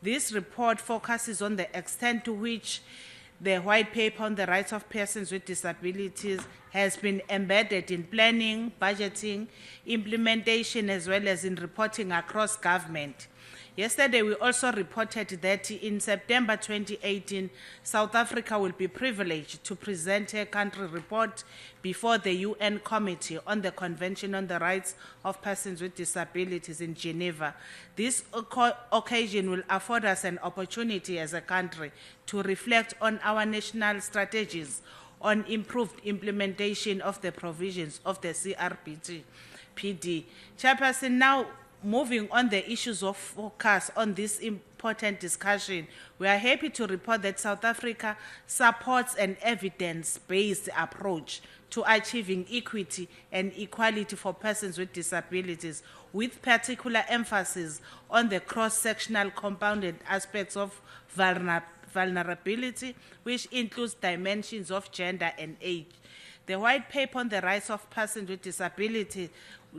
This report focuses on the extent to which the white paper on the rights of persons with disabilities has been embedded in planning, budgeting, implementation, as well as in reporting across government. Yesterday, we also reported that in September 2018, South Africa will be privileged to present a country report before the UN Committee on the Convention on the Rights of Persons with Disabilities in Geneva. This occasion will afford us an opportunity as a country to reflect on our national strategies on improved implementation of the provisions of the CRPD. Chairperson, now moving on the issues of focus on this important discussion, we are happy to report that South Africa supports an evidence-based approach to achieving equity and equality for persons with disabilities, with particular emphasis on the cross-sectional compounded aspects of vulnerability, which includes dimensions of gender and age. The white paper on the rights of persons with disability,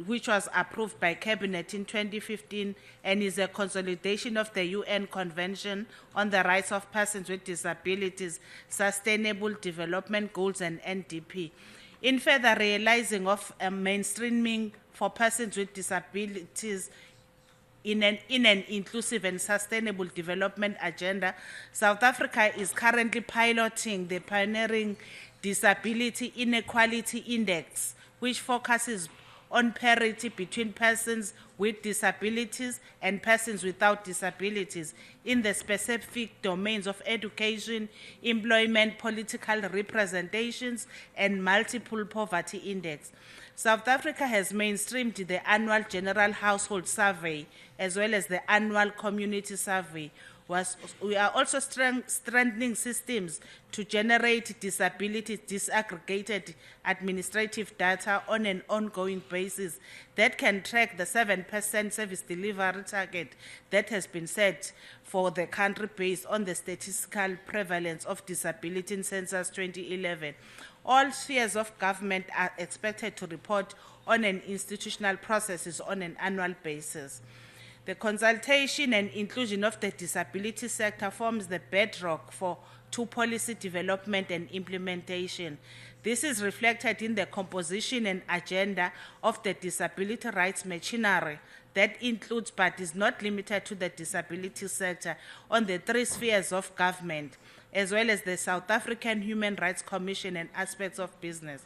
which was approved by Cabinet in 2015 and is a consolidation of the UN Convention on the Rights of Persons with Disabilities, Sustainable Development Goals and NDP. In further realizing of mainstreaming for persons with disabilities in an inclusive and sustainable development agenda, South Africa is currently piloting the pioneering Disability Inequality Index, which focuses on parity between persons with disabilities and persons without disabilities in the specific domains of education, employment, political representations, and multiple poverty index. South Africa has mainstreamed the annual General Household Survey as well as the annual Community Survey, We are also strengthening systems to generate disability disaggregated administrative data on an ongoing basis that can track the 7% service delivery target that has been set for the country based on the statistical prevalence of disability in Census 2011. All spheres of government are expected to report on an institutional processes on an annual basis. The consultation and inclusion of the disability sector forms the bedrock for policy development and implementation. This is reflected in the composition and agenda of the disability rights machinery that includes but is not limited to the disability sector on the 3 spheres of government, as well as the South African Human Rights Commission and aspects of business.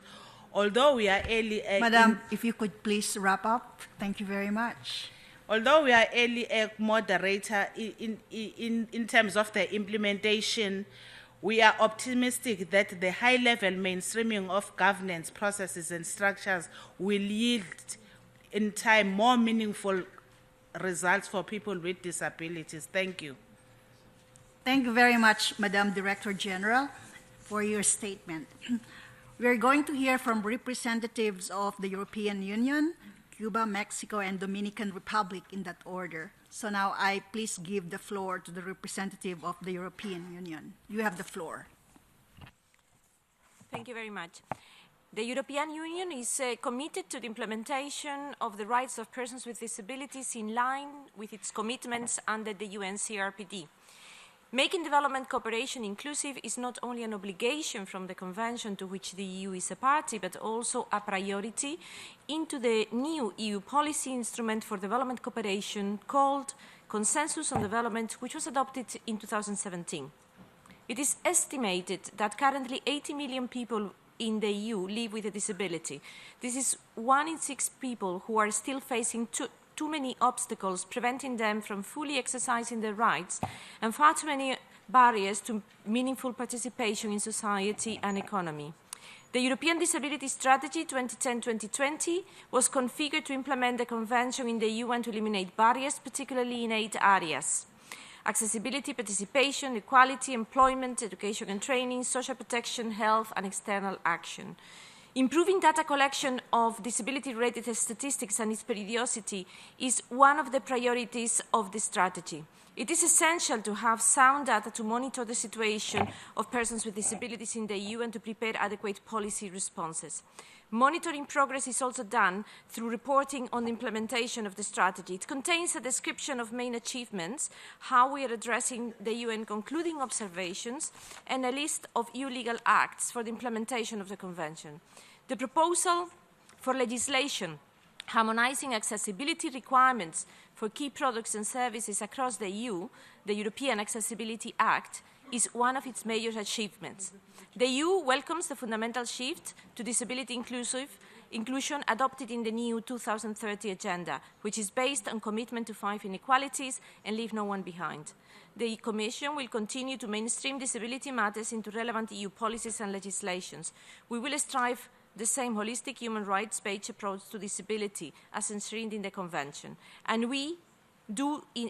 Although we are early... Madam, if you could please wrap up. Thank you very much. Although we are early moderator in terms of the implementation, we are optimistic that the high-level mainstreaming of governance processes and structures will yield in time more meaningful results for people with disabilities. Thank you. Thank you very much, Madam Director General, for your statement. We are going to hear from representatives of the European Union, Cuba, Mexico, and Dominican Republic in that order. So now I please give the floor to the representative of the European Union. You have the floor. Thank you very much. The European Union is committed to the implementation of the rights of persons with disabilities in line with its commitments under the UN CRPD. Making development cooperation inclusive is not only an obligation from the Convention to which the EU is a party, but also a priority into the new EU policy instrument for development cooperation called Consensus on Development, which was adopted in 2017. It is estimated that currently 80 million people in the EU live with a disability. This is 1 in 6 people who are still facing too many obstacles preventing them from fully exercising their rights, and far too many barriers to meaningful participation in society and economy. The European Disability Strategy 2010-2020 was configured to implement the Convention in the EU and to eliminate barriers, particularly in 8 areas: accessibility, participation, equality, employment, education and training, social protection, health, and external action. Improving data collection of disability-related statistics and its periodicity is one of the priorities of the strategy. It is essential to have sound data to monitor the situation of persons with disabilities in the EU and to prepare adequate policy responses. Monitoring progress is also done through reporting on the implementation of the strategy. It contains a description of main achievements, how we are addressing the UN concluding observations, and a list of EU legal acts for the implementation of the Convention. The proposal for legislation harmonizing accessibility requirements for key products and services across the EU, the European Accessibility Act, is one of its major achievements. The EU welcomes the fundamental shift to disability inclusion adopted in the new 2030 agenda, which is based on commitment to 5 inequalities and leave no one behind. The Commission will continue to mainstream disability matters into relevant EU policies and legislations. We will strive the same holistic human rights-based approach to disability as enshrined in the Convention. And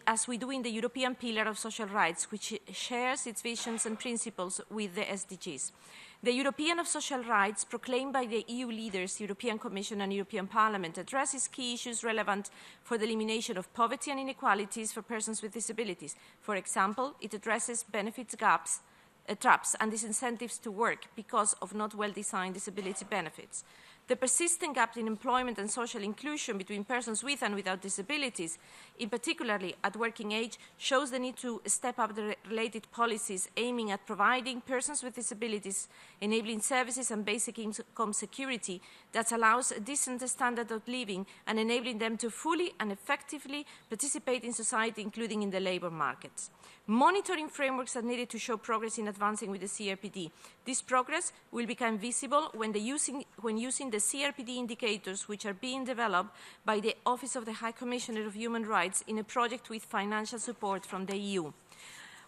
as we do in the European Pillar of Social Rights, which shares its visions and principles with the SDGs. The European of Social Rights, proclaimed by the EU leaders, European Commission and European Parliament, addresses key issues relevant for the elimination of poverty and inequalities for persons with disabilities. For example, it addresses benefits gaps, traps and disincentives to work because of not well-designed disability benefits. The persistent gap in employment and social inclusion between persons with and without disabilities, in particularly at working age, shows the need to step up the related policies aiming at providing persons with disabilities enabling services and basic income security that allows a decent standard of living and enabling them to fully and effectively participate in society, including in the labour markets. Monitoring frameworks are needed to show progress in advancing with the CRPD. This progress will become visible when using the CRPD indicators which are being developed by the Office of the High Commissioner of Human Rights in a project with financial support from the EU.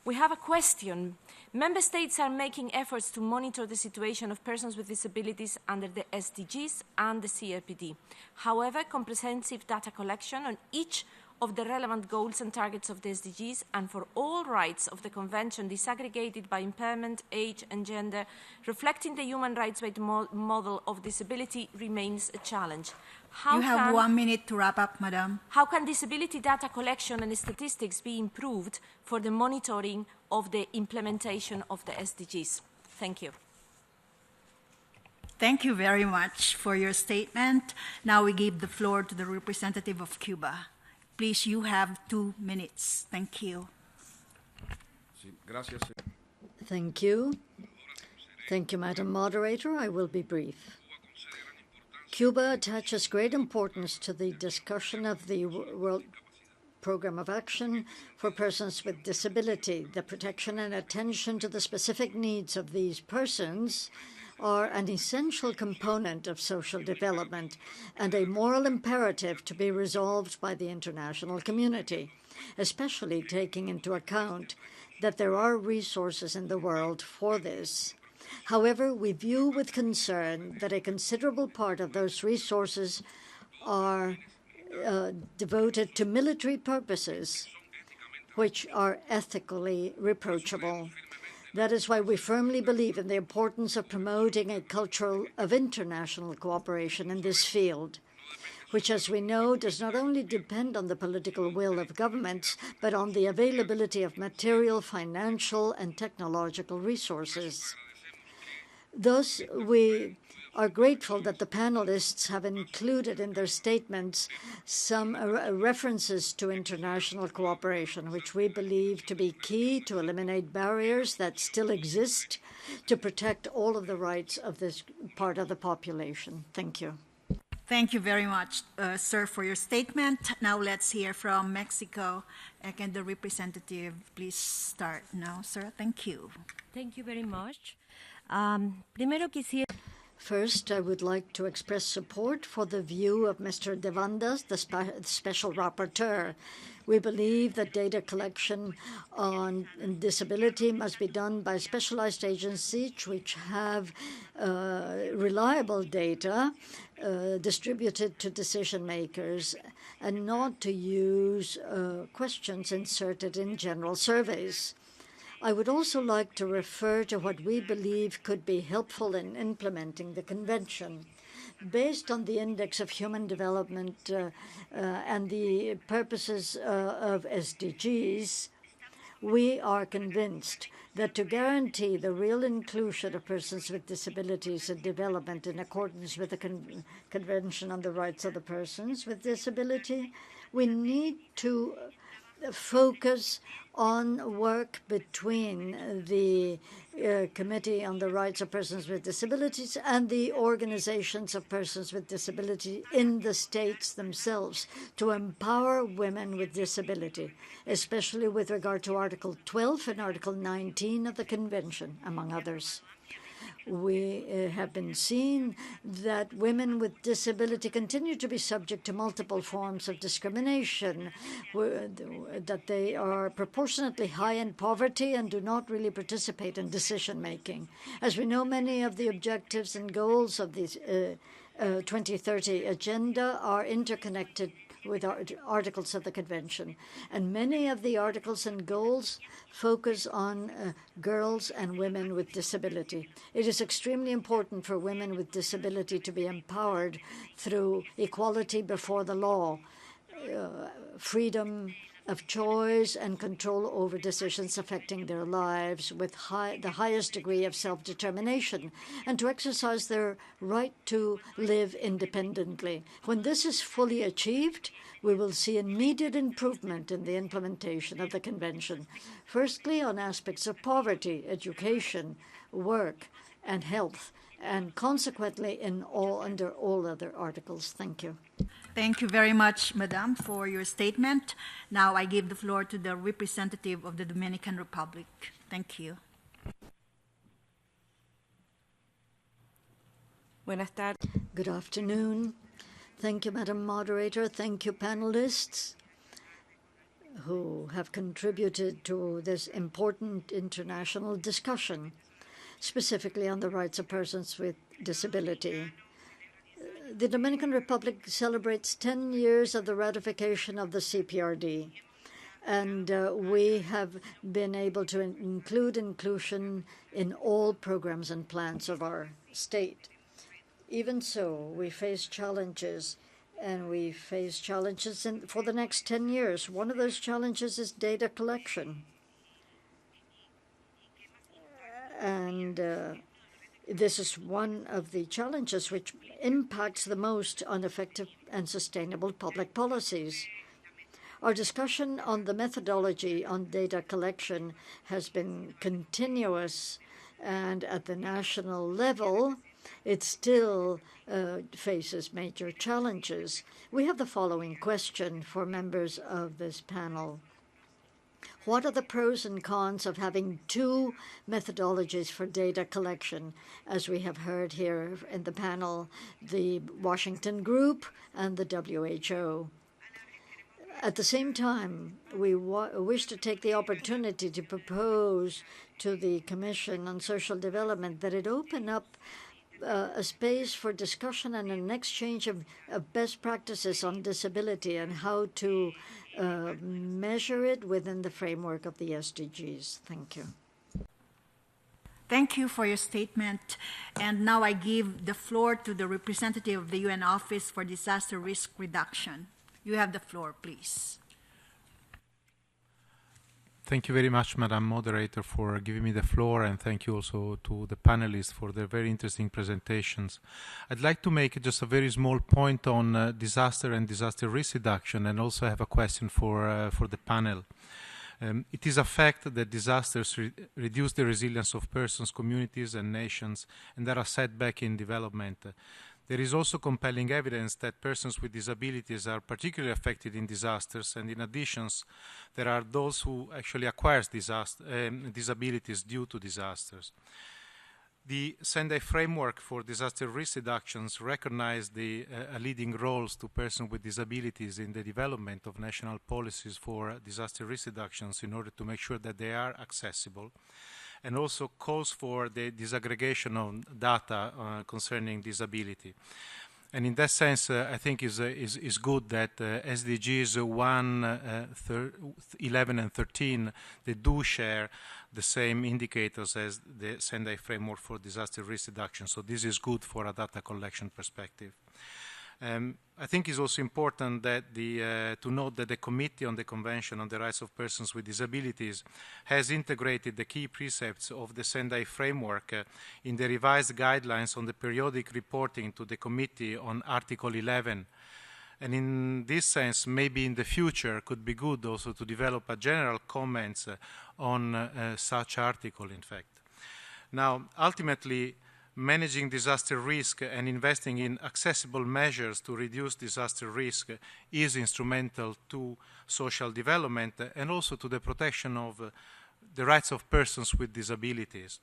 We have a question. Member States are making efforts to monitor the situation of persons with disabilities under the SDGs and the CRPD. However, comprehensive data collection on each of the relevant goals and targets of the SDGs and for all rights of the Convention disaggregated by impairment, age and gender, reflecting the human rights-based model of disability remains a challenge. You have 1 minute to wrap up, Madam. How can disability data collection and statistics be improved for the monitoring of the implementation of the SDGs? Thank you. Thank you very much for your statement. Now we give the floor to the representative of Cuba. Please, you have 2 minutes. Thank you. Thank you. Thank you, Madam Moderator. I will be brief. Cuba attaches great importance to the discussion of the World Program of Action for Persons with Disability. The protection and attention to the specific needs of these persons are an essential component of social development and a moral imperative to be resolved by the international community, especially taking into account that there are resources in the world for this. However, we view with concern that a considerable part of those resources are devoted to military purposes, which are ethically reproachable. That is why we firmly believe in the importance of promoting a culture of international cooperation in this field, which, as we know, does not only depend on the political will of governments, but on the availability of material, financial, and technological resources. Thus, we are grateful that the panelists have included in their statements some references to international cooperation, which we believe to be key to eliminate barriers that still exist to protect all of the rights of this part of the population. Thank you. Thank you very much, sir, for your statement. Now let's hear from Mexico. Can the representative please start now, sir? Thank you. Thank you very much. Primero quisiera... First, I would like to express support for the view of Mr. De Vandas, the Special Rapporteur. We believe that data collection on disability must be done by specialized agencies which have reliable data distributed to decision makers and not to use questions inserted in general surveys. I would also like to refer to what we believe could be helpful in implementing the Convention. Based on the Index of Human Development and the purposes of SDGs, we are convinced that to guarantee the real inclusion of persons with disabilities and development in accordance with the Convention on the Rights of the Persons with Disability, we need to focus on work between the Committee on the Rights of Persons with Disabilities and the organizations of persons with disability in the states themselves to empower women with disability, especially with regard to Article 12 and Article 19 of the Convention, among others. We have been seeing that women with disability continue to be subject to multiple forms of discrimination, that they are proportionately high in poverty and do not really participate in decision-making. As we know, many of the objectives and goals of this 2030 agenda are interconnected with articles of the Convention. And many of the articles and goals focus on girls and women with disability. It is extremely important for women with disability to be empowered through equality before the law, freedom of choice and control over decisions affecting their lives with the highest degree of self-determination, and to exercise their right to live independently. When this is fully achieved, we will see immediate improvement in the implementation of the Convention, firstly on aspects of poverty, education, work, and health, and consequently under all other articles. Thank you. Thank you very much, Madam, for your statement. Now I give the floor to the representative of the Dominican Republic. Thank you. Buenas tardes. Good afternoon. Thank you, Madam Moderator. Thank you, panelists who have contributed to this important international discussion, specifically on the rights of persons with disability. The Dominican Republic celebrates 10 years of the ratification of the CPRD, and we have been able to include inclusion in all programs and plans of our state. Even so, we face challenges, and we face challenges for the next 10 years. One of those challenges is data collection. And this is one of the challenges which impacts the most on effective and sustainable public policies. Our discussion on the methodology on data collection has been continuous, and at the national level, it still faces major challenges. We have the following question for members of this panel. What are the pros and cons of having two methodologies for data collection? As we have heard here in the panel, the Washington Group and the WHO. At the same time, we wish to take the opportunity to propose to the Commission on Social Development that it open up a space for discussion and an exchange of best practices on disability and how to measure it within the framework of the SDGs. Thank you. Thank you for your statement. And now I give the floor to the representative of the UN Office for Disaster Risk Reduction. You have the floor, please. Thank you very much, Madam Moderator, for giving me the floor, and thank you also to the panelists for their very interesting presentations. I'd like to make just a very small point on disaster and disaster risk reduction, and also have a question for the panel. It is a fact that disasters reduce the resilience of persons, communities, and nations, and are a setback in development. There is also compelling evidence that persons with disabilities are particularly affected in disasters, and in addition, there are those who actually acquire disabilities due to disasters. The Sendai framework for disaster risk reductions recognize the leading roles to persons with disabilities in the development of national policies for disaster risk reductions in order to make sure that they are accessible, and also calls for the disaggregation of data concerning disability. And in that sense, I think is good that SDGs 1, 11, and 13, they do share the same indicators as the Sendai framework for disaster risk reduction. So this is good for a data collection perspective. I think it's also important that to note that the Committee on the Convention on the Rights of Persons with Disabilities has integrated the key precepts of the Sendai framework in the revised guidelines on the periodic reporting to the Committee on Article 11. And in this sense, maybe in the future, could be good also to develop a general comments on such article, in fact. Now, ultimately, managing disaster risk and investing in accessible measures to reduce disaster risk is instrumental to social development and also to the protection of the rights of persons with disabilities.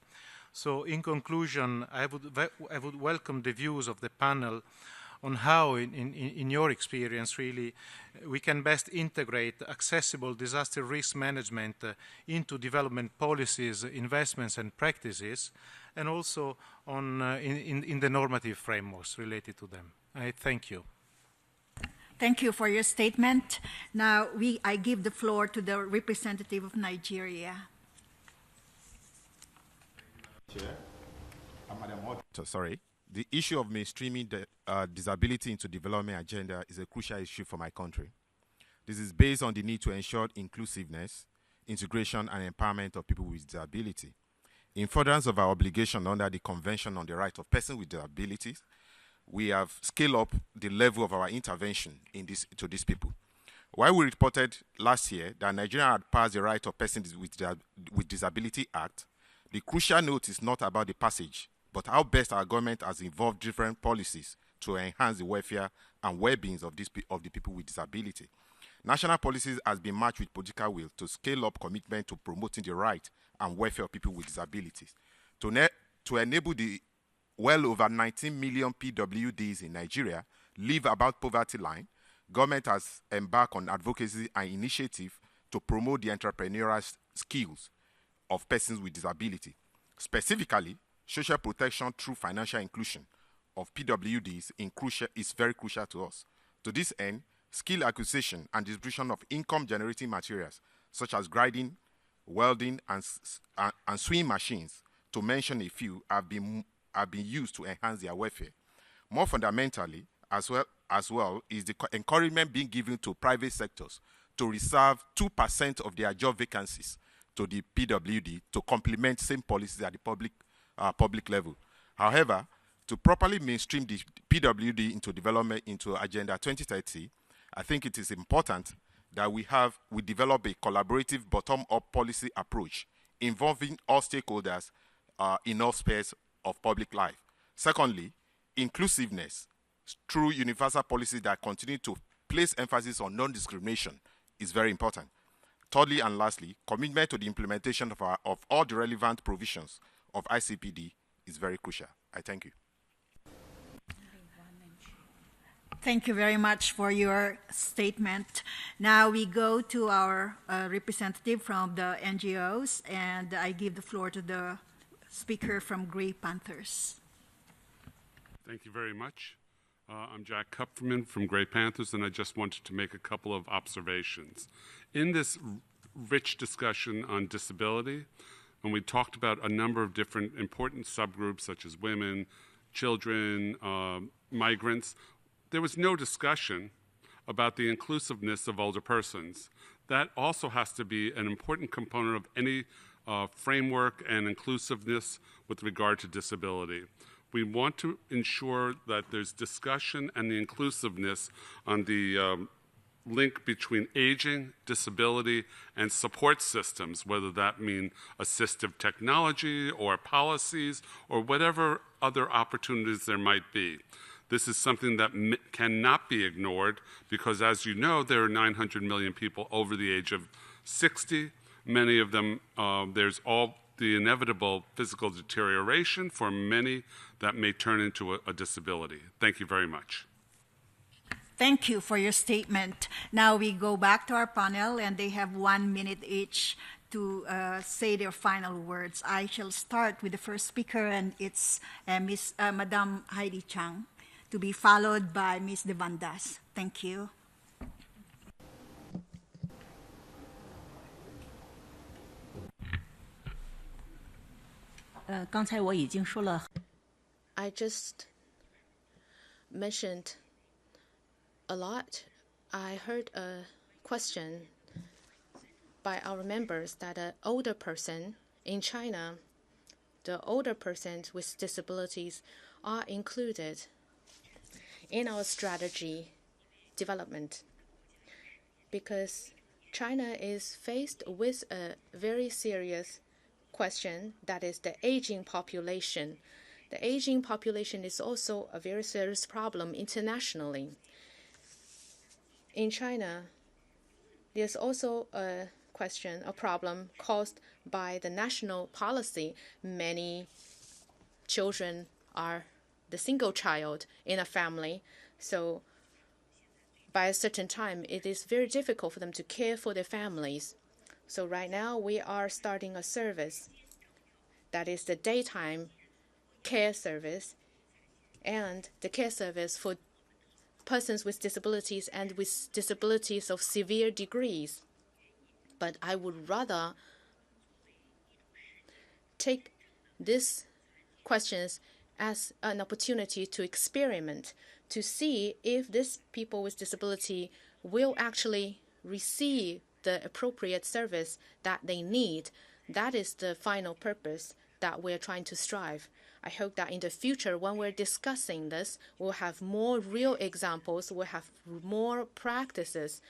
So in conclusion, I would welcome the views of the panel on how, in your experience, really, we can best integrate accessible disaster risk management into development policies, investments, and practices, and also on, in the normative frameworks related to them. I thank you. Thank you for your statement. Now, I give the floor to the representative of Nigeria. Chair, sorry. The issue of mainstreaming the disability into development agenda is a crucial issue for my country. This is based on the need to ensure inclusiveness, integration, and empowerment of people with disability. In furtherance of our obligation under the Convention on the Rights of Persons with Disabilities, we have scaled up the level of our intervention to these people. While we reported last year that Nigeria had passed the Right of Persons with Disability Act, the crucial note is not about the passage, but how best our government has involved different policies to enhance the welfare and well-being of the people with disability. National policies has been matched with political will to scale up commitment to promoting the right and welfare of people with disabilities. To enable the well over 19 million PWDs in Nigeria live above poverty line, government has embarked on advocacy and initiative to promote the entrepreneurial skills of persons with disability. Specifically, social protection through financial inclusion, of PWDs is very crucial to us. To this end, skill acquisition and distribution of income-generating materials such as grinding, welding, and sewing machines, to mention a few, have been used to enhance their welfare. More fundamentally, as well, is the encouragement being given to private sectors to reserve 2% of their job vacancies to the PWD to complement same policies at the public level. However, to properly mainstream the PWD into development into Agenda 2030, I think it is important that we develop a collaborative bottom-up policy approach involving all stakeholders in all spheres of public life. Secondly, inclusiveness through universal policies that continue to place emphasis on non-discrimination is very important. Thirdly and lastly, commitment to the implementation of all the relevant provisions of ICPD is very crucial. I thank you. Thank you very much for your statement. Now we go to our representative from the NGOs, and I give the floor to the speaker from Grey Panthers. Thank you very much. I'm Jack Kupferman from Grey Panthers, and I just wanted to make a couple of observations. In this rich discussion on disability, when we talked about a number of different important subgroups such as women, children, migrants, there was no discussion about the inclusiveness of older persons. That also has to be an important component of any framework and inclusiveness with regard to disability. We want to ensure that there's discussion and the inclusiveness on the link between aging, disability, and support systems, whether that mean assistive technology or policies or whatever other opportunities there might be. This is something that cannot be ignored because, as you know, there are 900 million people over the age of 60. Many of them, there's all the inevitable physical deterioration for many that may turn into a disability. Thank you very much. Thank you for your statement. Now we go back to our panel, and they have 1 minute each to say their final words. I shall start with the first speaker, and it's Madame Heidi Chang, to be followed by Ms. Devandas. Thank you. I just mentioned a lot. I heard a question by our members that an older person in China, the older persons with disabilities are included in our strategy development because China is faced with a very serious question, that is the aging population. The aging population is also a very serious problem internationally. In China, there's also a problem caused by the national policy. Many children are the single child in a family, so by a certain time, it is very difficult for them to care for their families. So right now, we are starting a service that is the daytime care service and the care service for persons with disabilities and with disabilities of severe degrees. But I would rather take these questions as an opportunity to experiment, to see if these people with disability will actually receive the appropriate service that they need. That is the final purpose that we're trying to strive. I hope that in the future, when we're discussing this, we'll have more real examples, we'll have more practices.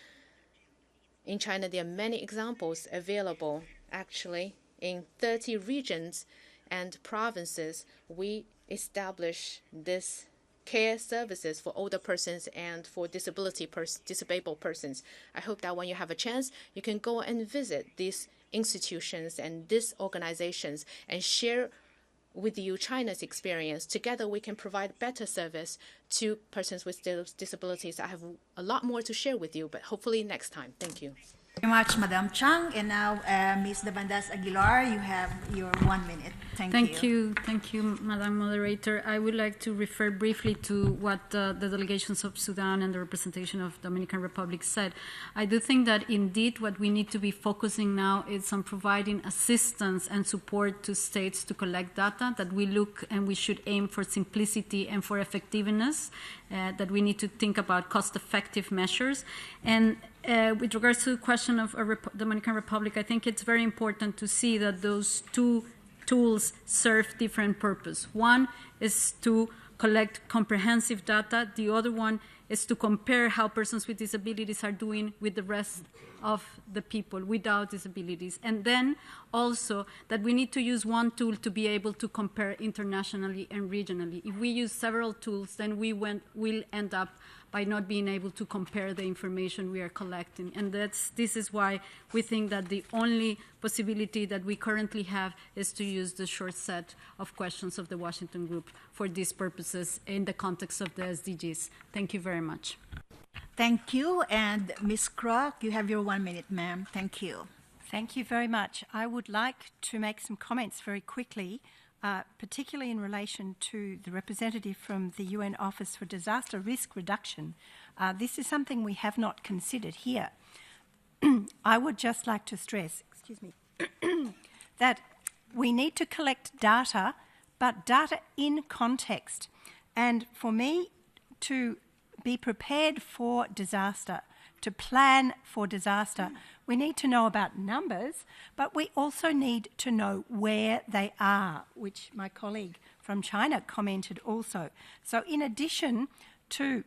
In China, there are many examples available. Actually, in 30 regions and provinces, we establish this care services for older persons and for disabled persons. I hope that when you have a chance, you can go and visit these institutions and these organizations and share with you China's experience. Together, we can provide better service to persons with disabilities. I have a lot more to share with you, but hopefully next time. Thank you. Very much, Madam Chang. And now, Ms. Davandas Aguilar, you have your 1 minute. Thank you. Thank you, Madam Moderator. I would like to refer briefly to what the delegations of Sudan and the representation of Dominican Republic said. I do think that indeed what we need to be focusing now is on providing assistance and support to states to collect data, that we look and we should aim for simplicity and for effectiveness, that we need to think about cost-effective measures. And with regards to the question of Dominican Republic, I think it's very important to see that those two tools serve different purposes. One is to collect comprehensive data. The other one is to compare how persons with disabilities are doing with the rest of the people without disabilities. And then also that we need to use one tool to be able to compare internationally and regionally. If we use several tools, then we'll end up by not being able to compare the information we are collecting. And this is why we think that the only possibility that we currently have is to use the short set of questions of the Washington Group for these purposes in the context of the SDGs. Thank you very much. Thank you. And Ms. Kroc, you have your 1 minute, ma'am. Thank you. Thank you very much. I would like to make some comments very quickly, particularly in relation to the representative from the UN Office for Disaster Risk Reduction. This is something we have not considered here. I would just like to stress, that we need to collect data, but data in context. And for me to be prepared for disaster, to plan for disaster, we need to know about numbers, but we also need to know where they are, which my colleague from China commented also. So in addition to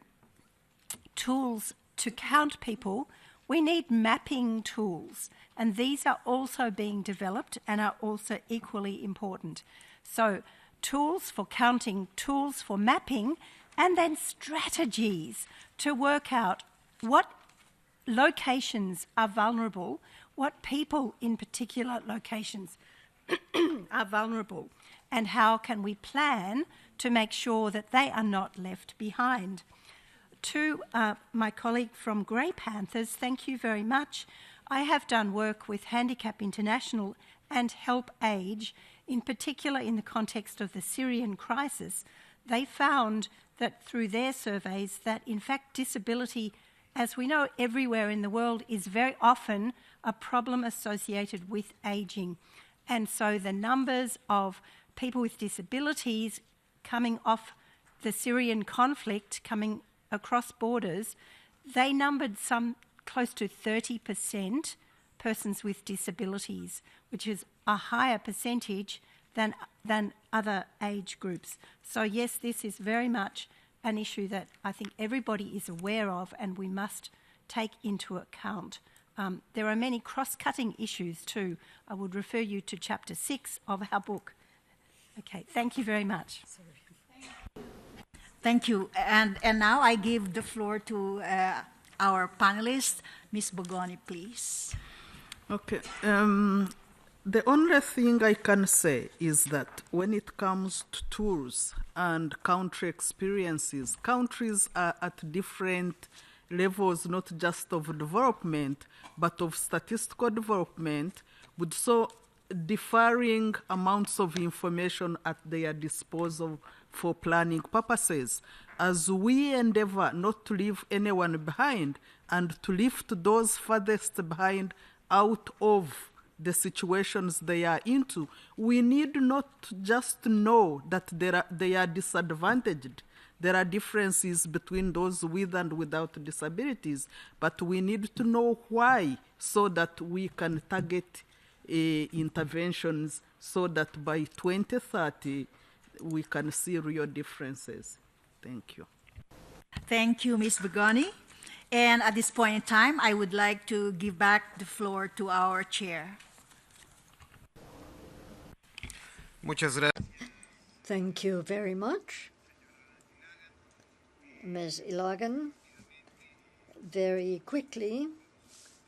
tools to count people, we need mapping tools, and these are also being developed and are also equally important. So tools for counting, tools for mapping, and then strategies to work out what locations are vulnerable, what people in particular locations are vulnerable, and how can we plan to make sure that they are not left behind. To my colleague from Grey Panthers, thank you very much. I have done work with Handicap International and Help Age, in particular in the context of the Syrian crisis. They found that through their surveys that in fact disability, as we know everywhere in the world, is very often a problem associated with ageing. And so the numbers of people with disabilities coming off the Syrian conflict, coming across borders, they numbered some close to 30% persons with disabilities, which is a higher percentage than other age groups. So yes, this is very much an issue that I think everybody is aware of and we must take into account. There are many cross-cutting issues too. I would refer you to chapter 6 of our book. Okay, thank you very much. Thank you. And now I give the floor to our panelists. Ms. Bogoni, please. Okay. The only thing I can say is that when it comes to tools and country experiences, countries are at different levels, not just of development, but of statistical development, with so differing amounts of information at their disposal for planning purposes. As we endeavor not to leave anyone behind and to lift those farthest behind out of the situations they are into, we need not just know that they are disadvantaged. There are differences between those with and without disabilities, but we need to know why so that we can target interventions so that by 2030 we can see real differences. Thank you. Thank you, Ms. Bogoni. And at this point in time, I would like to give back the floor to our chair. Thank you very much, Ms. Ilagan. Very quickly,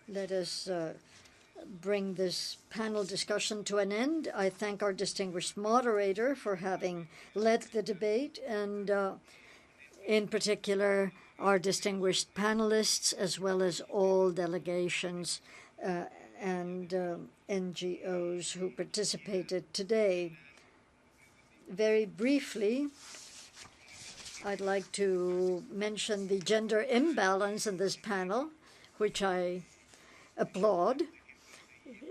let us bring this panel discussion to an end. I thank our distinguished moderator for having led the debate, and in particular, our distinguished panelists, as well as all delegations and NGOs who participated today. Very briefly, I'd like to mention the gender imbalance in this panel, which I applaud.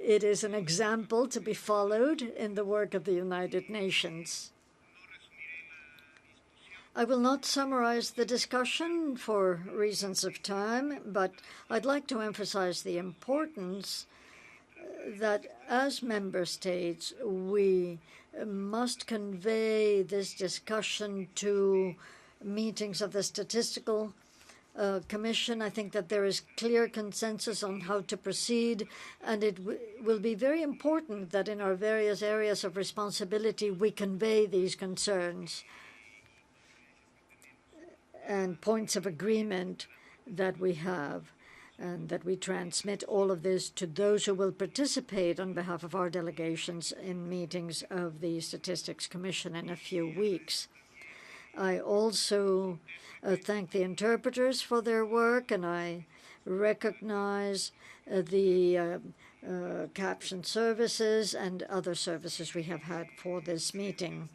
It is an example to be followed in the work of the United Nations. I will not summarize the discussion for reasons of time, but I'd like to emphasize the importance that as member states, we must convey this discussion to meetings of the Statistical Commission. I think that there is clear consensus on how to proceed, and it will be very important that in our various areas of responsibility we convey these concerns and points of agreement that we have, and that we transmit all of this to those who will participate on behalf of our delegations in meetings of the Statistics Commission in a few weeks. I also thank the interpreters for their work, and I recognize the caption services and other services we have had for this meeting.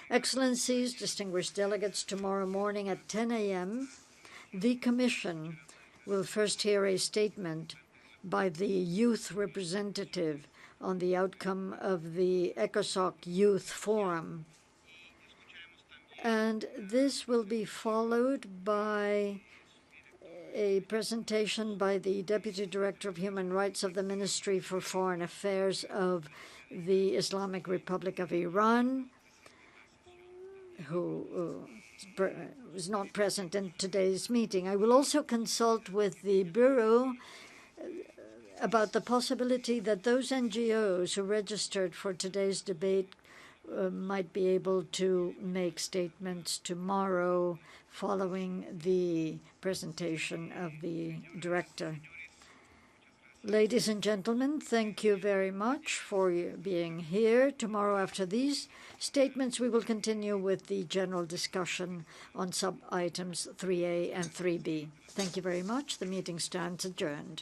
Excellencies, distinguished delegates, tomorrow morning at 10 a.m., the Commission will first hear a statement by the youth representative on the outcome of the ECOSOC Youth Forum. And this will be followed by a presentation by the Deputy Director of Human Rights of the Ministry for Foreign Affairs of the Islamic Republic of Iran, who was not present in today's meeting. I will also consult with the Bureau about the possibility that those NGOs who registered for today's debate might be able to make statements tomorrow following the presentation of the director. Ladies and gentlemen, thank you very much for being here. Tomorrow, after these statements, we will continue with the general discussion on sub-items 3A and 3B. Thank you very much. The meeting stands adjourned.